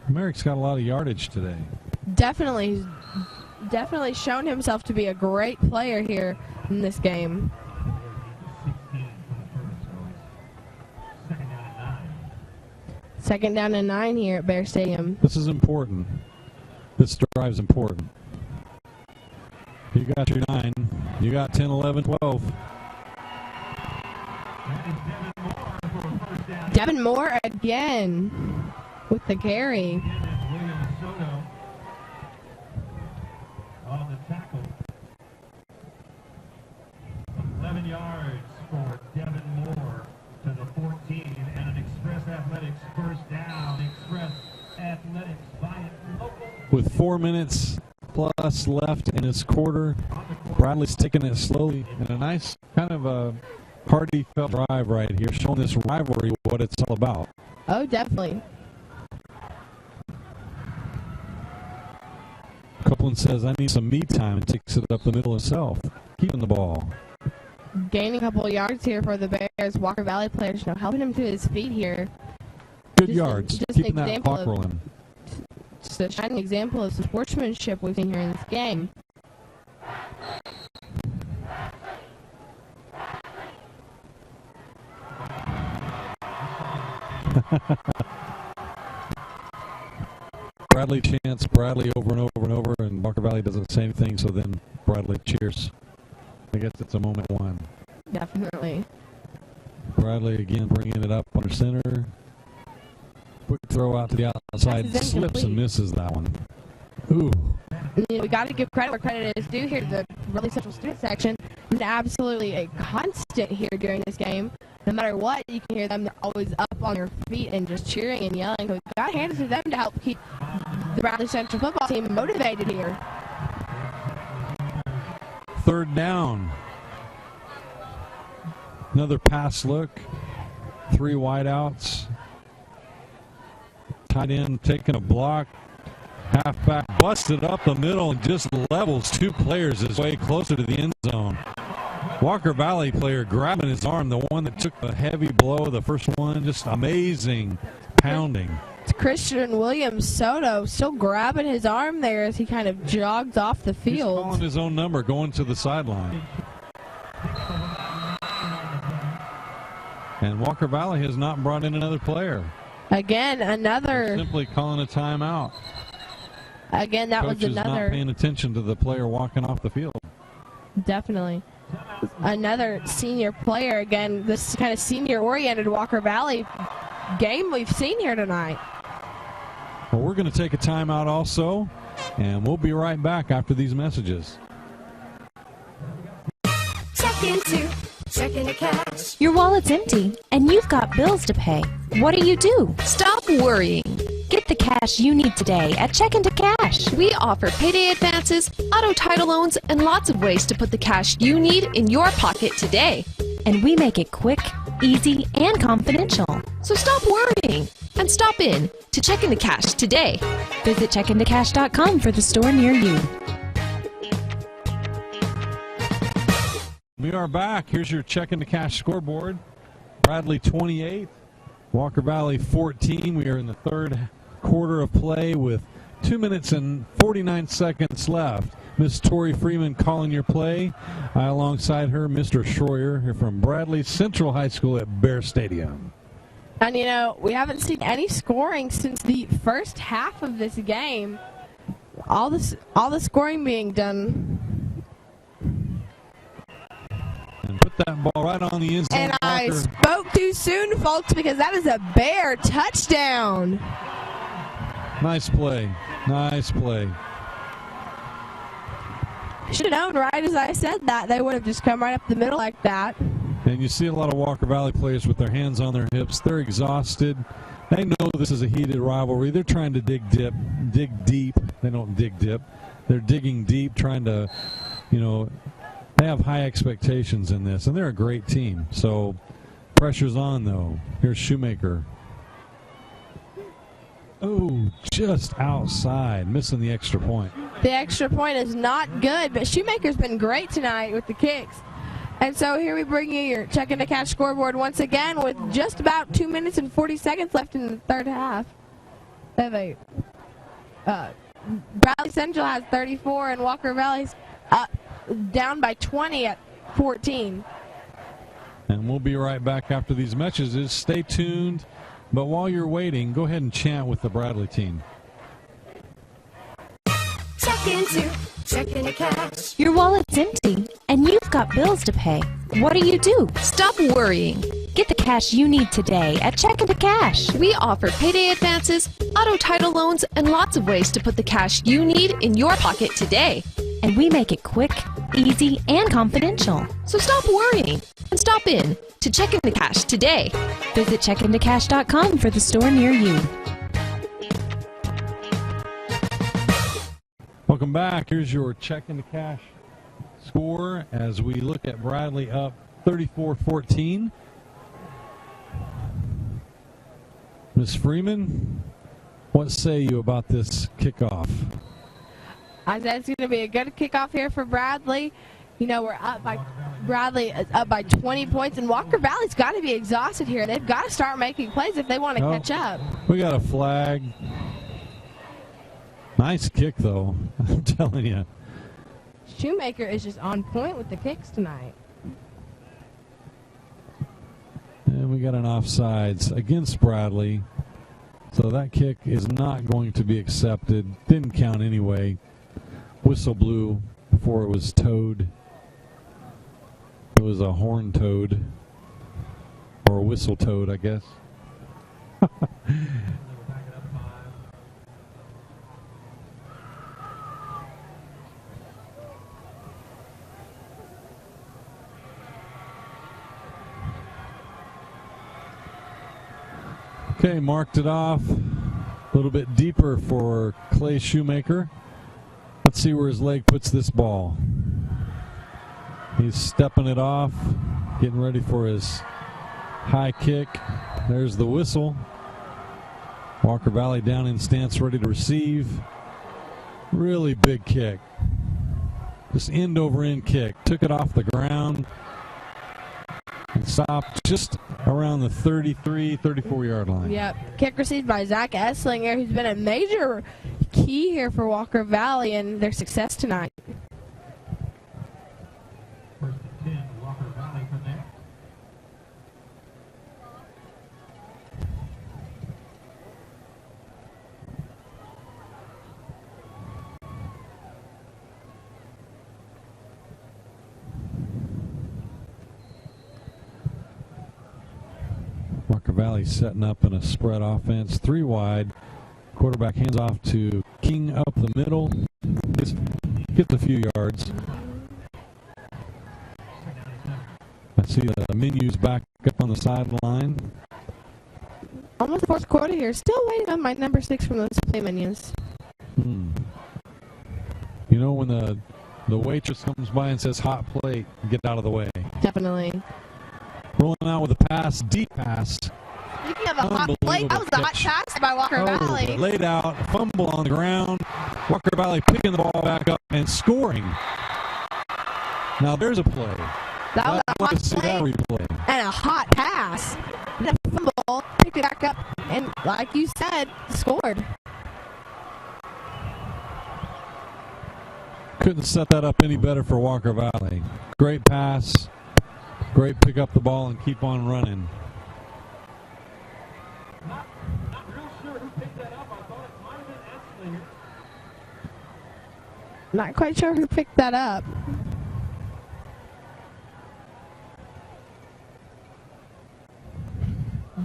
Merrick's got a lot of yardage today. Definitely shown himself to be a great player here in this game. Second down and 9 here at Bear Stadium. This is important. This drive's important. You got your 9. You got 10, 11, 12. Devin Moore again with the carry. William Soto on the tackle. 11 yards for Devin Moore to the 14, and an Express Athletics first down. Express Athletics by it local. With 4 minutes plus left in this quarter, Bradley's taking it slowly and a nice kind of a hearty-felt drive right here, showing this rivalry what it's all about. Oh, definitely. Copeland says, I need some me time, and takes it up the middle himself, keeping the ball. Gaining a couple of yards here for the Bears. Walker Valley players, helping him to his feet here. Good yards, keeping that clock rolling. Just a shining example of some sportsmanship we've seen here in this game. Bradley chants Bradley over and over and over, and Walker Valley does the same thing, so then Bradley cheers. I guess it's a moment one. Definitely. Bradley again bringing it up under center. Quick throw out to the outside, slips and misses that one. Ooh. We got to give credit where credit is due here to the Bradley Central student section. It's absolutely a constant here during this game. No matter what, you can hear them. They're always up on their feet and just cheering and yelling. So we've got to hand it to them to help keep the Bradley Central football team motivated here. Third down. Another pass look. 3 wideouts. Tight end taking a block. Halfback busted up the middle and just levels 2 players his way closer to the end zone. Walker Valley player grabbing his arm, the one that took the heavy blow, the first one, just amazing pounding. It's Christian William Soto still grabbing his arm there as he kind of jogs off the field. He's calling his own number, going to the sideline. And Walker Valley has not brought in another player. Again, another. They're simply calling a timeout. Again, that Coach was another. Not paying attention to the player walking off the field. Definitely. Another senior player. Again, this kind of senior-oriented Walker Valley game we've seen here tonight. Well, we're going to take a timeout also, and we'll be right back after these messages. Check into checking the cash. Your wallet's empty, and you've got bills to pay. What do? Stop worrying. Get the cash you need today at Check into Cash. We offer payday advances, auto title loans, and lots of ways to put the cash you need in your pocket today. And we make it quick, easy, and confidential. So stop worrying and stop in to Check into Cash today. Visit checkintocash.com for the store near you. We are back. Here's your Check into Cash scoreboard. Bradley 28, Walker Valley 14. We are in the third quarter of play with 2 minutes and 49 seconds left. Miss Tori Freeman calling your play. Alongside her, Mr. Schroyer here from Bradley Central High School at Bear Stadium. And, we haven't seen any scoring since the first half of this game. All the scoring being done. And put that ball right on the inside. And I spoke too soon, folks, because that is a Bear touchdown. Nice play. Nice play. Should have known right as I said that. They would have just come right up the middle like that. And you see a lot of Walker Valley players with their hands on their hips. They're exhausted. They know this is a heated rivalry. They're trying to dig deep. They don't dig dip. They're digging deep, trying to, they have high expectations in this. And they're a great team. So pressure's on, though. Here's Shoemaker. Oh, just outside, missing the extra point. The extra point is not good, but Shoemaker's been great tonight with the kicks. And so here we bring you your Check into Cash scoreboard once again with just about 2 minutes and 40 seconds left in the third half. Bradley Central has 34 and Walker Valley's down by 20 at 14. And we'll be right back after these messages. Stay tuned. But while you're waiting, go ahead and chant with the Bradley team. Check Checking to cash. Your wallet's empty, and you've got bills to pay. What do you do? Stop worrying. Get the cash you need today at Checking to Cash. We offer payday advances, auto title loans, and lots of ways to put the cash you need in your pocket today. And we make it quick, easy, and confidential. So stop worrying and stop in to Checking to Cash today. Visit checkingtocash.com for the store near you. Welcome back. Here's your Checking to Cash score as we look at Bradley up 34-14. Ms. Freeman, what say you about this kickoff? I said it's going to be a good kickoff here for Bradley. You know, Bradley is up by 20 points, and Walker Valley's got to be exhausted here. They've got to start making plays if they want to catch up. We got a flag. Nice kick, though. I'm telling you. Shoemaker is just on point with the kicks tonight. And we got an offsides against Bradley. So that kick is not going to be accepted. Didn't count anyway. Whistle blew before it was towed. It was a horn toad. Or a whistle toad, I guess. Okay, marked it off. A little bit deeper for Clay Shoemaker. Let's see where his leg puts this ball. He's stepping it off, getting ready for his high kick. There's the whistle. Walker Valley down in stance, ready to receive. Really big kick. Just end over end kick. Took it off the ground. And stopped just around the 33, 34-yard line. Yep. Kick received by Zach Esslinger, who's been a major key here for Walker Valley and their success tonight. First and 10, Walker Valley from there. Walker Valley setting up in a spread offense, 3 wide. Quarterback hands off to King up the middle. Gets a few yards. I see the menus back up on the sideline. Almost the fourth quarter here. Still waiting on my number 6 from those play menus. You know, when the waitress comes by and says hot plate, get out of the way. Definitely. Rolling out with a pass, deep pass. Speaking of a hot plate, that was a hot pass by Walker Valley. Laid out, fumble on the ground. Walker Valley picking the ball back up and scoring. Now there's a play. That was a hot see that replay. And a hot pass. And a fumble, picked it back up, and like you said, scored. Couldn't set that up any better for Walker Valley. Great pass. Great pick up the ball and keep on running. Not real sure who picked that up. I thought it might have been Esslinger. Not quite sure who picked that up.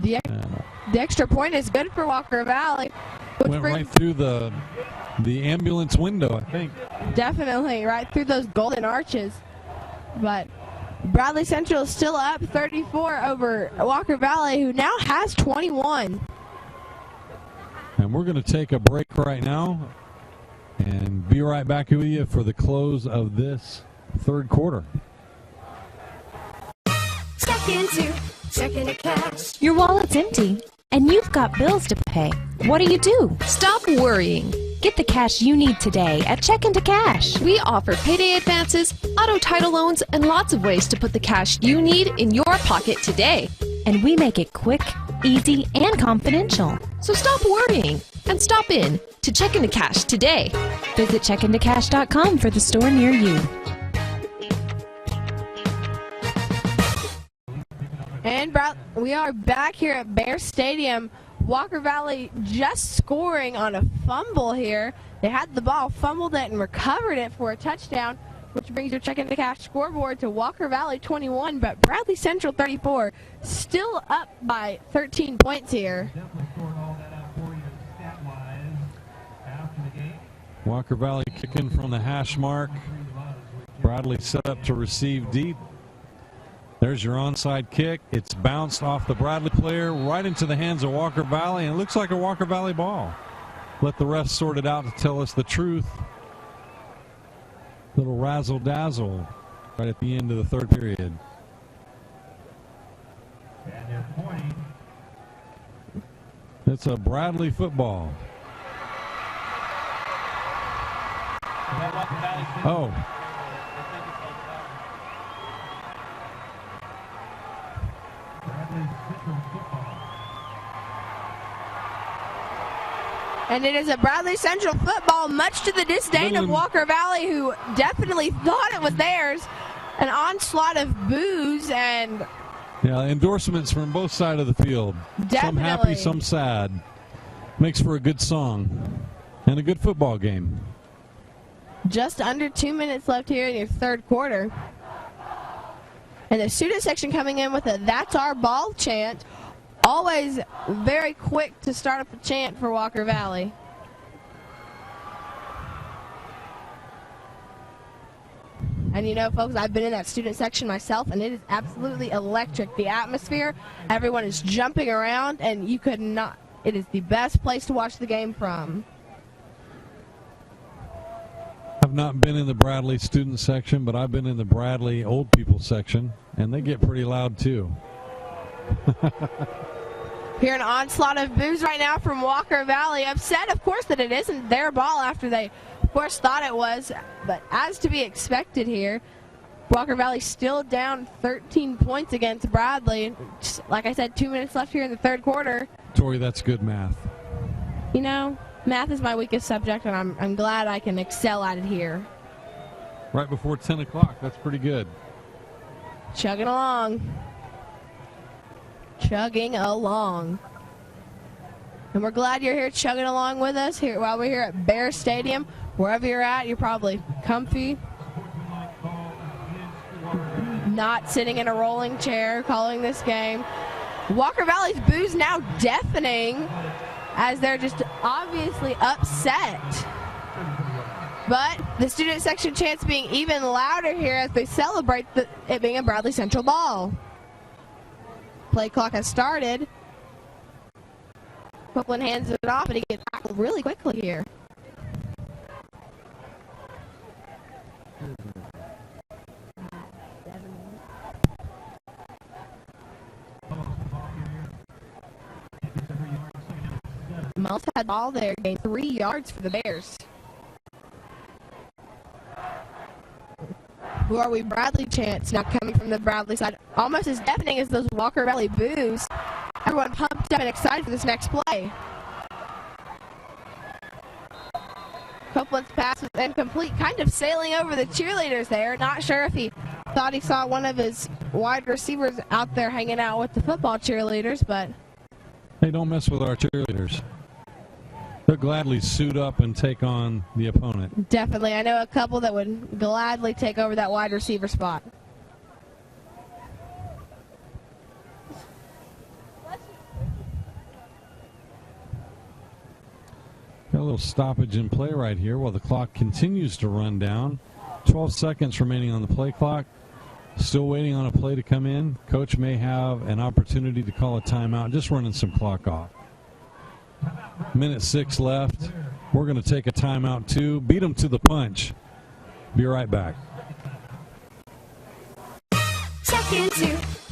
The extra point is good for Walker Valley. Went right through the ambulance window, I think. Definitely, right through those golden arches. But Bradley Central is still up 34 over Walker Valley, who now has 21. And we're going to take a break right now and be right back with you for the close of this third quarter. Checking to cash. Your wallet's empty, and you've got bills to pay. What do you do? Stop worrying. Get the cash you need today at Checking to Cash. We offer payday advances, auto title loans, and lots of ways to put the cash you need in your pocket today. And we make it quick, easy, and confidential. So stop worrying and stop in to Checking to Cash today. Visit checkingtocash.com for the store near you. And we are back here at Bear Stadium. Walker Valley just scoring on a fumble here. They had the ball, fumbled it, and recovered it for a touchdown, which brings your check into cash scoreboard to Walker Valley 21, but Bradley Central 34, still up by 13 points here. Definitely scored all that up for you stat-wise after the game. Walker Valley kicking from the hash mark. Bradley set up to receive deep. There's your onside kick. It's bounced off the Bradley player right into the hands of Walker Valley, and it looks like a Walker Valley ball. Let the refs sort it out to tell us the truth. Little razzle-dazzle right at the end of the third period. And they're pointing. It's a Bradley football. Oh. And it is a Bradley Central football, much to the disdain of Walker Valley, who definitely thought it was theirs. An onslaught of boos and... Yeah, endorsements from both sides of the field. Definitely. Some happy, some sad. Makes for a good song and a good football game. Just under 2 minutes left here in your third quarter. And the student section coming in with a "That's Our Ball" chant. Always very quick to start up the chant for Walker Valley. And you know, folks, I've been in that student section myself, and it is absolutely electric. The atmosphere, everyone is jumping around, and you could not, it is the best place to watch the game from. I've not been in the Bradley student section, but I've been in the Bradley old people section, and they get pretty loud too. Here an onslaught of boos right now from Walker Valley. Upset, of course, that it isn't their ball after they, of course, thought it was. But as to be expected here, Walker Valley still down 13 points against Bradley. Just, like I said, 2 minutes left here in the third quarter. Tori, that's good math. You know, math is my weakest subject, and I'm glad I can excel at it here. Right before 10 o'clock, that's pretty good. Chugging along. Chugging along. And we're glad you're here chugging along with us here while we're here at Bear Stadium. Wherever you're at, you're probably comfy, not sitting in a rolling chair calling this game. Walker Valley's boos now deafening as they're just obviously upset. But the student section chants being even louder here as they celebrate it being a Bradley Central ball. Play clock has started. Copeland hands it off, and he gets tackled really quickly here. Miles had the ball there, gained 3 yards for the Bears. Who are we? Bradley chants now coming from the Bradley side. Almost as deafening as those Walker Valley boos. Everyone pumped up and excited for this next play. Copeland's pass was incomplete, kind of sailing over the cheerleaders there. Not sure if he thought he saw one of his wide receivers out there hanging out with the football cheerleaders, but... Hey, don't mess with our cheerleaders. They'll gladly suit up and take on the opponent. Definitely. I know a couple that would gladly take over that wide receiver spot. Got a little stoppage in play right here while the clock continues to run down. 12 seconds remaining on the play clock. Still waiting on a play to come in. Coach may have an opportunity to call a timeout. Just running some clock off. Minute 6 left. We're going to take a timeout too. Beat them to the punch. Be right back.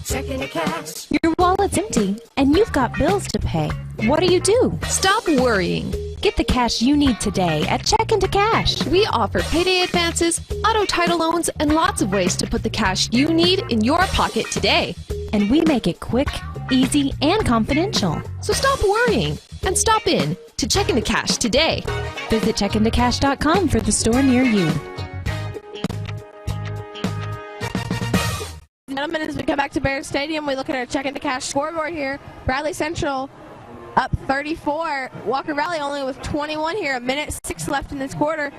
Check into cash. Your wallet's empty, and you've got bills to pay. What do? Stop worrying. Get the cash you need today at Check into Cash. We offer payday advances, auto title loans, and lots of ways to put the cash you need in your pocket today. And we make it quick, easy, and confidential. So stop worrying and stop in to Check into Cash today. Visit checkintocash.com for the store near you. Gentlemen, as we come back to Bear Stadium, we look at our Check into Cash scoreboard here. Bradley Central up 34. Walker Valley only with 21 here, 1:06 left in this quarter.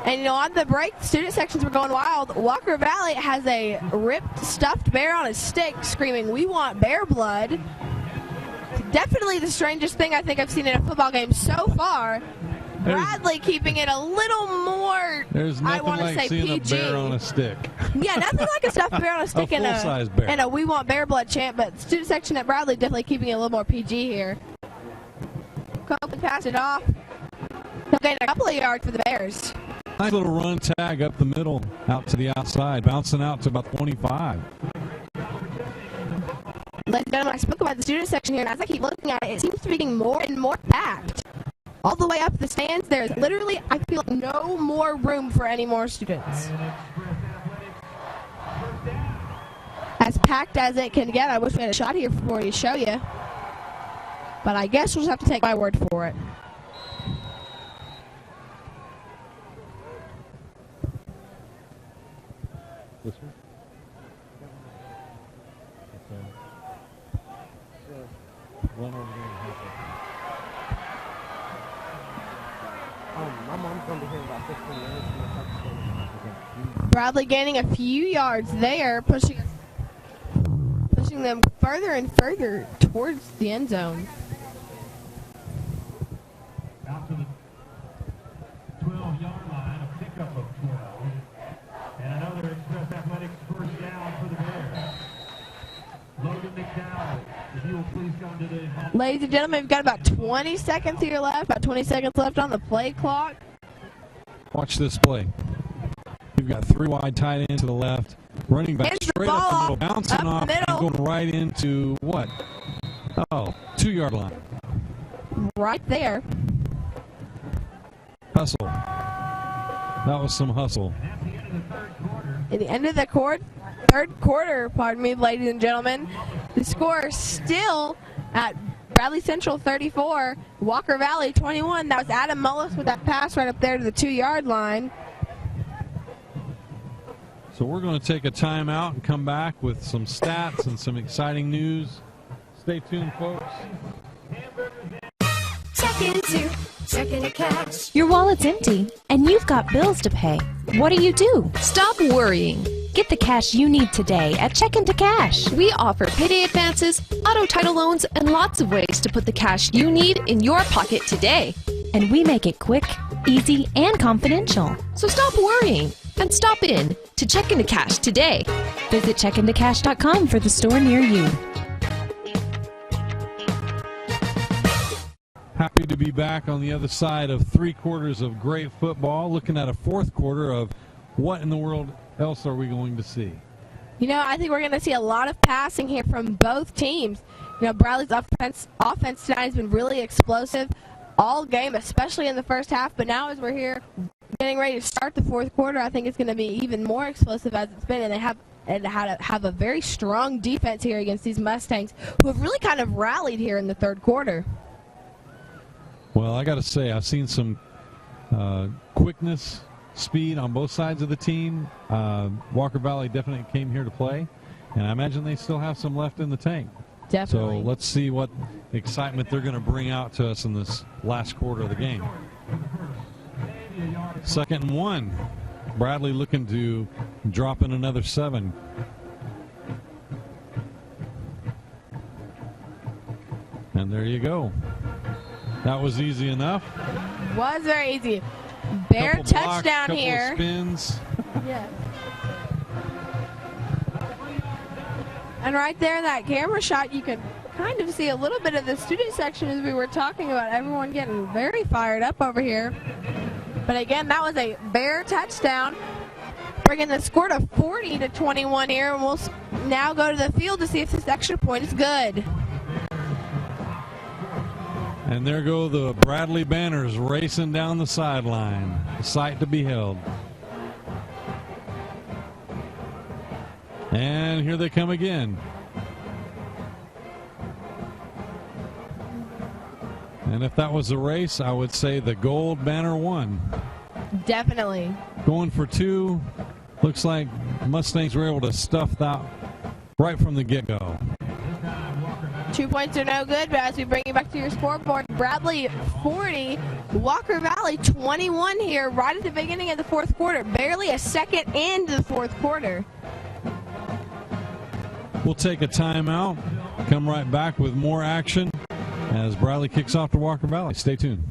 And, you know, on the break, the student sections were going wild. Walker Valley has a ripped stuffed bear on a stick screaming, "We want bear blood." Definitely the strangest thing I think I've seen in a football game so far. Bradley keeping it a little more, there's I nothing want to like say seeing PG. a bear on a stick. Yeah, nothing like a stuffed bear on a stick A full-size bear. and a "We want bear blood" chant, but student section at Bradley definitely keeping it a little more PG here. Copeland passed it off. He'll gain a couple of yards for the Bears. Nice little run tag up the middle, out to the outside, bouncing out to about 25. Ladies and gentlemen, I spoke about the student section here, and as I keep looking at it, it seems to be getting more and more packed. All the way up the stands, there's literally, I feel like, no more room for any more students. As packed as it can get. I wish we had a shot here for you to show you. But I guess we'll just have to take my word for it. This one? Run over there and help her. My mom's going to be here in about 15 minutes. Bradley gaining a few yards there, pushing them further and further towards the end zone. Out to the 12-yard line, a pickup of 12. And another Express Athletics first down for the Bears. Logan McDowell, if you will please come to the... Ladies and gentlemen, we've got about 20 seconds here left, about 20 seconds left on the play clock. Watch this play. You've got 3 wide tight ends to the left, running back straight up the middle, bouncing off, and going right into what? Oh, 2-yard line. Right there. Hustle. That was some hustle. At the end of the third quarter, pardon me, ladies and gentlemen, the score is still at Bradley Central 34, Walker Valley 21. That was Adam Mullis with that pass right up there to the 2-yard line. So we're going to take a timeout and come back with some stats and some exciting news. Stay tuned, folks. Check into cash. Your wallet's empty, and you've got bills to pay. What do? Stop worrying. Get the cash you need today at Check into Cash. We offer payday advances, auto title loans, and lots of ways to put the cash you need in your pocket today. And we make it quick, easy, and confidential. So stop worrying and stop in to Check into Cash today. Visit checkintocash.com for the store near you. Happy to be back on the other side of 3 quarters of great football, looking at a 4th quarter of what in the world else are we going to see? You know, I think we're going to see a lot of passing here from both teams. You know, Bradley's offense tonight has been really explosive all game, especially in the first half. But now as we're here getting ready to start the 4th quarter, I think it's going to be even more explosive as it's been. And they have a very strong defense here against these Mustangs, who have really kind of rallied here in the 3rd quarter. Well, I got to say, I've seen some quickness, speed on both sides of the team. Walker Valley definitely came here to play, and I imagine they still have some left in the tank. Definitely. So let's see what excitement they're going to bring out to us in this last quarter of the game. 2nd and 1. Bradley looking to drop in another 7. And there you go. That was easy enough. Was very easy. Bear couple touchdown blocks, here. Couple spins. Yeah. And right there in that camera shot, you can kind of see a little bit of the student section as we were talking about. Everyone getting very fired up over here. But again, that was a Bear touchdown, bringing the score to 40-21 here. And we'll now go to the field to see if this extra point is good. And there go the Bradley banners racing down the sideline. A sight to behold. And here they come again. And if that was a race, I would say the gold banner won. Definitely. Going for 2. Looks like Mustangs were able to stuff that right from the get-go. 2 points are no good, but as we bring you back to your scoreboard, Bradley 40, Walker Valley 21 here right at the beginning of the fourth quarter. Barely a second into the fourth quarter. We'll take a timeout, come right back with more action as Bradley kicks off to Walker Valley. Stay tuned.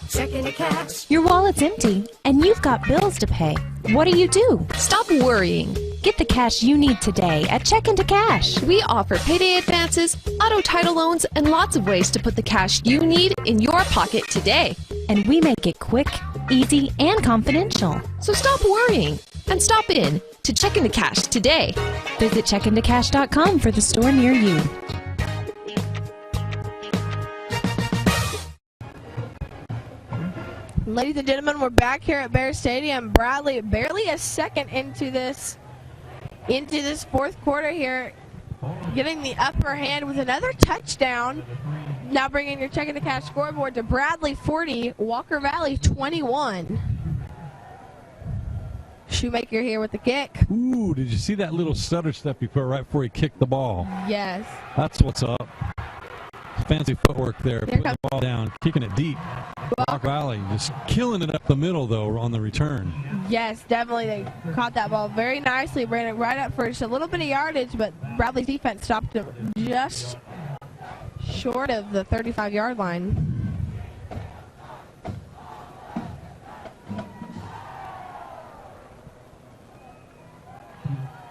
Checking to cash. Your wallet's empty, and you've got bills to pay. What do you do? Stop worrying. Get the cash you need today at Check Into Cash. We offer payday advances, auto title loans, and lots of ways to put the cash you need in your pocket today. And we make it quick, easy, and confidential. So stop worrying and stop in to Check Into Cash today. Visit checkintocash.com for the store near you. Ladies and gentlemen, we're back here at Bear Stadium. Bradley barely a second into this fourth quarter here, getting the upper hand with another touchdown. Now bringing your Check Into Cash scoreboard to Bradley 40, Walker Valley 21. Shoemaker here with the kick. Ooh, did you see that little stutter step he put right before he kicked the ball? Yes. That's what's up. Fancy footwork there, putting the ball down, kicking it deep. Walker Valley just killing it up the middle, though, on the return. Yes, definitely. They caught that ball very nicely, ran it right up for just a little bit of yardage, but Bradley's defense stopped it just short of the 35-yard line.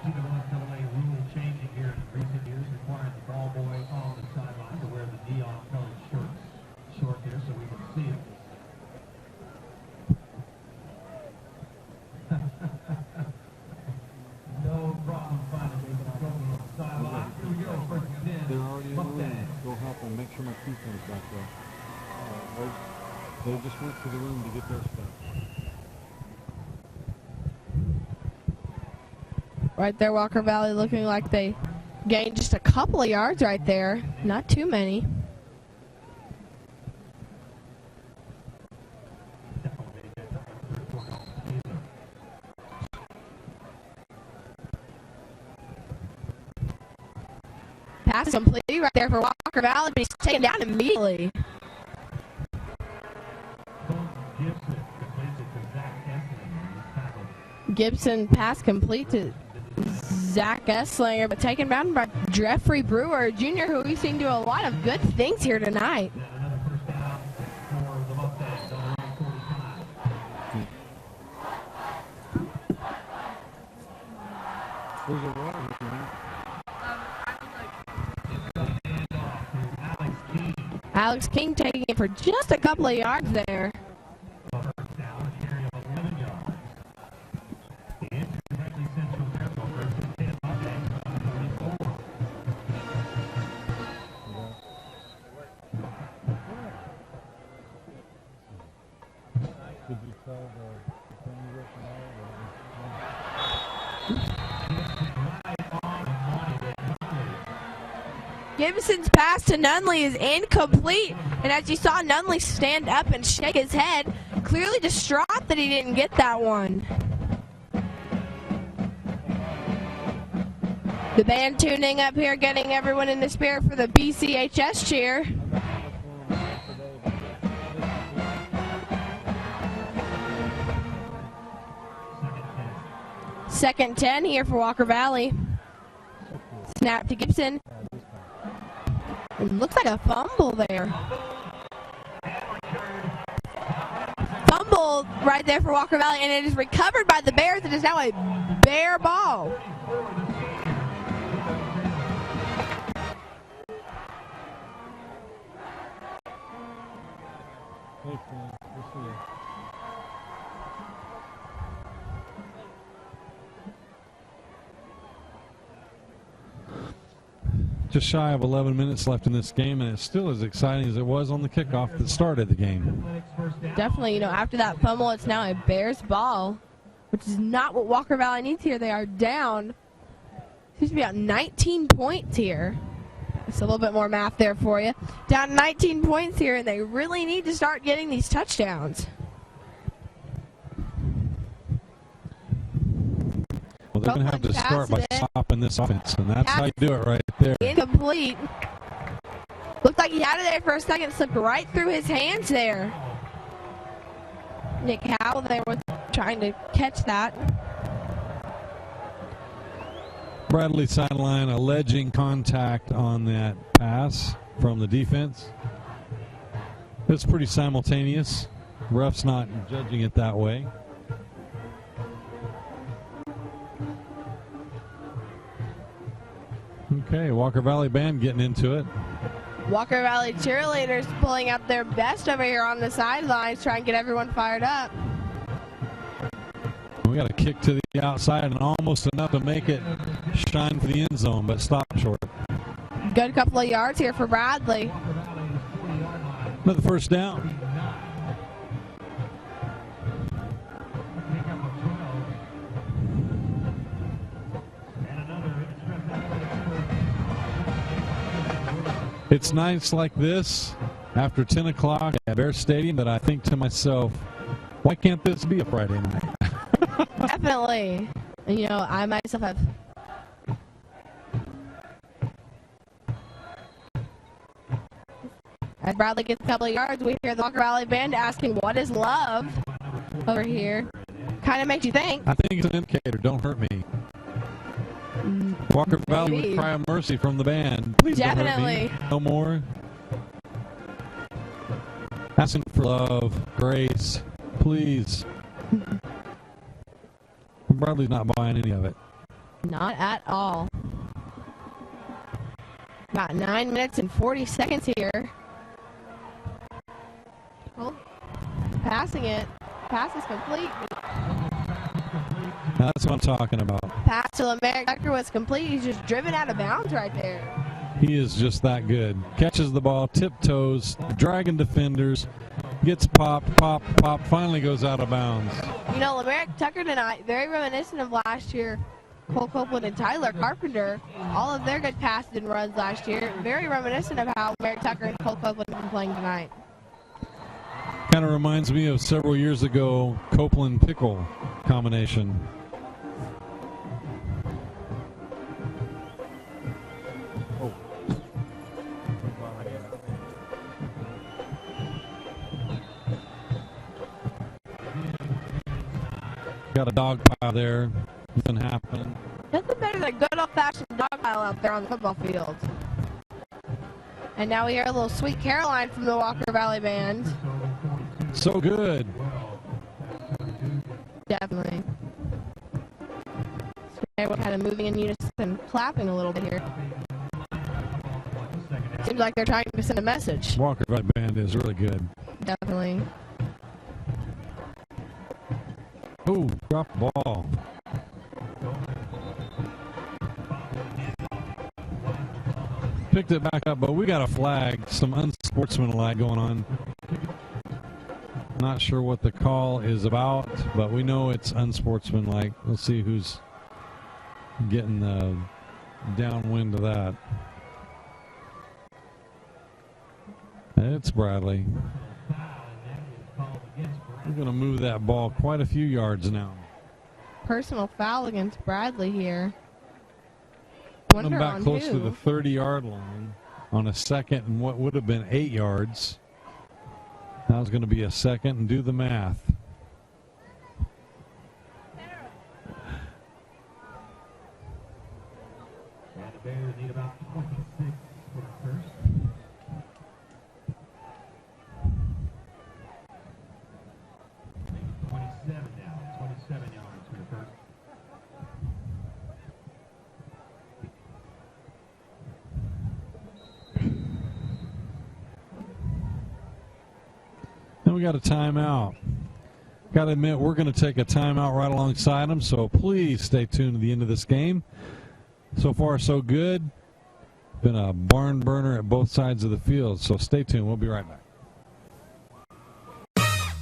NCAA rule changing here in recent years, requiring the ball boy on the sideline to wear the neon colored short here so we can see it. No problem finding it on the sideline. Here we go, first and 10. They're already in the room. Go help them. Make sure my key comes back there. They just went to the room to get their stuff. Right there, Walker Valley looking like they gained just a couple of yards right there. Not too many. Pass complete right there for Walker Valley, but he's taken down immediately. Gibson pass complete to Zach Esslinger, but taken down by Jeffrey Brewer Jr., who we've seen do a lot of good things here tonight. Alex King taking it for just a couple of yards there. Gibson's pass to Nunley is incomplete, and as you saw Nunley stand up and shake his head, clearly distraught that he didn't get that one. The band tuning up here, getting everyone in the spirit for the BCHS cheer. Second 10 here for Walker Valley. Snap to Gibson. It looks like a fumble there. Fumble right there for Walker Valley, and it is recovered by the Bears. It is now a Bear ball. Just shy of 11 minutes left in this game, and it's still as exciting as it was on the kickoff that started the game. Definitely, after that fumble, it's now a Bears ball, which is not what Walker Valley needs here. They are down, seems to be about 19 points here. It's a little bit more math there for you. Down 19 points here, and they really need to start getting these touchdowns. Well, they're going to have to start by stopping this offense, and that's how you do it right there. Incomplete. Looked like he had it there for a second, slipped right through his hands there. Nick Howell there was trying to catch that. Bradley sideline alleging contact on that pass from the defense. It's pretty simultaneous. Ref's not judging it that way. Okay, Walker Valley Band getting into it. Walker Valley cheerleaders pulling out their best over here on the sidelines, trying to get everyone fired up. We got a kick to the outside and almost enough to make it shine for the end zone, but stop short. Good couple of yards here for Bradley. Another first down. It's nights like this after 10 o'clock at Bear Stadium that I think to myself, why can't this be a Friday night? Definitely. You know, I myself have. As Bradley gets a couple of yards, we hear the Walker Valley Band asking, what is love over here? Kind of makes you think. I think it's an indicator. Don't hurt me. Walker Valley would cry a mercy from the band. Please Definitely. Don't hurt me. No more. Asking for love, grace, please. Bradley's not buying any of it. Not at all. About 9 minutes and 40 seconds here. Oh, passing it. Pass is complete. That's what I'm talking about. Pass to Lamarick Tucker was complete. He's just driven out of bounds right there. He is just that good. Catches the ball, tiptoes, dragging defenders, gets popped, finally goes out of bounds. You know, Lamarick Tucker tonight, very reminiscent of last year. Cole Copeland and Tyler Carpenter, all of their good passes and runs last year. Very reminiscent of how Lamarick Tucker and Cole Copeland have been playing tonight. Kind of reminds me of several years ago, Copeland-Pickle combination. Got a dog pile there. Nothing happening. Nothing better than a good old-fashioned dog pile out there on the football field. And now we hear a little Sweet Caroline from the Walker Valley Band. So good. Definitely. So we're kind of moving in unison, clapping a little bit here. Seems like they're trying to send a message. Walker Valley Band is really good. Definitely. Ooh, drop the ball. Picked it back up, but we got a flag. Some unsportsmanlike going on. Not sure what the call is about, but we know it's unsportsmanlike. We'll see who's getting the downwind of that. It's Bradley. We're going to move that ball quite a few yards now. Personal foul against Bradley here. Put him back close to the 30-yard line on a second and what would have been 8 yards. Now it's going to be a second and do the math. And the Bears need about 26 for the first. Maybe 27 now. 27 yards for the first. Then we got a timeout. Got to admit, we're going to take a timeout right alongside them, so please stay tuned to the end of this game. So far, so good. Been a barn burner at both sides of the field, so stay tuned. We'll be right back.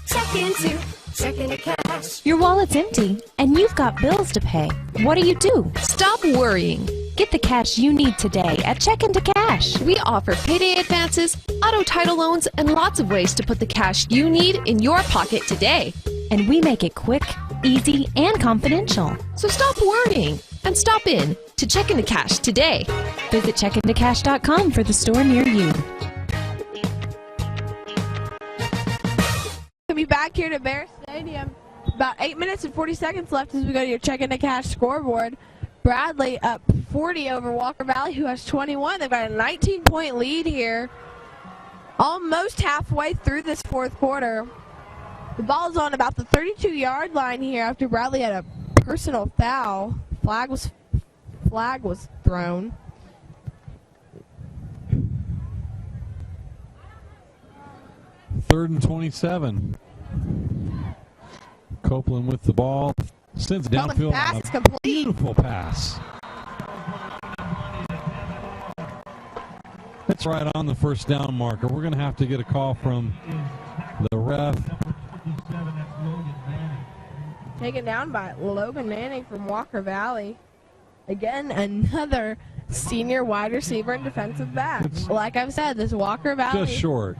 Check into checking a cash. Your wallet's empty, and you've got bills to pay. What do? Stop worrying. Get the cash you need today at Check Into Cash. We offer payday advances, auto title loans, and lots of ways to put the cash you need in your pocket today. And we make it quick, easy, and confidential. So stop worrying and stop in to Check Into Cash today. Visit checkintocash.com for the store near you. We'll be back here to Bear Stadium. About 8 minutes and 40 seconds left as we go to your Check Into Cash scoreboard. Bradley up 40 over Walker Valley, who has 21. They've got a 19-point lead here. Almost halfway through this fourth quarter. The ball's on about the 32-yard line here after Bradley had a personal foul. Flag was thrown. Third and 27. Copeland with the ball. Sends it downfield. Pass is complete. Beautiful pass. That's right on the first down marker. We're going to have to get a call from the ref. Taken down by Logan Manning from Walker Valley. Again, another senior wide receiver and defensive back. Like I've said, this Walker Valley. Just short.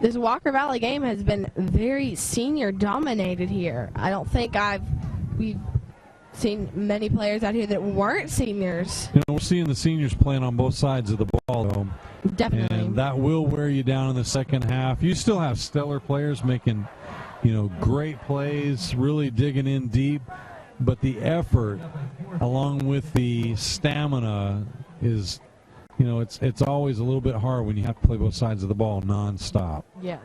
This Walker Valley game has been very senior dominated here. I don't think we've seen many players out here that weren't seniors. You know, we're seeing the seniors playing on both sides of the ball, though. Definitely. And that will wear you down in the second half. You still have stellar players making, great plays, really digging in deep. But the effort, along with the stamina, is, it's always a little bit hard when you have to play both sides of the ball nonstop. Yes.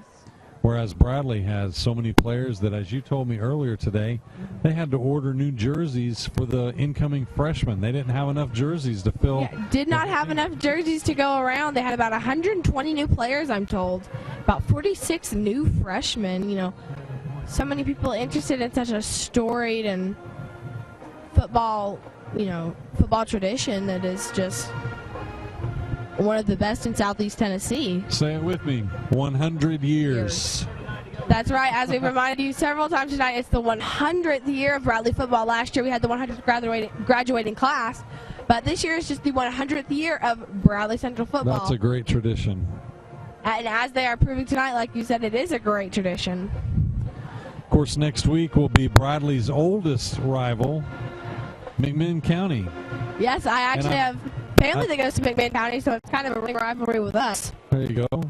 Whereas Bradley has so many players that, as you told me earlier today, they had to order new jerseys for the incoming freshmen. They didn't have enough jerseys to fill. Yeah, did not have enough jerseys to go around. They had about 120 new players, I'm told. About 46 new freshmen. So many people interested in such a storied and football tradition that is just one of the best in Southeast Tennessee. Say it with me, 100 years. That's right. As we've reminded you several times tonight, it's the 100th year of Bradley football. Last year we had the 100th graduating class, but this year is just the 100th year of Bradley Central football. That's a great tradition. And as they are proving tonight, like you said, it is a great tradition. Of course, next week will be Bradley's oldest rival, McMinn County. Yes, I actually have family that goes to McMinn County, so it's kind of a ring rivalry with us. There you go.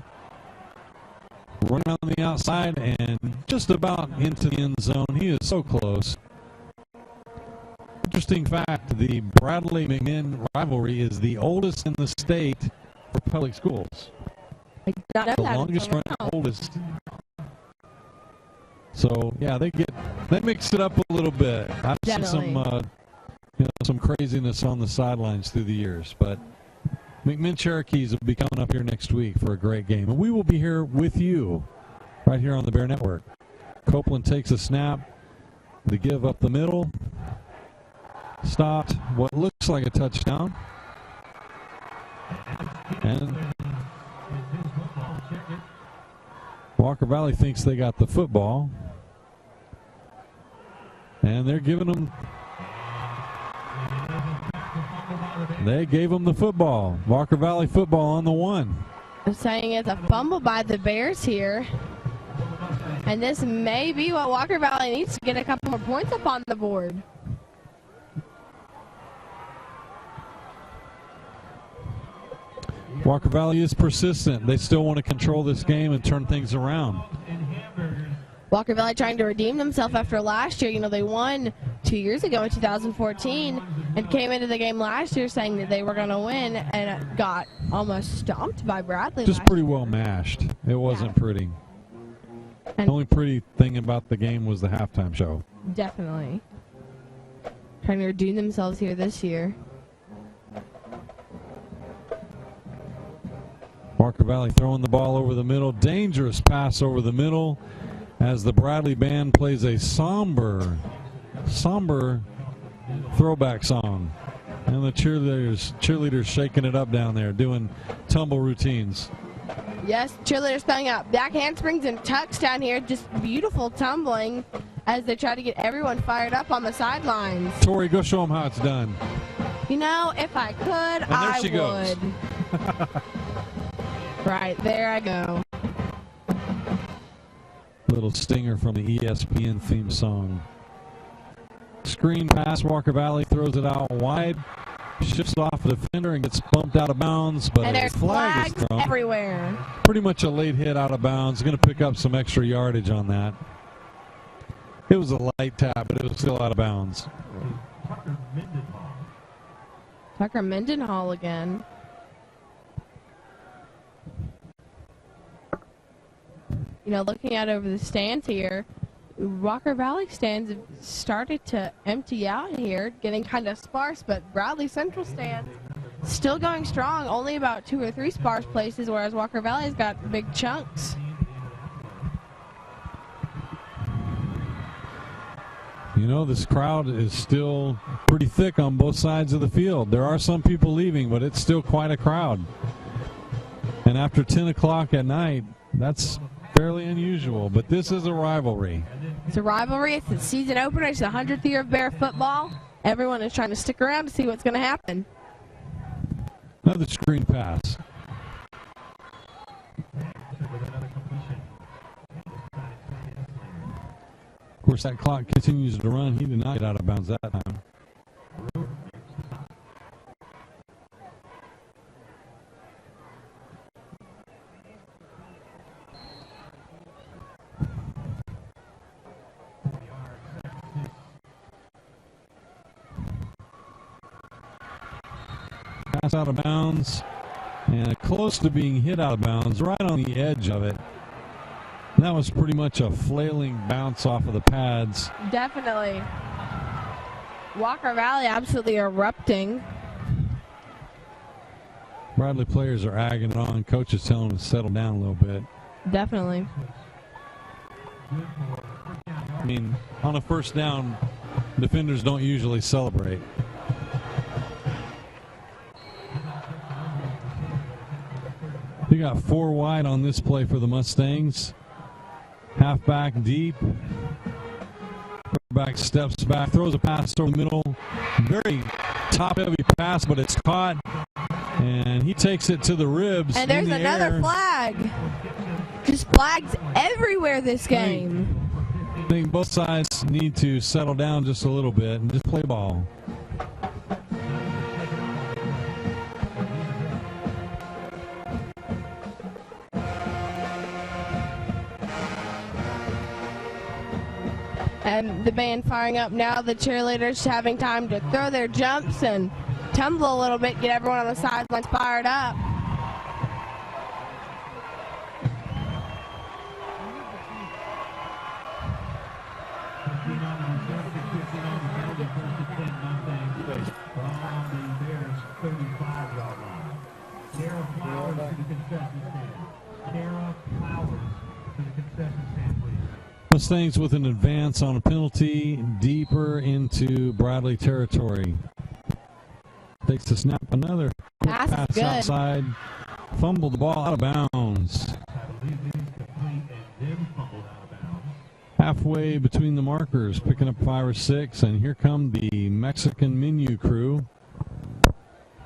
Run on the outside and just about into the end zone. He is so close. Interesting fact, the Bradley-McMinn rivalry is the oldest in the state for public schools. I did not know the that. Longest running, oldest. So, yeah, they mix it up a little bit. I've seen some craziness on the sidelines through the years, but McMinn Cherokees will be coming up here next week for a great game, and we will be here with you right here on the Bear Network. Copeland takes a snap, the give up the middle, stopped, what looks like a touchdown, and Walker Valley thinks they got the football, and they're giving them. They gave them the football. Walker Valley football on the 1. I'm saying it's a fumble by the Bears here. And this may be what Walker Valley needs to get a couple more points up on the board. Walker Valley is persistent. They still want to control this game and turn things around. Walker Valley trying to redeem themselves after last year. They won 2 years ago in 2014 and came into the game last year saying that they were going to win and got almost stomped by Bradley. Just pretty well mashed. It wasn't pretty. And the only pretty thing about the game was the halftime show. Definitely. Trying to redeem themselves here this year. Walker Valley throwing the ball over the middle. Dangerous pass over the middle as the Bradley band plays a somber throwback song. And the cheerleaders shaking it up down there, doing tumble routines. Yes, cheerleaders throwing out back handsprings and tucks down here. Just beautiful tumbling as they try to get everyone fired up on the sidelines. Tori, go show them how it's done. If I could, and there she goes. Right, there I go. Little stinger from the ESPN theme song. screen pass. Walker Valley throws it out wide, shifts off the defender and gets bumped out of bounds, but And a there's flag is flags thrown. everywhere. Pretty much a late hit out of bounds. Going to pick up some extra yardage on that. It was a light tap, but it was still out of bounds. Tucker Mendenhall again. You know, looking out over the stands here, Walker Valley stands have started to empty out here, getting kind of sparse, but Bradley Central stands still going strong, only about 2 or 3 sparse places, whereas Walker Valley's got big chunks. You know, this crowd is still pretty thick on both sides of the field. There are some people leaving, but it's still quite a crowd. And after 10 o'clock at night, that's fairly unusual, but this is a rivalry. It's a rivalry. It's the season opener. It's the 100th year of Bear football. Everyone is trying to stick around to see what's going to happen. Another screen pass. Of course, that clock continues to run. He did not get out of bounds that time. Pass out of bounds, and close to being hit out of bounds, right on the edge of it. That was pretty much a flailing bounce off of the pads. Definitely. Walker Valley absolutely erupting. Bradley players are agging it on. Coach is telling them to settle down a little bit. Definitely. I mean, on a first down, defenders don't usually celebrate. We got 4 wide on this play for the Mustangs. Halfback deep. Quarterback steps back, throws a pass over the middle. Very top-heavy pass, but it's caught. And he takes it to the ribs. And there's another flag. Just flags everywhere this game. I think both sides need to settle down just a little bit and just play ball. And the band firing up now. The cheerleaders having time to throw their jumps and tumble a little bit, get everyone on the sidelines fired up. Mustangs with an advance on a penalty deeper into Bradley territory. Takes the snap, another quick pass outside. Fumbled the ball out of bounds. Halfway between the markers, picking up 5 or 6, and here come the Mexican menu crew.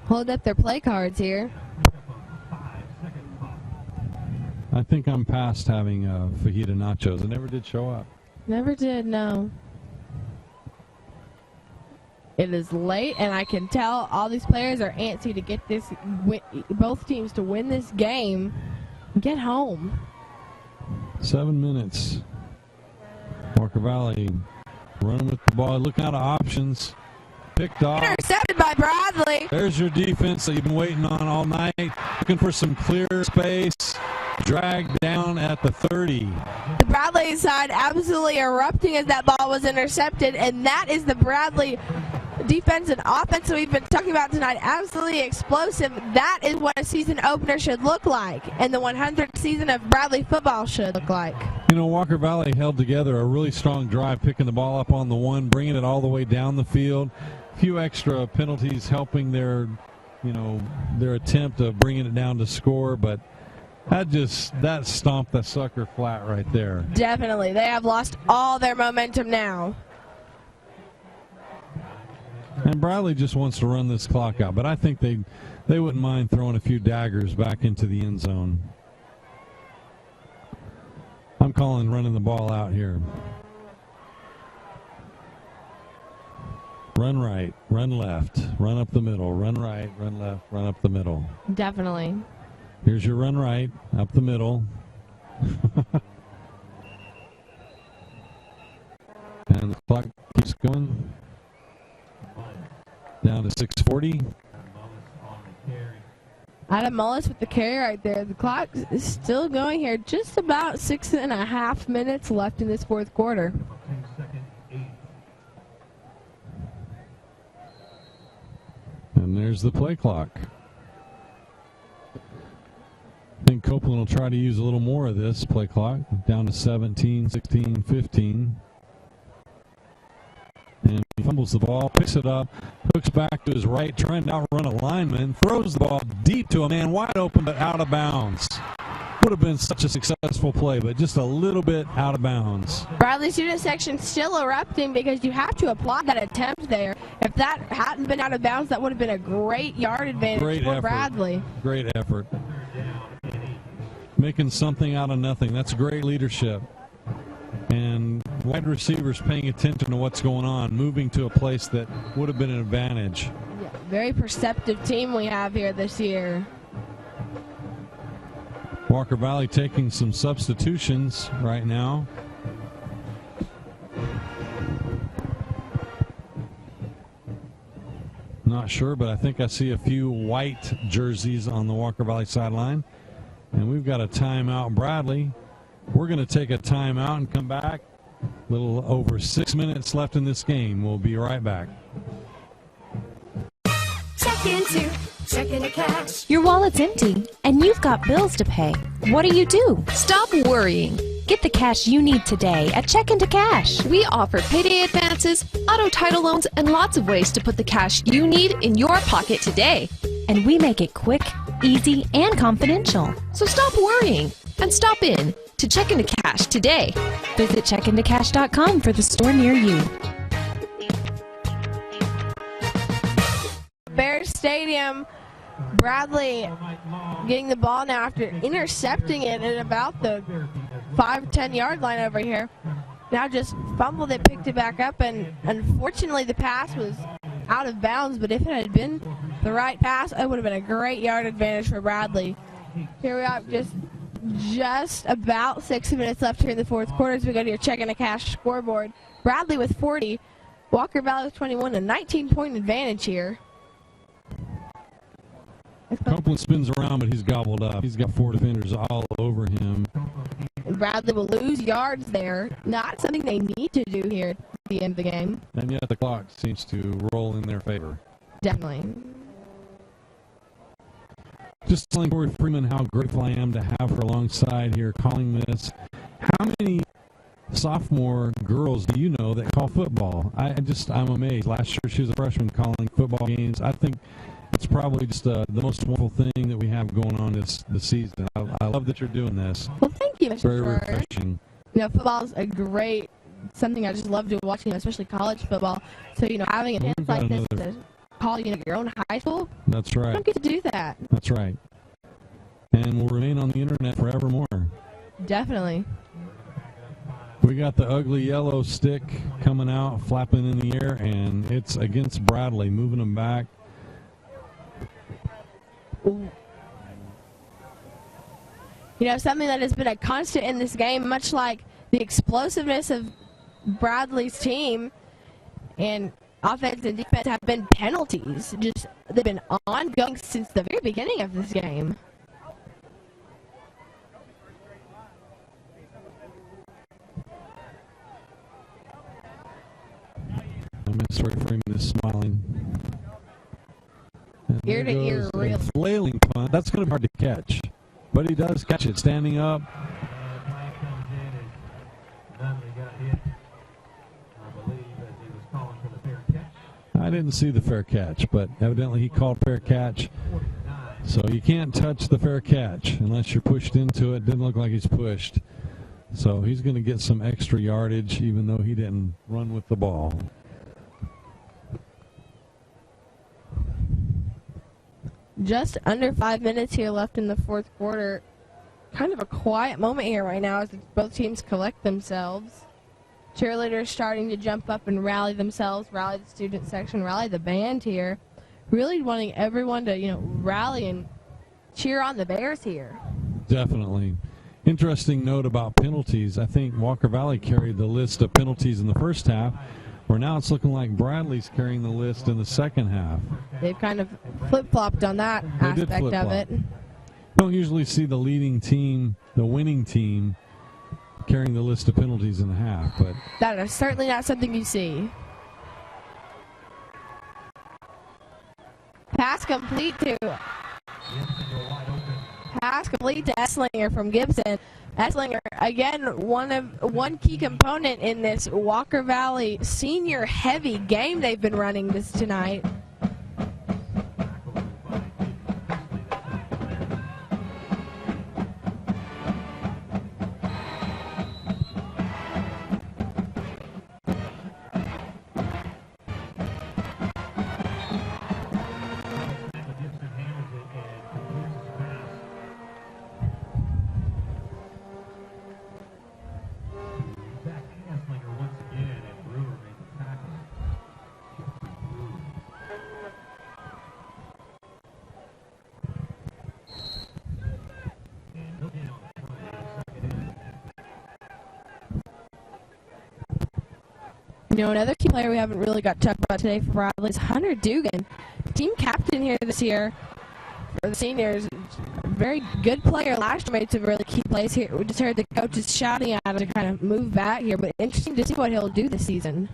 Hold up their play cards here. I think I'm past having fajita nachos. It never did show up. Never did, no. It is late, and I can tell all these players are antsy to get this, both teams to win this game and get home. 7 minutes. Walker Valley running with the ball, looking out of options. Picked off. Intercepted by Bradley. There's your defense that you've been waiting on all night. Looking for some clear space. Dragged down at the 30. The Bradley side absolutely erupting as that ball was intercepted, and that is the Bradley defense and offense that we've been talking about tonight. Absolutely explosive. That is what a season opener should look like, and the 100th season of Bradley football should look like. You know, Walker Valley held together a really strong drive, picking the ball up on the 1, bringing it all the way down the field. A few extra penalties helping their attempt of bringing it down to score, but that stomped the sucker flat right there. Definitely. They have lost all their momentum now. And Bradley just wants to run this clock out, but I think they wouldn't mind throwing a few daggers back into the end zone. I'm calling running the ball out here. run right, run left, run up the middle, run right, run left, run up the middle. Definitely. Here's your run right, up the middle. And the clock keeps going. Down to 6:40. Adam Mullis with the carry right there. The clock is still going here. Just about 6.5 minutes left in this fourth quarter. And there's the play clock. I think Copeland will try to use a little more of this play clock. Down to 17, 16, 15. And he fumbles the ball, picks it up, hooks back to his right, trying to outrun a lineman, throws the ball deep to a man wide open but out of bounds. Would have been such a successful play, but just a little bit out of bounds. Bradley student section still erupting because you have to applaud that attempt there. If that hadn't been out of bounds, that would have been a great yard advantage for Bradley. Great effort. Making something out of nothing. That's great leadership. And wide receivers paying attention to what's going on, moving to a place that would have been an advantage. Yeah, very perceptive team we have here this year. Walker Valley taking some substitutions right now. Not sure, but I think I see a few white jerseys on the Walker Valley sideline. And we've got a timeout, Bradley. We're going to take a timeout and come back. A little over 6 minutes left in this game. We'll be right back. Check into checking to cash. Your wallet's empty, and you've got bills to pay. What do? Stop worrying. Get the cash you need today at Check Into Cash. We offer payday advances, auto title loans, and lots of ways to put the cash you need in your pocket today. And we make it quick, easy, and confidential. So stop worrying and stop in to Check Into Cash today. Visit checkintocash.com for the store near you. Bears Stadium, Bradley getting the ball now after intercepting it at about the 5-10 yard line over here. Now just fumbled it, picked it back up, and unfortunately the pass was out of bounds, but if it had been the right pass, it would have been a great yard advantage for Bradley. Here we are, just about 6 minutes left here in the fourth quarter as we go to your Check Into Cash scoreboard. Bradley with 40, Walker Valley with 21, a 19-point advantage here. Copeland spins around, but he's gobbled up. He's got 4 defenders all over him. And Bradley will lose yards there. Not something they need to do here at the end of the game. And yet the clock seems to roll in their favor. Definitely. Just telling Corey Freeman how grateful I am to have her alongside here calling this. How many sophomore girls do you know that call football? I'm amazed. Last year she was a freshman calling football games. I think it's probably just the most wonderful thing that we have going on this season. I love that you're doing this. Well, thank you, Mr. Very Schroer. refreshing. Football is something I just love to watch, especially college football. So, having a chance like this to call, your own high school. That's right. You don't get to do that. That's right. And will remain on the internet forevermore. Definitely. We got the ugly yellow stick coming out, flapping in the air, and it's against Bradley, moving them back. Ooh. Something that has been a constant in this game, much like the explosiveness of Bradley's team and offense and defense, have been penalties. They've been ongoing since the very beginning of this game. Mr. Freeman is smiling. And Ear to ear, really. Flailing punt. That's going to be hard to catch. But he does catch it standing up. I didn't see the fair catch, but evidently he called fair catch. So you can't touch the fair catch unless you're pushed into it. Didn't look like he's pushed. So he's going to get some extra yardage even though he didn't run with the ball. Just under 5 minutes here left in the fourth quarter. Kind of a quiet moment here right now as both teams collect themselves. cheerleaders starting to jump up and rally themselves, rally the student section, rally the band here. Really wanting everyone to, rally and cheer on the Bears here. Definitely. Interesting note about penalties. I think Walker Valley carried the list of penalties in the first half, where now it's looking like Bradley's carrying the list in the second half. They've kind of flip-flopped on that aspect of it. Don't usually see the leading team, the winning team, carrying the list of penalties in the half, but that is certainly not something you see. Pass complete to Esslinger from Gibson. Esslinger, again, one key component in this Walker Valley senior heavy game they've been running this tonight. Another key player we haven't really got to talk about today for Bradley is Hunter Dugan, team captain here this year for the seniors. Very good player. Last year made some really key plays here. We just heard the coaches shouting at him to kind of move back here, but interesting to see what he'll do this season.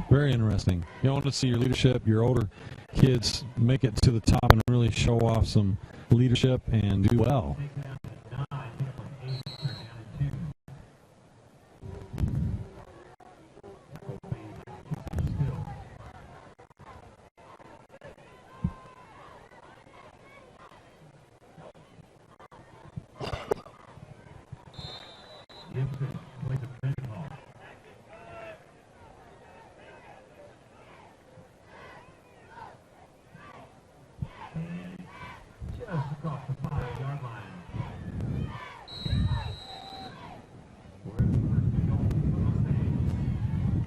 Very interesting. You want to see your leadership, your older kids make it to the top and really show off some leadership and do well.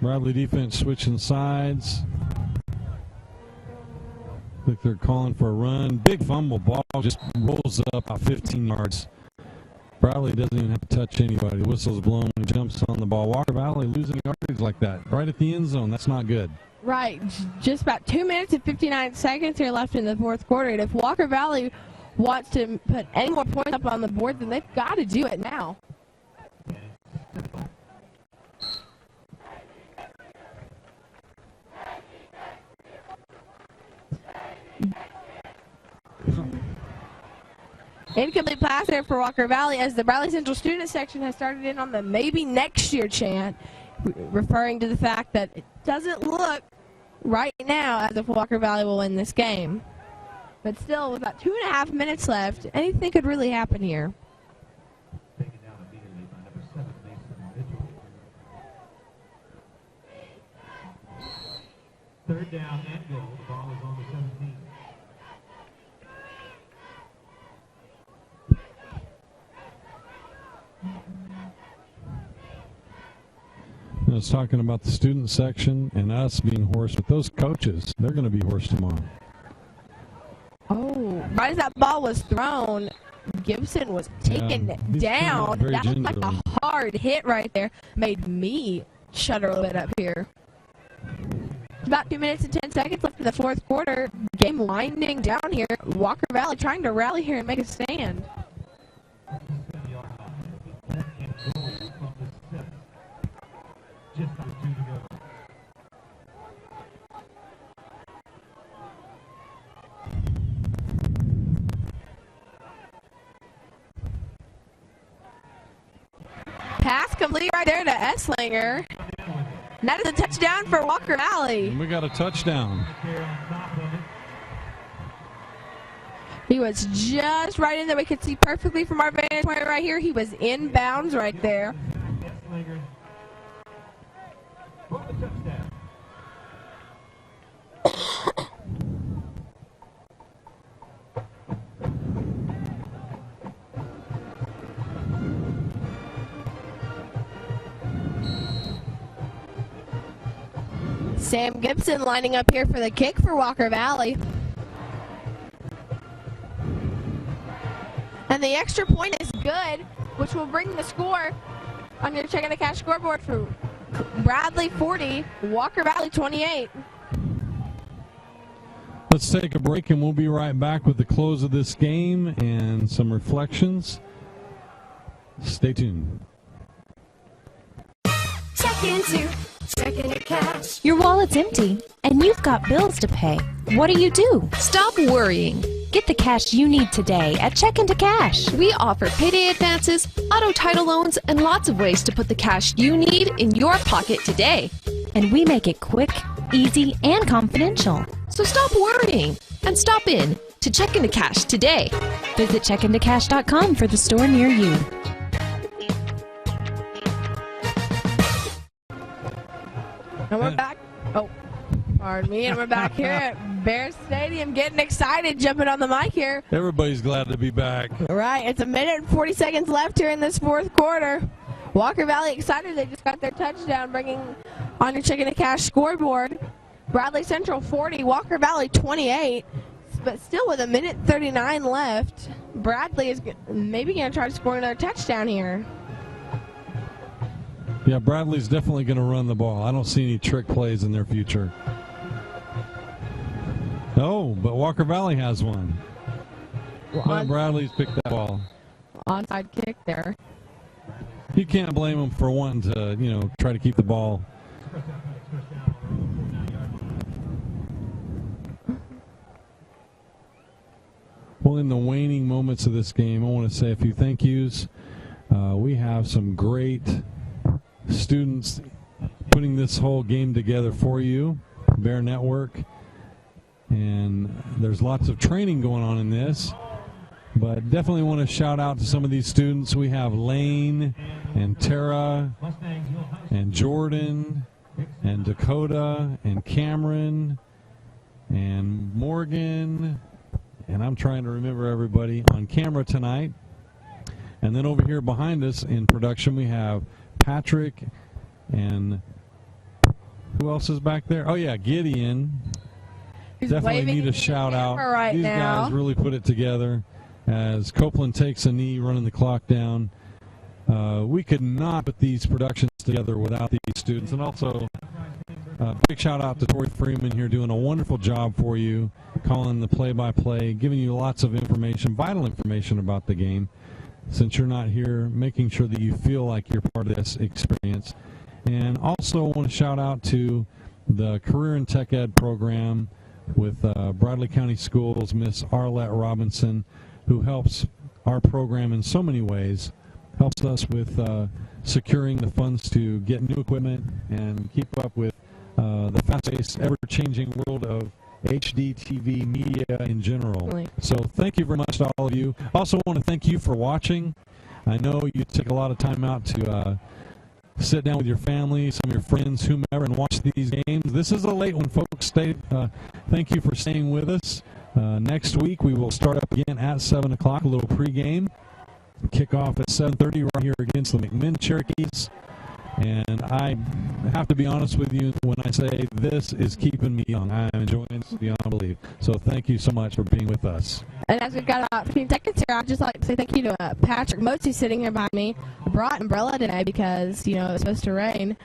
Bradley defense switching sides. Look, they're calling for a run. Big fumble, ball just rolls up about 15 yards. Bradley doesn't even have to touch anybody. The whistle's blown when he jumps on the ball. Walker Valley losing yardage like that right at the end zone. That's not good. Right. Just about 2 minutes and 59 seconds here left in the fourth quarter. And if Walker Valley wants to put any more points up on the board, then they've got to do it now. Incomplete pass there for Walker Valley as the Bradley Central student section has started in on the maybe next year chant, referring to the fact that it doesn't look right now as if Walker Valley will win this game. But still, with about 2.5 minutes left, anything could really happen here. Third down and goal. The ball is on the 17. I was talking about the student section and us being hoarse, but those coaches, they're going to be hoarse tomorrow. Oh, right as that ball was thrown, Gibson was taken down. That was like a hard hit right there. Made me shudder a little bit up here. About 2 minutes and 10 seconds left in the fourth quarter. Game winding down here. Walker Valley trying to rally here and make a stand. Just under 2 to go. Pass complete right there to Esslinger. And that is a touchdown for Walker Valley. And we got a touchdown. He was just right in there. We could see perfectly from our vantage point right here. He was in bounds right there. Sam Gibson lining up here for the kick for Walker Valley. And the extra point is good, which will bring the score on your Checking the Cash scoreboard for Bradley 40, Walker Valley 28. Let's take a break, and we'll be right back with the close of this game and some reflections. Stay tuned. Check into Checking the Cash. Your wallet's empty, and you've got bills to pay. What do you do? Stop worrying. Get the cash you need today at Check into Cash. We offer payday advances, auto title loans, and lots of ways to put the cash you need in your pocket today. And we make it quick, easy, and confidential. So stop worrying and stop in to Check into Cash today. Visit checkintocash.com for the store near you. And we're back. Oh, pardon me. And we're back here at Bear Stadium, getting excited, jumping on the mic here. Everybody's glad to be back. Right. It's 1 minute and 40 seconds left here in this fourth quarter. Walker Valley excited. They just got their touchdown, bringing on your Checking the Cash scoreboard. Bradley Central 40, Walker Valley 28. But still with 1 minute 39 left, Bradley is maybe going to try to score another touchdown here. Yeah, Bradley's definitely going to run the ball. I don't see any trick plays in their future. Oh, but Walker Valley has one. But Bradley's picked that ball. Onside kick there. You can't blame him for wanting to, try to keep the ball. Well, in the waning moments of this game, I want to say a few thank yous. We have some great students putting this whole game together for you, Bear Network, and there's lots of training going on in this, but definitely want to shout out to some of these students. We have Lane and Tara and Jordan and Dakota and Cameron and Morgan, and I'm trying to remember everybody on camera tonight. And then over here behind us in production we have Patrick, and who else is back there? Oh yeah, Gideon. He's definitely need a shout out. Right These now. guys really put it together as Copeland takes a knee, running the clock down. We could not put these productions together without these students. And also big shout out to Tori Freeman here, doing a wonderful job for you, calling the play-by-play, giving you lots of information, vital information about the game. Since you're not here, making sure that you feel like you're part of this experience. And also want to shout out to the Career and Tech Ed program with Bradley County Schools, Miss Arlette Robinson, who helps our program in so many ways, helps us with securing the funds to get new equipment and keep up with the fast-paced, ever-changing world of HD TV media in general. So thank you very much to all of you. Also want to thank you for watching. I know you took a lot of time out to sit down with your family, some of your friends, whomever, and watch these games. This is a late one, folks. Thank you for staying with us. Next week we will start up again at 7 o'clock, a little pregame. Kickoff at 7:30 right here against the McMinn Cherokees. And I have to be honest with you when I say this is keeping me young. I'm enjoying this beyond belief. So thank you so much for being with us. And as we've got about 15 seconds here, I'd just like to say thank you to Patrick Motzi sitting here behind me. I brought an umbrella today because, it was supposed to rain.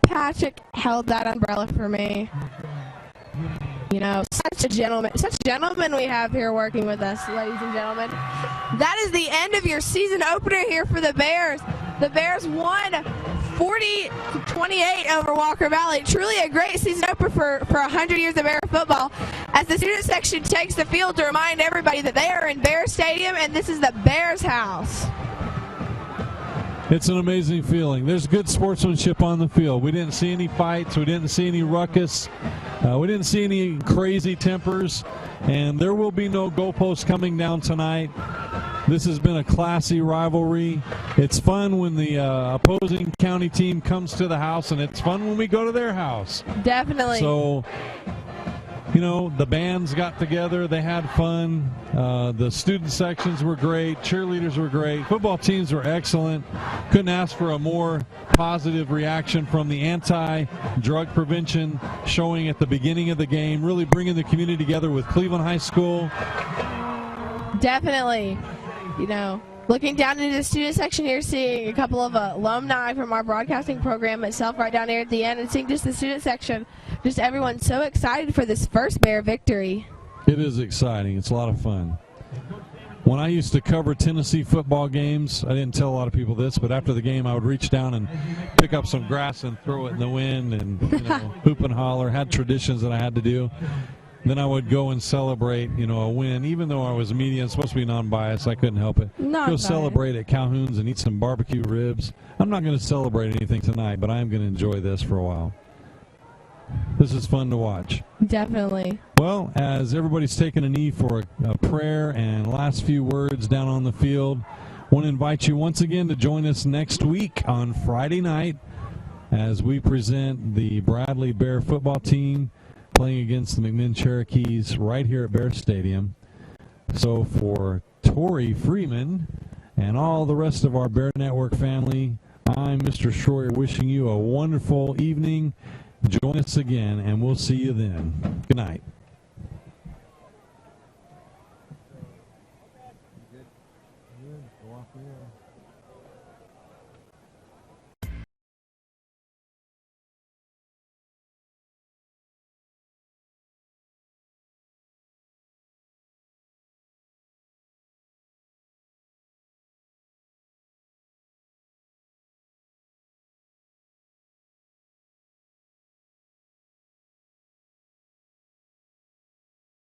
Patrick held that umbrella for me. Such a gentleman we have here working with us, ladies and gentlemen. That is the end of your season opener here for the Bears. The Bears won 40-28 over Walker Valley. Truly a great season opener for 100 years of Bear football. As the student section takes the field to remind everybody that they are in Bear Stadium and this is the Bears house. It's an amazing feeling. There's good sportsmanship on the field. We didn't see any fights. We didn't see any ruckus. We didn't see any crazy tempers. And there will be no goalposts coming down tonight. This has been a classy rivalry. It's fun when the opposing county team comes to the house, and it's fun when we go to their house. Definitely. So You know, the bands got together, they had fun, the student sections were great, cheerleaders were great, football teams were excellent. Couldn't ask for a more positive reaction from the anti-drug prevention showing at the beginning of the game, really bringing the community together with Cleveland High School. Definitely. You know, looking down into the student section here, seeing a couple of alumni from our broadcasting program itself right down there at the end, and seeing just the student section. Just everyone so excited for this first Bear victory. It is exciting. It's a lot of fun. When I used to cover Tennessee football games, I didn't tell a lot of people this, but after the game I would reach down and pick up some grass and throw it in the wind and hoop and holler. Had traditions that I had to do. Then I would go and celebrate, a win. Even though I was media and supposed to be non-biased, I couldn't help it. Go celebrate at Calhoun's and eat some barbecue ribs. I'm not going to celebrate anything tonight, but I am going to enjoy this for a while. This is fun to watch. Definitely. Well, as everybody's taking a knee for a prayer and last few words down on the field, I want to invite you once again to join us next week on Friday night as we present the Bradley Bear football team playing against the McMinn Cherokees right here at Bear Stadium. So for Tori Freeman and all the rest of our Bear Network family, I'm Mr. Schroyer wishing you a wonderful evening. Join us again, and we'll see you then. Good night. Go off the air.